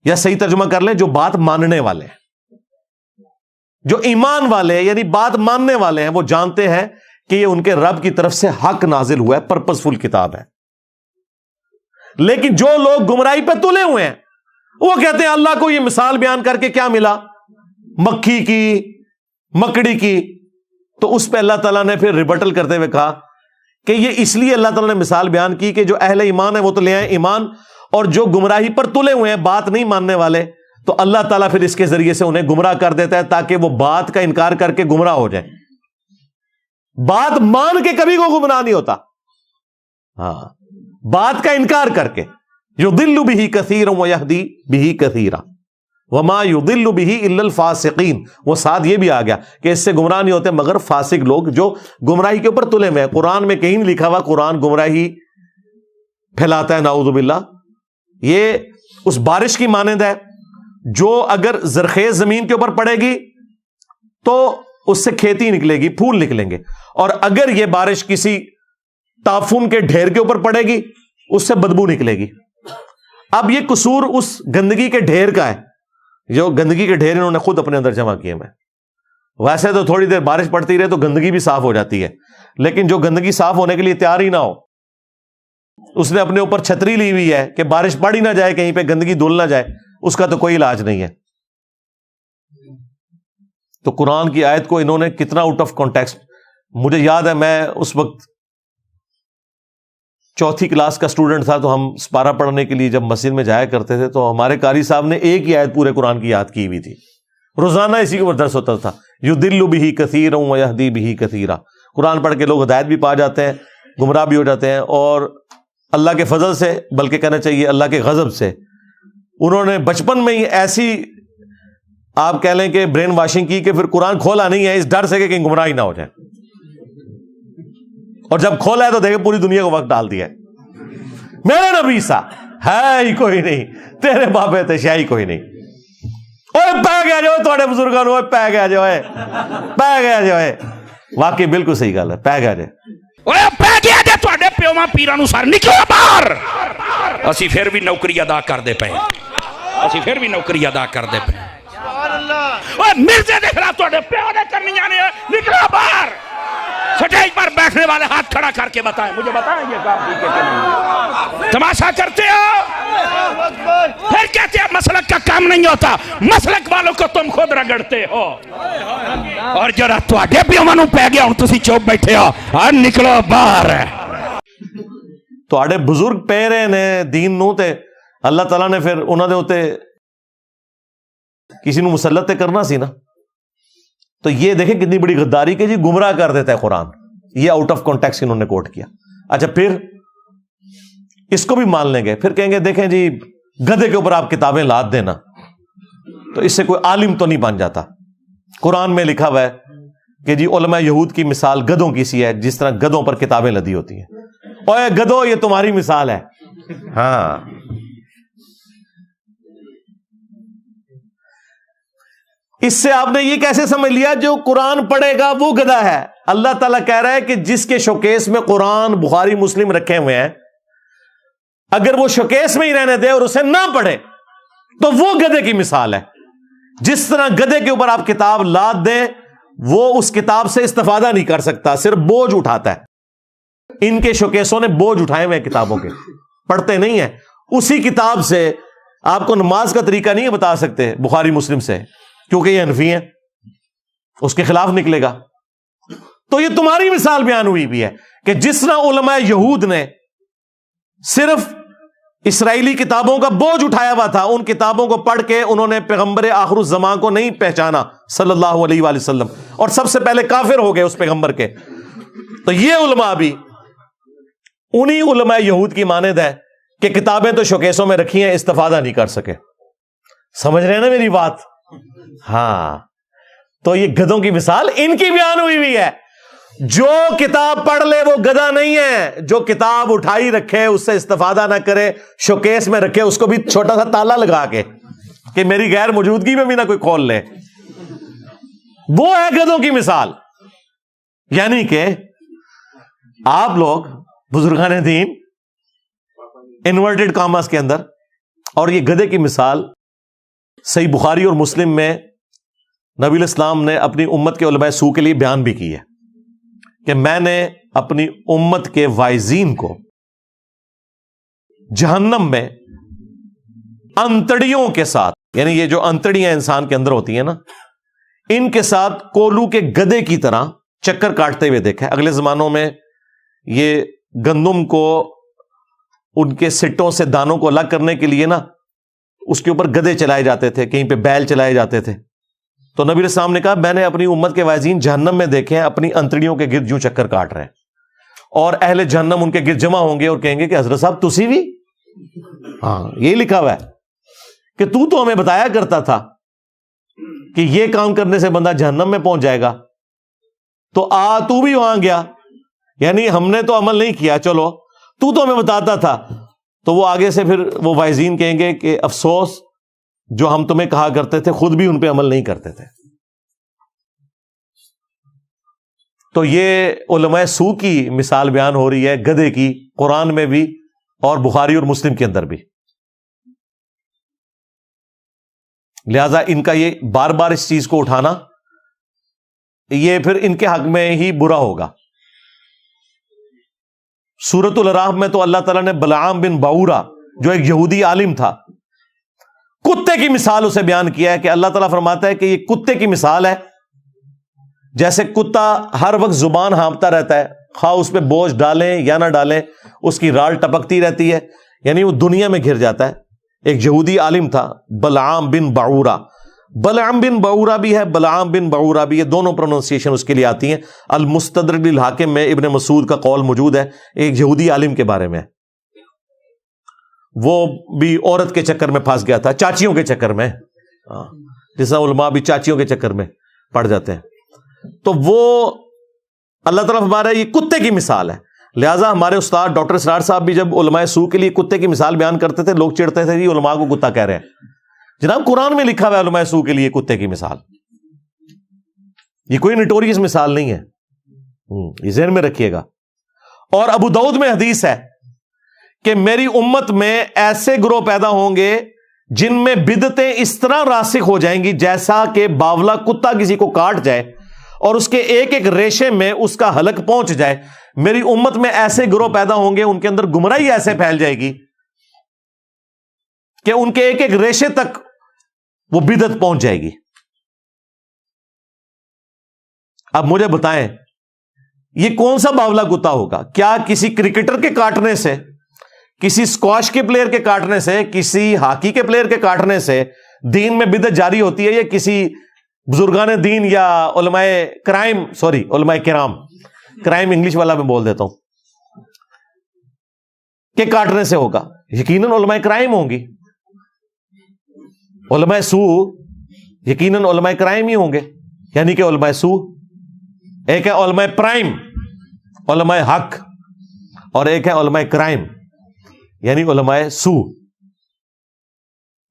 یا صحیح ترجمہ کر لیں جو بات ماننے والے ہیں، جو ایمان والے یعنی بات ماننے والے ہیں، وہ جانتے ہیں کہ یہ ان کے رب کی طرف سے حق نازل ہوا ہے، پرپسفل کتاب ہے۔ لیکن جو لوگ گمراہی پہ تلے ہوئے ہیں وہ کہتے ہیں اللہ کو یہ مثال بیان کر کے کیا ملا، مکھی کی، مکڑی کی۔ تو اس پہ اللہ تعالیٰ نے پھر ریبٹل کرتے ہوئے کہا کہ یہ اس لیے اللہ تعالیٰ نے مثال بیان کی کہ جو اہل ایمان ہے وہ تو لے آئیں ایمان، اور جو گمراہی پر تلے ہوئے ہیں، بات نہیں ماننے والے، تو اللہ تعالیٰ پھر اس کے ذریعے سے انہیں گمراہ کر دیتا ہے تاکہ وہ بات کا انکار کر کے گمراہ ہو جائے۔ بات مان کے کبھی کو گمراہ نہیں ہوتا، ہاں، بات کا انکار کر کے۔ یضل بہ کثیرا ویہدی بہ کثیرا وما یضل بہ الا الفاسقین، وہ ساتھ یہ بھی آ گیا کہ اس سے گمراہ نہیں ہوتے مگر فاسق لوگ جو گمراہی کے اوپر تلے ہوئے ہیں۔ قرآن میں کہیں لکھا ہوا قرآن گمراہی پھیلاتا ہے، نعوذ باللہ۔ یہ اس بارش کی مانند ہے جو اگر زرخیز زمین کے اوپر پڑے گی تو اس سے کھیتی نکلے گی، پھول نکلیں گے، اور اگر یہ بارش کسی تافون کے ڈھیر کے اوپر پڑے گی اس سے بدبو نکلے گی۔ اب یہ قصور اس گندگی کے ڈھیر کا ہے، جو گندگی کے ڈھیر انہوں نے خود اپنے اندر جمع کیے ہوئے۔ ویسے تو تھوڑی دیر بارش پڑتی رہے تو گندگی بھی صاف ہو جاتی ہے، لیکن جو گندگی صاف ہونے کے لیے تیار ہی نہ ہو، اس نے اپنے اوپر چھتری لی ہوئی ہے کہ بارش پڑ ہی نہ جائے، کہیں پہ گندگی دھل نہ جائے، اس کا تو کوئی علاج نہیں ہے۔ تو قرآن کی آیت کو انہوں نے کتنا آؤٹ آف کانٹیکسٹ، مجھے یاد ہے میں اس وقت چوتھی کلاس کا اسٹوڈنٹ تھا، تو ہم سپارہ پڑھنے کے لیے جب مسجد میں جایا کرتے تھے تو ہمارے قاری صاحب نے ایک ہی آیت پورے قرآن کی یاد کی ہوئی تھی، روزانہ اسی کے اوپر درس ہوتا تھا، یضل بہ کثیرا ویہدی بہ کثیرا۔ قرآن پڑھ کے لوگ ہدایت بھی پا جاتے ہیں، گمراہ بھی ہو جاتے ہیں، اور اللہ کے فضل سے، بلکہ کہنا چاہیے اللہ کے غضب سے، انہوں نے بچپن میں ہی ایسی آپ کہہ لیں کہ برین واشنگ کی کہ پھر قرآن کھولا نہیں ہے اس ڈر سے کہ کہیں گمراہی نہ ہو جائے، اور جب کھولا ہے تو دیکھیں پوری دنیا کو وقت ڈال دیا ہے۔ میرے نبی سا ہے ہی کوئی نہیں، تیرے بابے تے شاہی کوئی نہیں، اوے پہ گیا جو تھوڑے بزرگوں نے، پہ گیا جو ہے، پہ گیا جو ہے۔ واقعی بالکل صحیح گل ہے، پہ گیا جو پہ گیا جے تواڈے پیواں پیراں نوں سر نکلو باہر۔ اسی پھر بھی نوکری ادا کردے پئے، اسی پھر بھی نوکری ادا کردے پئے۔ اوے مرزے دے خلاف تواڈے پیو نے کرنیاں نے، نکلو باہر۔ سٹیج پر بیٹھنے والے ہاتھ کھڑا کر کے بتائیں، مجھے بتائیں یہ کام ٹھیک ہے کہ نہیں؟ تماشا کرتے ہو، پھر کہتے ہیں مسلک کا کام نہیں ہوتا، مسلک والوں کو تم خود رگڑتے ہو۔ اور جڑا تواڈے پیواں نوں پے گیا ہن تسی چوپ بیٹھے ہو، اور نکلو باہر۔ تواڈے بزرگ پے رہے نے دین نوں، تے اللہ تعالیٰ نے پھر انہاں دے اوتے کسی نوں مسلط تے کرنا سی نا۔ تو یہ دیکھیں کتنی بڑی غداری کہ جی گمراہ کر دیتا ہے قرآن، یہ آؤٹ آف کانٹیکسٹ انہوں نے کوٹ کیا۔ اچھا پھر اس کو بھی مان لیں گے، پھر کہیں گے دیکھیں جی گدھے کے اوپر آپ کتابیں لاد دینا، تو اس سے کوئی عالم تو نہیں بن جاتا. قرآن میں لکھا ہوا ہے کہ جی علماء یہود کی مثال گدھوں کی سی ہے، جس طرح گدھوں پر کتابیں لدی ہوتی ہیں. اوے گدھو، یہ تمہاری مثال ہے. ہاں، اس سے آپ نے یہ کیسے سمجھ لیا جو قرآن پڑھے گا وہ گدھا ہے؟ اللہ تعالیٰ کہہ رہا ہے کہ جس کے شوکیس میں قرآن، بخاری، مسلم رکھے ہوئے ہیں، اگر وہ شوکیس میں ہی رہنے دے اور اسے نہ پڑھے تو وہ گدھے کی مثال ہے. جس طرح گدھے کے اوپر آپ کتاب لاد دیں، وہ اس کتاب سے استفادہ نہیں کر سکتا، صرف بوجھ اٹھاتا ہے. ان کے شوکیسوں نے بوجھ اٹھائے ہوئے کتابوں کے، پڑھتے نہیں ہیں. اسی کتاب سے آپ کو نماز کا طریقہ نہیں بتا سکتے بخاری مسلم سے، کیونکہ یہ حنفی ہیں، اس کے خلاف نکلے گا. تو یہ تمہاری مثال بیان ہوئی بھی ہے کہ جس طرح علماء یہود نے صرف اسرائیلی کتابوں کا بوجھ اٹھایا ہوا تھا، ان کتابوں کو پڑھ کے انہوں نے پیغمبر آخر الزمان کو نہیں پہچانا صلی اللہ علیہ وآلہ وسلم، اور سب سے پہلے کافر ہو گئے اس پیغمبر کے. تو یہ علماء بھی انہی علماء یہود کی مانند ہے کہ کتابیں تو شوکیسوں میں رکھی ہیں، استفادہ نہیں کر سکے. سمجھ رہے ہیں نا میری بات؟ ہاں، تو یہ گدھوں کی مثال ان کی بیان ہوئی ہے. جو کتاب پڑھ لے وہ گدھا نہیں ہے، جو کتاب اٹھائی رکھے اس سے استفادہ نہ کرے، شوکیس میں رکھے، اس کو بھی چھوٹا سا تالا لگا کے کہ میری غیر موجودگی میں بھی نہ کوئی کھول لے، وہ ہے گدھوں کی مثال. یعنی کہ آپ لوگ بزرگان دین انورٹڈ کاماس کے اندر، اور یہ گدھے کی مثال صحیح بخاری اور مسلم میں نبی الاسلام نے اپنی امت کے علماء سوء کے لیے بیان بھی کی ہے کہ میں نے اپنی امت کے وائزین کو جہنم میں انتڑیوں کے ساتھ، یعنی یہ جو انتڑیاں انسان کے اندر ہوتی ہیں نا، ان کے ساتھ کولو کے گدے کی طرح چکر کاٹتے ہوئے دیکھا ہے. اگلے زمانوں میں یہ گندم کو ان کے سٹوں سے دانوں کو الگ کرنے کے لیے نا اس کے اوپر گدے چلائے جاتے تھے، کہیں پہ بیل چلائے جاتے تھے. تو نبی السلام نے کہا میں نے اپنی امت کے وائزین جہنم میں دیکھے ہیں اپنی انتڑیوں کے گرد یوں چکر کاٹ رہے ہیں، اور اہل جہنم ان کے گرد جمع ہوں گے اور کہیں گے کہ حضرت صاحب تسی بھی؟ ہاں، یہ لکھا ہوا ہے کہ تو ہمیں بتایا کرتا تھا کہ یہ کام کرنے سے بندہ جہنم میں پہنچ جائے گا، تو تو بھی وہاں گیا، یعنی ہم نے تو عمل نہیں کیا، چلو تو ہمیں بتاتا تھا. تو وہ آگے سے پھر وہ وائزین کہیں گے کہ افسوس، جو ہم تمہیں کہا کرتے تھے خود بھی ان پہ عمل نہیں کرتے تھے. تو یہ علماء سوء کی مثال بیان ہو رہی ہے گدھے کی، قرآن میں بھی اور بخاری اور مسلم کے اندر بھی. لہذا ان کا یہ بار بار اس چیز کو اٹھانا، یہ پھر ان کے حق میں ہی برا ہوگا. سورۃ الاعراف میں تو اللہ تعالیٰ نے بلعام بن باورا جو ایک یہودی عالم تھا، کتے کی مثال اسے بیان کیا ہے کہ اللہ تعالیٰ فرماتا ہے کہ یہ کتے کی مثال ہے. جیسے کتا ہر وقت زبان ہانپتا رہتا ہے، خواہ اس پہ بوجھ ڈالیں یا نہ ڈالیں اس کی رال ٹپکتی رہتی ہے، یعنی وہ دنیا میں گھر جاتا ہے. ایک یہودی عالم تھا بلعام بن باورا. بلعام بن باورا بھی ہے، بلعام بن باورا بھی، یہ دونوں پروننسیشن اس کے لیے آتی ہیں. المستدرک للحاکم میں ابن مسعود کا قول موجود ہے ایک یہودی عالم کے بارے میں. وہ بھی عورت کے چکر میں پھنس گیا تھا، چاچیوں کے چکر میں، جس طرح علماء بھی چاچیوں کے چکر میں پڑ جاتے ہیں. تو وہ اللہ تعالیٰ ہمارا یہ کتے کی مثال ہے. لہٰذا ہمارے استاد ڈاکٹر اسرار صاحب بھی جب علماء سوء کے لیے کتے کی مثال بیان کرتے تھے، لوگ چڑھتے تھے یہ علماء کو کتا کہہ رہے ہیں. جناب قرآن میں لکھا ہوا ہے علماء سوء کے لیے کتے کی مثال، یہ کوئی نٹوریس مثال نہیں ہے، یہ ذہن میں رکھیے گا. اور ابو داؤد میں حدیث ہے کہ میری امت میں ایسے گروہ پیدا ہوں گے جن میں بدعتیں اس طرح راسخ ہو جائیں گی جیسا کہ باولا کتا کسی کو کاٹ جائے اور اس کے ایک ایک ریشے میں اس کا حلق پہنچ جائے. میری امت میں ایسے گروہ پیدا ہوں گے، ان کے اندر گمراہی ایسے پھیل جائے گی کہ ان کے ایک ایک ریشے تک وہ بدعت پہنچ جائے گی. اب مجھے بتائیں یہ کون سا باولا کتا ہوگا؟ کیا کسی کرکٹر کے کاٹنے سے، کسی اسکواش کے پلیئر کے کاٹنے سے، کسی ہاکی کے پلیئر کے کاٹنے سے دین میں بدعت جاری ہوتی ہے، یا کسی بزرگان دین یا علماء کرام کرائم انگلش والا میں بول دیتا ہوں کہ کاٹنے سے ہوگا؟ یقیناً علماء کرائم ہوں گی. علماء سوء یقیناً علماء کرائم ہی ہوں گے، یعنی کہ علماء سو. ایک ہے علماء پرائم، علماء حق، اور ایک ہے علماء کرائم یعنی علماء سو.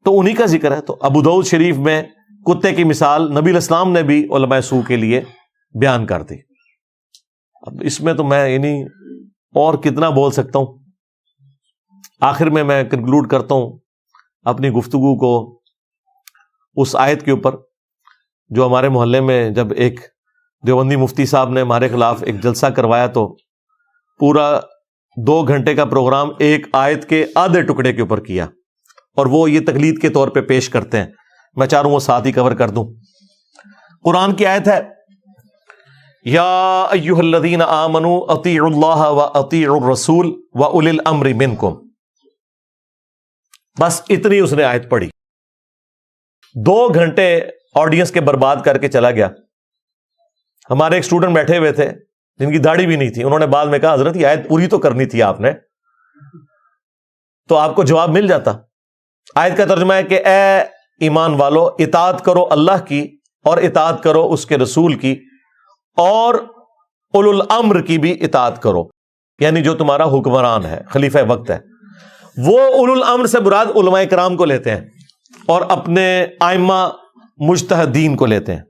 تو انہی کا ذکر ہے. تو ابو داؤد شریف میں کتے کی مثال نبی علیہ السلام نے بھی علماء سو کے لیے بیان کر دی. اب اس میں تو میں یعنی اور کتنا بول سکتا ہوں. آخر میں کنکلوڈ کرتا ہوں اپنی گفتگو کو اس آیت کے اوپر جو ہمارے محلے میں جب ایک دیوبندی مفتی صاحب نے ہمارے خلاف ایک جلسہ کروایا تو پورا 2 گھنٹے کا پروگرام ایک آیت کے آدھے ٹکڑے کے اوپر کیا، اور وہ یہ تقلید کے طور پہ پیش کرتے ہیں. میں چاہ رہا ہوں وہ ساتھ ہی کور کر دوں. قرآن کی آیت ہے یا ایھا الذین آمنوا اطیعوا اللہ واطیعوا الرسول واولی الامر منکم. بس اتنی اس نے آیت پڑھی. 2 گھنٹے آڈینس کے برباد کر کے چلا گیا. ہمارے ایک اسٹوڈنٹ بیٹھے ہوئے تھے جن کی داڑھی بھی نہیں تھی. انہوں نے بعد میں کہا حضرت یہ آیت پوری تو کرنی تھی آپ نے، تو آپ کو جواب مل جاتا. آیت کا ترجمہ ہے کہ اے ایمان والو اطاعت کرو اللہ کی اور اطاعت کرو اس کے رسول کی اور اولو الامر کی بھی اطاعت کرو، یعنی جو تمہارا حکمران ہے، خلیفہ وقت ہے. وہ اولو الامر سے مراد علماء کرام کو لیتے ہیں اور اپنے ائمہ مجتہدین کو لیتے ہیں.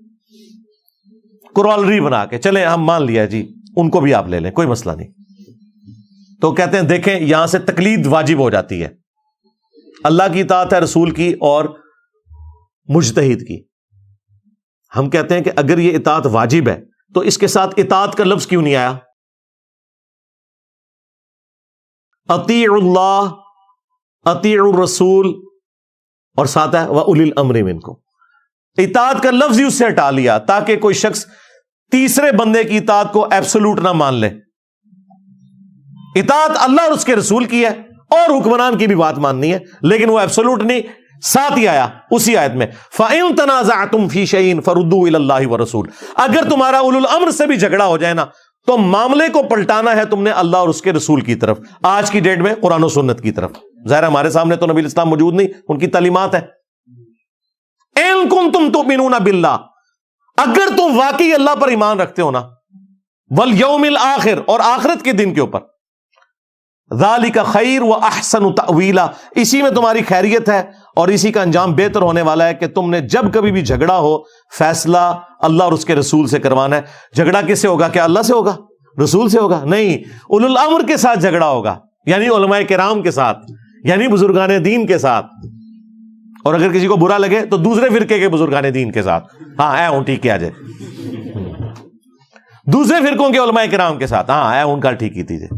کرالری بنا کے چلیں ہم مان لیا جی ان کو بھی آپ لے لیں، کوئی مسئلہ نہیں. تو کہتے ہیں دیکھیں یہاں سے تقلید واجب ہو جاتی ہے. اللہ کی اطاعت ہے رسول کی اور مجتہد کی. ہم کہتے ہیں کہ اگر یہ اطاعت واجب ہے تو اس کے ساتھ اطاعت کا لفظ کیوں نہیں آیا؟ اطیعوا اللہ، اطیعوا الرسول، اور ساتھ ہے وَأُولِي الْأَمْرِ مِنْكُمْ. اطاعت کا لفظ ہی اس سے ہٹا لیا تاکہ کوئی شخص تیسرے بندے کی اطاعت کو ایبسولوٹ نہ مان لے. اطاعت اللہ اور اس کے رسول کی ہے اور حکمران کی بھی بات ماننی ہے، لیکن وہ ایبسولوٹ نہیں. ساتھ ہی آیا اسی آیت میں فَإِن تَنَازَعْتُمْ فِي شَيْءٍ فَرُدُّوهُ إِلَى اللَّهِ وَالرَّسُولِ. اگر تمہارا اولو الامر سے بھی جھگڑا ہو جائے نا تو معاملے کو پلٹانا ہے تم نے اللہ اور اس کے رسول کی طرف. آج کی ڈیٹ میں قرآن و سنت کی طرف. ظاہر ہمارے سامنے تو نبی اسلام موجود نہیں، ان کی تعلیمات ہے. إِن كُنتُمْ تُؤْمِنُونَ بِاللَّهِ، اگر تم واقعی اللہ پر ایمان رکھتے ہو نا، وَالْيَوْمِ الْآخِرِ، اور آخرت کے دن کے اوپر، ذَلِكَ خَيْرٌ وَأَحْسَنُ تَأْوِيلًا، اسی میں تمہاری خیریت ہے اور اسی کا انجام بہتر ہونے والا ہے کہ تم نے جب کبھی بھی جھگڑا ہو فیصلہ اللہ اور اس کے رسول سے کروانا ہے. جھگڑا کس سے ہوگا؟ کیا اللہ سے ہوگا؟ رسول سے ہوگا؟ نہیں، اولو الامر کے ساتھ جھگڑا ہوگا، یعنی علماء کرام کے ساتھ، یعنی بزرگان دین کے ساتھ. اور اگر کسی کو برا لگے تو دوسرے فرقے کے بزرگان دین کے ساتھ. ہاں اے ہوں ٹھیک کیا جائے، دوسرے فرقوں کے علماء کرام کے ساتھ. ہاں اے ان کا ٹھیک کی تیجیے.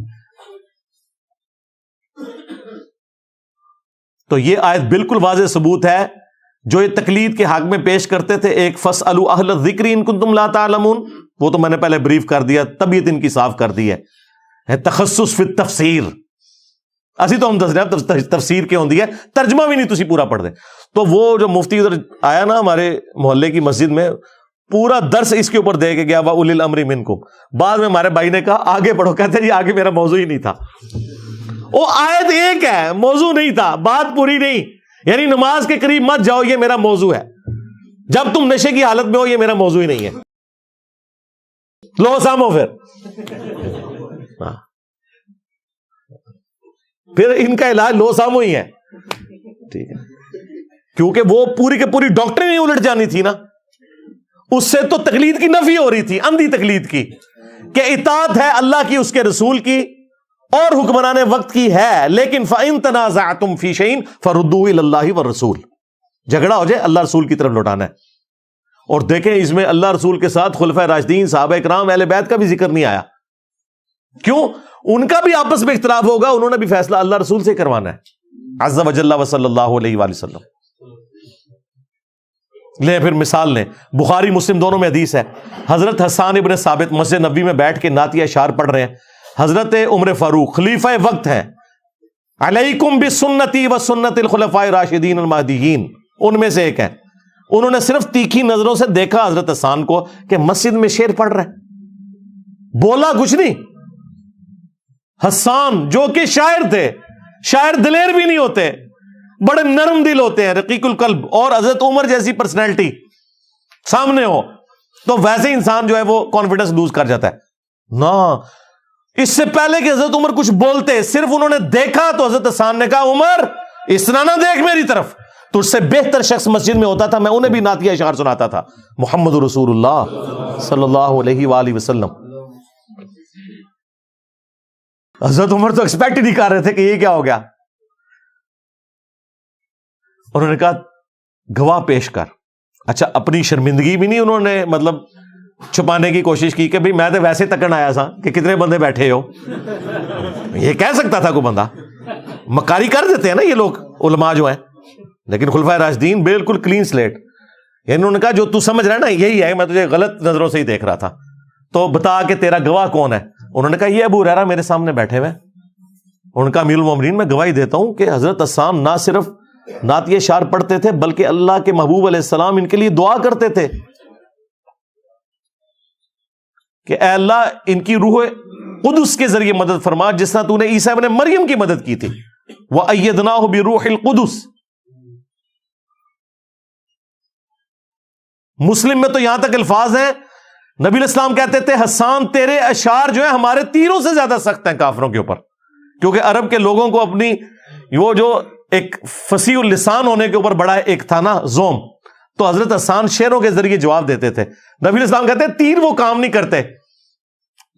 تو یہ آیت بالکل واضح ثبوت ہے. جو یہ تقلید کے حق میں پیش کرتے تھے ایک فَاسْأَلُوا أَهْلَ الذِّكْرِ إِن كُنتُمْ لَا تَعْلَمُونَ، وہ تو میں نے پہلے بریف کر دیا، طبیعت ان کی صاف کر دی ہے. تخصص فی التفسیر، اسی تو ہم دس رہے ہیں تفسیر کے ہوندی ہے، ترجمہ بھی نہیں تسی پورا پڑھ دیں. تو وہ جو مفتی ادھر آیا نا ہمارے محلے کی مسجد میں، پورا درس اس کے اوپر دے کے گیا وَأُولِي الْأَمْرِ مِنْكُمْ. بعد میں ہمارے بھائی نے کہا آگے پڑھو، کہتے ہیں جی آگے میرا موضوع ہی نہیں تھا. وہ آیت ایک ہے، موضوع نہیں تھا، بات پوری نہیں. یعنی نماز کے قریب مت جاؤ، یہ میرا موضوع ہے. جب تم نشے کی حالت میں ہو، یہ میرا موضوع ہی نہیں ہے. لو سامو پھر ان کا علاج لو سامو ہی ہے. ٹھیک ہے، کیونکہ وہ پوری کے پوری ڈاکٹر نہیں الٹ جانی تھی نا. اس سے تو تقلید کی نفی ہو رہی تھی، اندھی تقلید کی، کہ اطاعت ہے اللہ کی، اس کے رسول کی اور حکمران وقت کی ہے، لیکن فَإِن تَنَازَعْتُمْ فِي شَيْءٍ فَرُدُّوهُ إِلَى اللَّهِ وَالرَّسُولِ. جھگڑا ہو جائے اللہ رسول کی طرف لوٹانا ہے. اور دیکھیں اس میں اللہ رسول کے ساتھ خلفائے راشدین، صحابہ کرام، اہل بیت کا بھی ذکر نہیں آیا. کیوں؟ ان کا بھی آپس میں اختلاف ہوگا، انہوں نے بھی فیصلہ اللہ رسول سے کروانا ہے عز وجل وصلی اللہ علیہ وآلہ وسلم. لیں پھر مثال لیں، بخاری مسلم دونوں میں حدیث ہے. حضرت حسان ابن ثابت مسجد نبوی میں بیٹھ کے نعتیہ اشعار پڑھ رہے ہیں. حضرت عمر فاروق خلیفہ وقت ہیں، علیکم بسنتی و سنت الخلفاء الراشدین المہدیین، ان میں سے ایک ہے. انہوں نے صرف تیکھی نظروں سے دیکھا حضرت حسان کو کہ مسجد میں شعر پڑھ رہے، بولا کچھ نہیں. حسان جو کہ شاعر تھے، شاعر دلیر بھی نہیں ہوتے، بڑے نرم دل ہوتے ہیں، رقیق القلب، اور حضرت عمر جیسی پرسنالٹی سامنے ہو تو ویسے ہی انسان جو ہے وہ کانفیڈنس لوز کر جاتا ہے نا. اس سے پہلے کہ حضرت عمر کچھ بولتے، صرف انہوں نے دیکھا تو حضرت حسان نے کہا عمر اس طرح نہ دیکھ میری طرف، تجھ سے بہتر شخص مسجد میں ہوتا تھا، میں انہیں بھی نعتیہ اشعار سناتا تھا. محمد رسول اللہ صلی اللہ علیہ وآلہ وسلم. حضرت عمر تو ایکسپیکٹ ہی نہیں کر رہے تھے کہ یہ کیا ہو گیا. انہوں نے کہا گواہ پیش کر. اچھا اپنی شرمندگی بھی نہیں انہوں نے مطلب چھپانے کی کوشش کی کہ بھئی میں تو ویسے تکن آیا تھا کہ کتنے بندے بیٹھے ہو. یہ کہہ سکتا تھا کوئی بندہ، مکاری کر دیتے ہیں نا یہ لوگ علماء جو ہیں. لیکن خلفائے راشدین بالکل کلین سلیٹ. یعنی انہوں نے کہا جو تو سمجھ رہا ہے نا یہی ہے، میں تجھے غلط نظروں سے ہی دیکھ رہا تھا، تو بتا کہ تیرا گواہ کون ہے. انہوں نے کہا یہ ابو ہریرہ میرے سامنے بیٹھے ہوئے. انہوں نے کہا امیر المومنین میں گواہی دیتا ہوں کہ حضرت حسان نہ صرف نعتیہ اشعار پڑھتے تھے بلکہ اللہ کے محبوب علیہ السلام ان کے لیے دعا کرتے تھے کہ اے اللہ ان کی روح قدس کے ذریعے مدد فرما جس طرح تو نے عیسیٰ ابن مریم کی مدد کی تھی. وَأَيَّدْنَاهُ بِرُوحِ الْقُدُسِ. مسلم میں تو یہاں تک الفاظ ہیں، نبی علیہ السلام کہتے تھے حسان تیرے اشعار جو ہیں ہمارے تیروں سے زیادہ سخت ہیں کافروں کے اوپر. کیونکہ عرب کے لوگوں کو اپنی وہ جو ایک فصیح اللسان ہونے کے اوپر بڑا ایک تھا نا زوم، تو حضرت حسان شعروں کے ذریعے جواب دیتے تھے. نبی علیہ السلام کہتے ہیں تیر وہ کام نہیں کرتے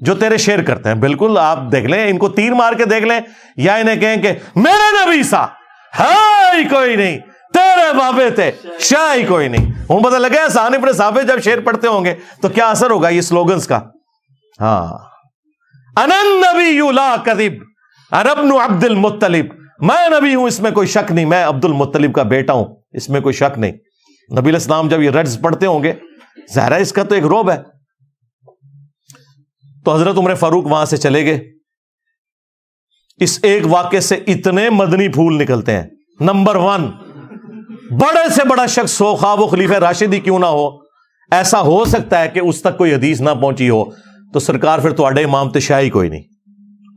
جو تیرے شعر کرتے ہیں. بالکل آپ دیکھ لیں، ان کو تیر مار کے دیکھ لیں یا انہیں کہیں کہ میرے نبی سا ہے ہی کوئی نہیں، تیرے بابے تھے شاہ ہی کوئی نہیں. ہوں پتہ لگے حسان ابن ثابت جب شعر پڑھتے ہوں گے تو کیا اثر ہوگا یہ سلوگنز کا. ہاں انا النبی لا کذب انا ابن عبد المطلب، میں نبی ہوں اس میں کوئی شک نہیں، میں عبد المطلب کا بیٹا ہوں اس میں کوئی شک نہیں. نبی علیہ السلام جب یہ رجز پڑھتے ہوں گے ظاہر ہے اس کا تو ایک رعب ہے. تو حضرت عمر فاروق وہاں سے چلے گئے. اس ایک واقعے سے اتنے مدنی پھول نکلتے ہیں. نمبر 1، بڑے سے بڑا شخص ہو، خواہ وہ خلیفہ راشدی کیوں نہ ہو، ایسا ہو سکتا ہے کہ اس تک کوئی حدیث نہ پہنچی ہو تو سرکار پھر تواڈے امام تے شاہ ہی کوئی نہیں.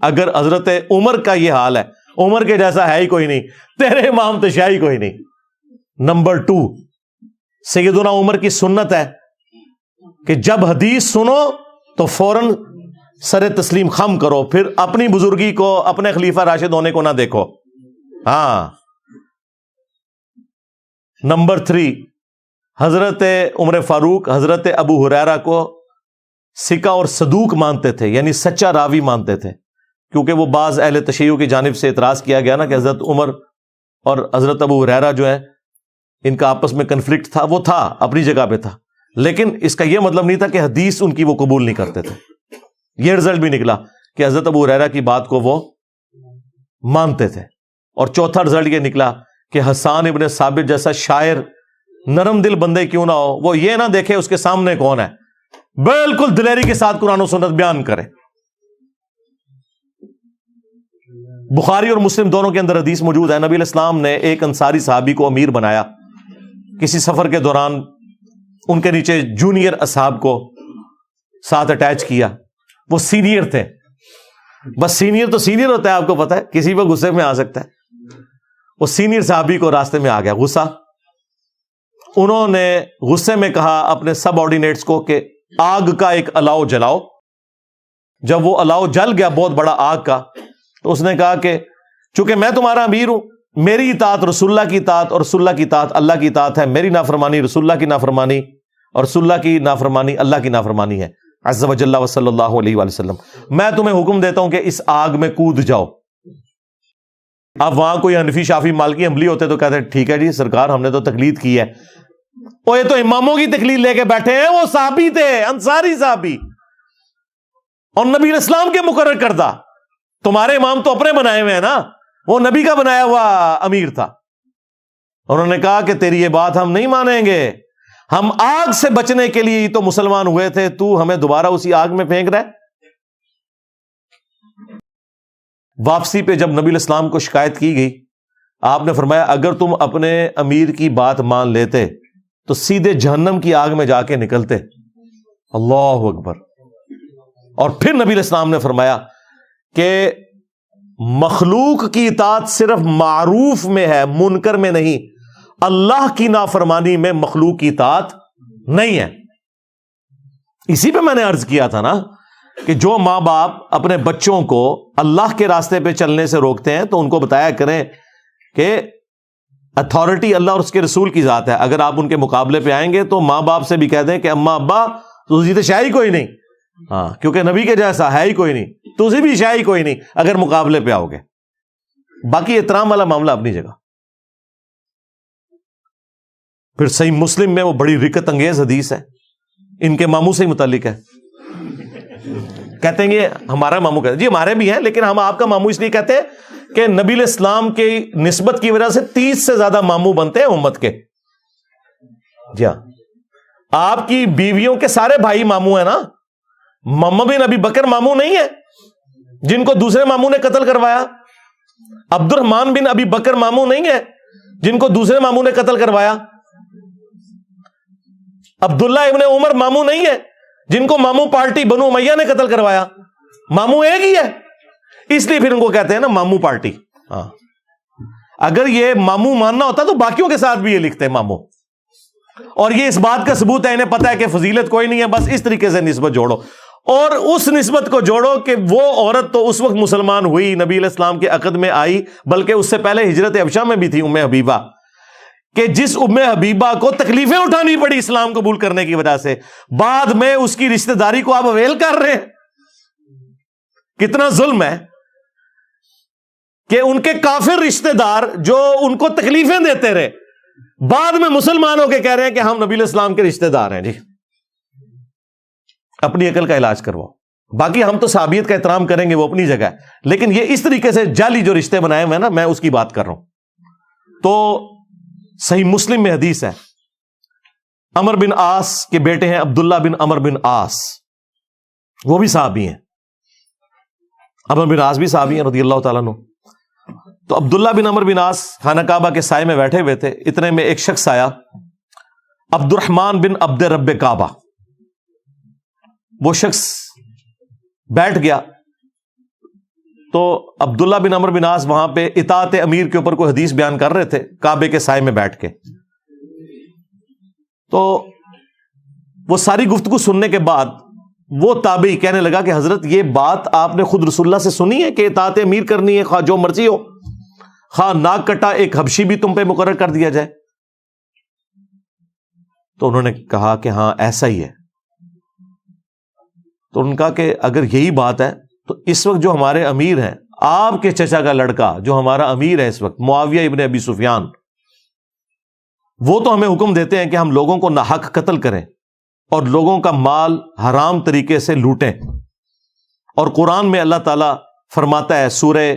اگر حضرت عمر کا یہ حال ہے، عمر کے جیسا ہے ہی کوئی نہیں، تیرے امام تے شاہ ہی کوئی نہیں. نمبر 2، سیدنا عمر کی سنت ہے کہ جب حدیث سنو تو فوراً سر تسلیم خم کرو، پھر اپنی بزرگی کو، اپنے خلیفہ راشد ہونے کو نہ دیکھو. ہاں. نمبر 3، حضرت عمر فاروق حضرت ابو ہریرہ کو سکہ اور صدوق مانتے تھے، یعنی سچا راوی مانتے تھے. کیونکہ وہ بعض اہل تشیع کی جانب سے اعتراض کیا گیا نا کہ حضرت عمر اور حضرت ابو ہریرہ جو ہے ان کا آپس میں کنفلکٹ تھا، وہ تھا اپنی جگہ پہ تھا، لیکن اس کا یہ مطلب نہیں تھا کہ حدیث ان کی وہ قبول نہیں کرتے تھے. یہ رزلٹ بھی نکلا کہ حضرت ابو ہریرہ کی بات کو وہ مانتے تھے. اور چوتھا رزلٹ یہ نکلا کہ حسان ابن ثابت جیسا شاعر نرم دل بندے کیوں نہ ہو، وہ یہ نہ دیکھے اس کے سامنے کون ہے، بالکل دلیری کے ساتھ قرآن و سنت بیان کرے. بخاری اور مسلم دونوں کے اندر حدیث موجود ہے، نبی علیہ السلام نے ایک انصاری صحابی کو امیر بنایا. کسی سفر کے دوران ان کے نیچے جونیئر اصحاب کو ساتھ اٹیچ کیا. وہ سینئر تھے، بس سینئر تو سینئر ہوتا ہے، آپ کو پتا ہے کسی پہ غصے میں آ سکتا ہے. وہ سینئر صحابی کو راستے میں آ گیا غصہ. انہوں نے غصے میں کہا اپنے سب آرڈینیٹس کو کہ آگ کا ایک الاؤ جلاؤ. جب وہ الاؤ جل گیا بہت بڑا آگ کا، تو اس نے کہا کہ چونکہ میں تمہارا امیر ہوں، میری اطاعت رسول اللہ کی اطاعت اور رسول اللہ کی اطاعت اللہ کی اطاعت ہے، میری نافرمانی رسول اللہ کی نافرمانی اور رسول اللہ کی نافرمانی اللہ کی نافرمانی ہے عز و جل و صلی اللہ علیہ وآلہ وسلم. میں تمہیں حکم دیتا ہوں کہ اس آگ میں کود جاؤ. اب وہاں کوئی حنفی شافی مالکی حنبلی ہوتے تو کہتے ٹھیک ہے جی سرکار ہم نے تو تقلید کی ہے. وہ یہ تو اماموں کی تقلید لے کے بیٹھے ہیں، وہ صحابی تھے، انصاری صحابی اور نبی علیہ السلام کے مقرر کردہ. تمہارے امام تو اپنے بنائے ہوئے ہیں نا، وہ نبی کا بنایا ہوا امیر تھا. انہوں نے کہا کہ تیری یہ بات ہم نہیں مانیں گے، ہم آگ سے بچنے کے لیے ہی تو مسلمان ہوئے تھے، تو ہمیں دوبارہ اسی آگ میں پھینک رہا ہے. واپسی پہ جب نبی علیہ السلام کو شکایت کی گئی، آپ نے فرمایا اگر تم اپنے امیر کی بات مان لیتے تو سیدھے جہنم کی آگ میں جا کے نکلتے. اللہ اکبر. اور پھر نبی علیہ السلام نے فرمایا کہ مخلوق کی اطاعت صرف معروف میں ہے، منکر میں نہیں. اللہ کی نافرمانی میں مخلوق کی اطاعت نہیں ہے. اسی پہ میں نے عرض کیا تھا نا کہ جو ماں باپ اپنے بچوں کو اللہ کے راستے پہ چلنے سے روکتے ہیں تو ان کو بتایا کریں کہ اتھارٹی اللہ اور اس کے رسول کی ذات ہے. اگر آپ ان کے مقابلے پہ آئیں گے تو ماں باپ سے بھی کہہ دیں کہ اماں ابا تجھے تو شاہی کوئی نہیں, ہاں کیونکہ نبی کے جیسا ہے ہی کوئی نہیں, تجھے بھی شاہی کوئی نہیں اگر مقابلے پہ آؤ گے. باقی احترام والا معاملہ اپنی جگہ. پھر صحیح مسلم میں وہ بڑی رکت انگیز حدیث ہے, ان کے ماموں سے ہی متعلق ہے. کہتے ہیں کہ ہمارا ماموں کہتے ہیں, جی ہمارے بھی ہیں لیکن ہم آپ کا ماموں اس لیے کہتے ہیں کہ نبی علیہ السلام کی نسبت کی وجہ سے 30 سے زیادہ ماموں بنتے ہیں امت کے. جی ہاں, آپ کی بیویوں کے سارے بھائی ماموں ہیں نا. محمد بن ابی بکر ماموں نہیں ہے جن کو دوسرے ماموں نے قتل کروایا. عبد الرحمان بن ابی بکر ماموں نہیں ہے جن کو دوسرے ماموں نے قتل کروایا. عبداللہ ابن عمر ماموں نہیں ہے جن کو ماموں پارٹی بنو امیہ نے قتل کروایا. ماموں ایک ہی ہے, اس لیے پھر ان کو کہتے ہیں نا ماموں پارٹی. ہاں, اگر یہ ماموں ماننا ہوتا تو باقیوں کے ساتھ بھی یہ لکھتے ہیں ماموں. اور یہ اس بات کا ثبوت ہے, انہیں پتا ہے کہ فضیلت کوئی نہیں ہے, بس اس طریقے سے نسبت جوڑو. اور اس نسبت کو جوڑو کہ وہ عورت تو اس وقت مسلمان ہوئی, نبی علیہ السلام کے عقد میں آئی, بلکہ اس سے پہلے ہجرت حبشہ میں بھی تھی ام حبیبہ, کہ جس ام حبیبہ کو تکلیفیں اٹھانی پڑی اسلام قبول کرنے کی وجہ سے, بعد میں اس کی رشتہ داری کو آپ اویل کر رہے ہیں. کتنا ظلم ہے کہ ان کے کافر رشتہ دار جو ان کو تکلیفیں دیتے رہے, بعد میں مسلمانوں کے کہہ رہے ہیں کہ ہم نبی علیہ السلام کے رشتہ دار ہیں. جی اپنی عقل کا علاج کرواؤ. باقی ہم تو صحابیت کا احترام کریں گے, وہ اپنی جگہ ہے, لیکن یہ اس طریقے سے جعلی جو رشتے بنائے ہوئے ہیں نا, میں اس کی بات کر رہا ہوں. تو صحیح مسلم میں حدیث ہے, عمر بن عاص کے بیٹے ہیں عبداللہ بن عمر بن عاص, وہ بھی صحابی ہیں. عمر بن عاص بھی صحابی ہیں رضی اللہ تعالیٰ عنہ. تو عبداللہ بن عمر بن عاص خانہ کعبہ کے سائے میں بیٹھے ہوئے تھے, اتنے میں ایک شخص آیا, عبد الرحمن بن عبد رب کعبہ. وہ شخص بیٹھ گیا تو عبداللہ بن عمر بن عاص وہاں پہ اطاعت امیر کے اوپر کوئی حدیث بیان کر رہے تھے کعبے کے سائے میں بیٹھ کے. تو وہ ساری گفتگو سننے کے بعد وہ تابعی کہنے لگا کہ حضرت یہ بات آپ نے خود رسول اللہ سے سنی ہے کہ اطاعت امیر کرنی ہے, خواہ جو مرضی ہو, خواہ ناک کٹا ایک حبشی بھی تم پہ مقرر کر دیا جائے. تو انہوں نے کہا کہ ہاں ایسا ہی ہے. تو ان کا کہ اگر یہی بات ہے تو اس وقت جو ہمارے امیر ہیں, آپ کے چچا کا لڑکا جو ہمارا امیر ہے اس وقت, معاویہ ابن ابی سفیان, وہ تو ہمیں حکم دیتے ہیں کہ ہم لوگوں کو ناحق قتل کریں اور لوگوں کا مال حرام طریقے سے لوٹیں. اور قرآن میں اللہ تعالیٰ فرماتا ہے سورہ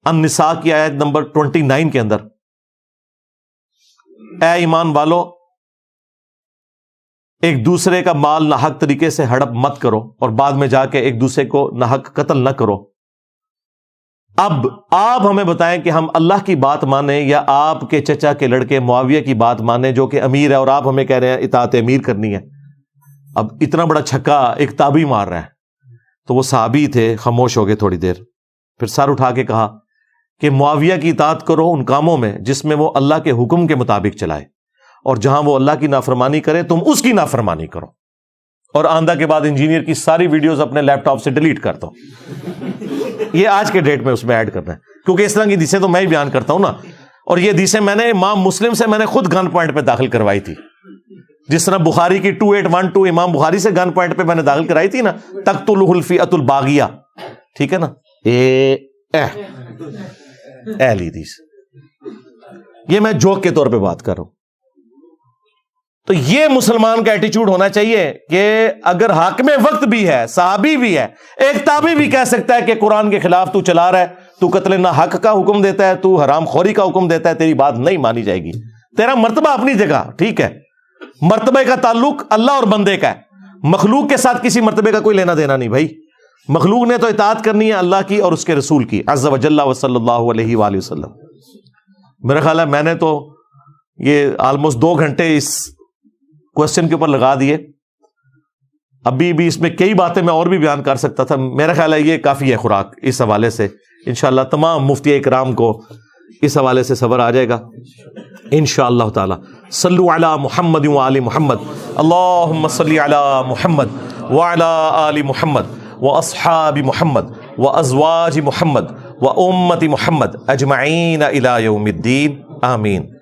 النساء کی آیت نمبر 29 کے اندر, اے ایمان والو ایک دوسرے کا مال ناحق طریقے سے ہڑپ مت کرو اور بعد میں جا کے ایک دوسرے کو ناحق قتل نہ کرو. اب آپ ہمیں بتائیں کہ ہم اللہ کی بات مانیں یا آپ کے چچا کے لڑکے معاویہ کی بات مانیں جو کہ امیر ہے, اور آپ ہمیں کہہ رہے ہیں اطاعت امیر کرنی ہے. اب اتنا بڑا چھکا ایک تابعی مار رہا ہے. تو وہ صحابی تھے, خاموش ہو گئے تھوڑی دیر, پھر سر اٹھا کے کہا کہ معاویہ کی اطاعت کرو ان کاموں میں جس میں وہ اللہ کے حکم کے مطابق چلائے, اور جہاں وہ اللہ کی نافرمانی کرے تم اس کی نافرمانی کرو. اور آندھا کے بعد انجینئر کی ساری ویڈیوز اپنے لیپ ٹاپ سے ڈیلیٹ کر دو. یہ آج کے ڈیٹ میں اس میں ایڈ کرنا ہے, کیونکہ اس طرح کی حدیثیں تو میں ہی بیان کرتا ہوں نا, اور یہ حدیثیں میں نے امام مسلم سے میں نے خود گن پوائنٹ پہ داخل کروائی تھی. جس طرح بخاری کی 2812 امام بخاری سے گن پوائنٹ پہ میں نے داخل کرائی تھی نا, تقتلہ الفئۃ الباغیہ, ٹھیک ہے نا, اہل حدیث. یہ میں جوک کے طور پہ بات کر رہا ہوں. تو یہ مسلمان کا ایٹیچیوڈ ہونا چاہیے کہ اگر حاکم وقت بھی ہے, صحابی بھی ہے, ایک تابعی بھی کہہ سکتا ہے کہ قرآن کے خلاف تو چلا رہا ہے, تو قتل نہ حق کا حکم دیتا ہے, تو حرام خوری کا حکم دیتا ہے, تیری بات نہیں مانی جائے گی. تیرا مرتبہ اپنی جگہ ٹھیک ہے, مرتبے کا تعلق اللہ اور بندے کا ہے, مخلوق کے ساتھ کسی مرتبے کا کوئی لینا دینا نہیں بھائی. مخلوق نے تو اطاعت کرنی ہے اللہ کی اور اس کے رسول کی عز وجل و صلی اللہ علیہ وآلہ وسلم. میرا خیال ہے میں نے تو یہ آلموسٹ 2 گھنٹے اس کوشچن کے اوپر لگا دیے. ابھی بھی اس میں کئی باتیں میں اور بھی بیان کر سکتا تھا. میرا خیال ہے یہ کافی ہے خوراک اس حوالے سے. انشاءاللہ تمام مفتی اکرام کو اس حوالے سے صبر آ جائے گا انشاءاللہ تعالی. صلوا علی محمد وآل محمد اللہم صلی علی محمد وعلی آل محمد واصحاب محمد وازواج محمد وامت محمد اجمعین الی یوم الدین آمین.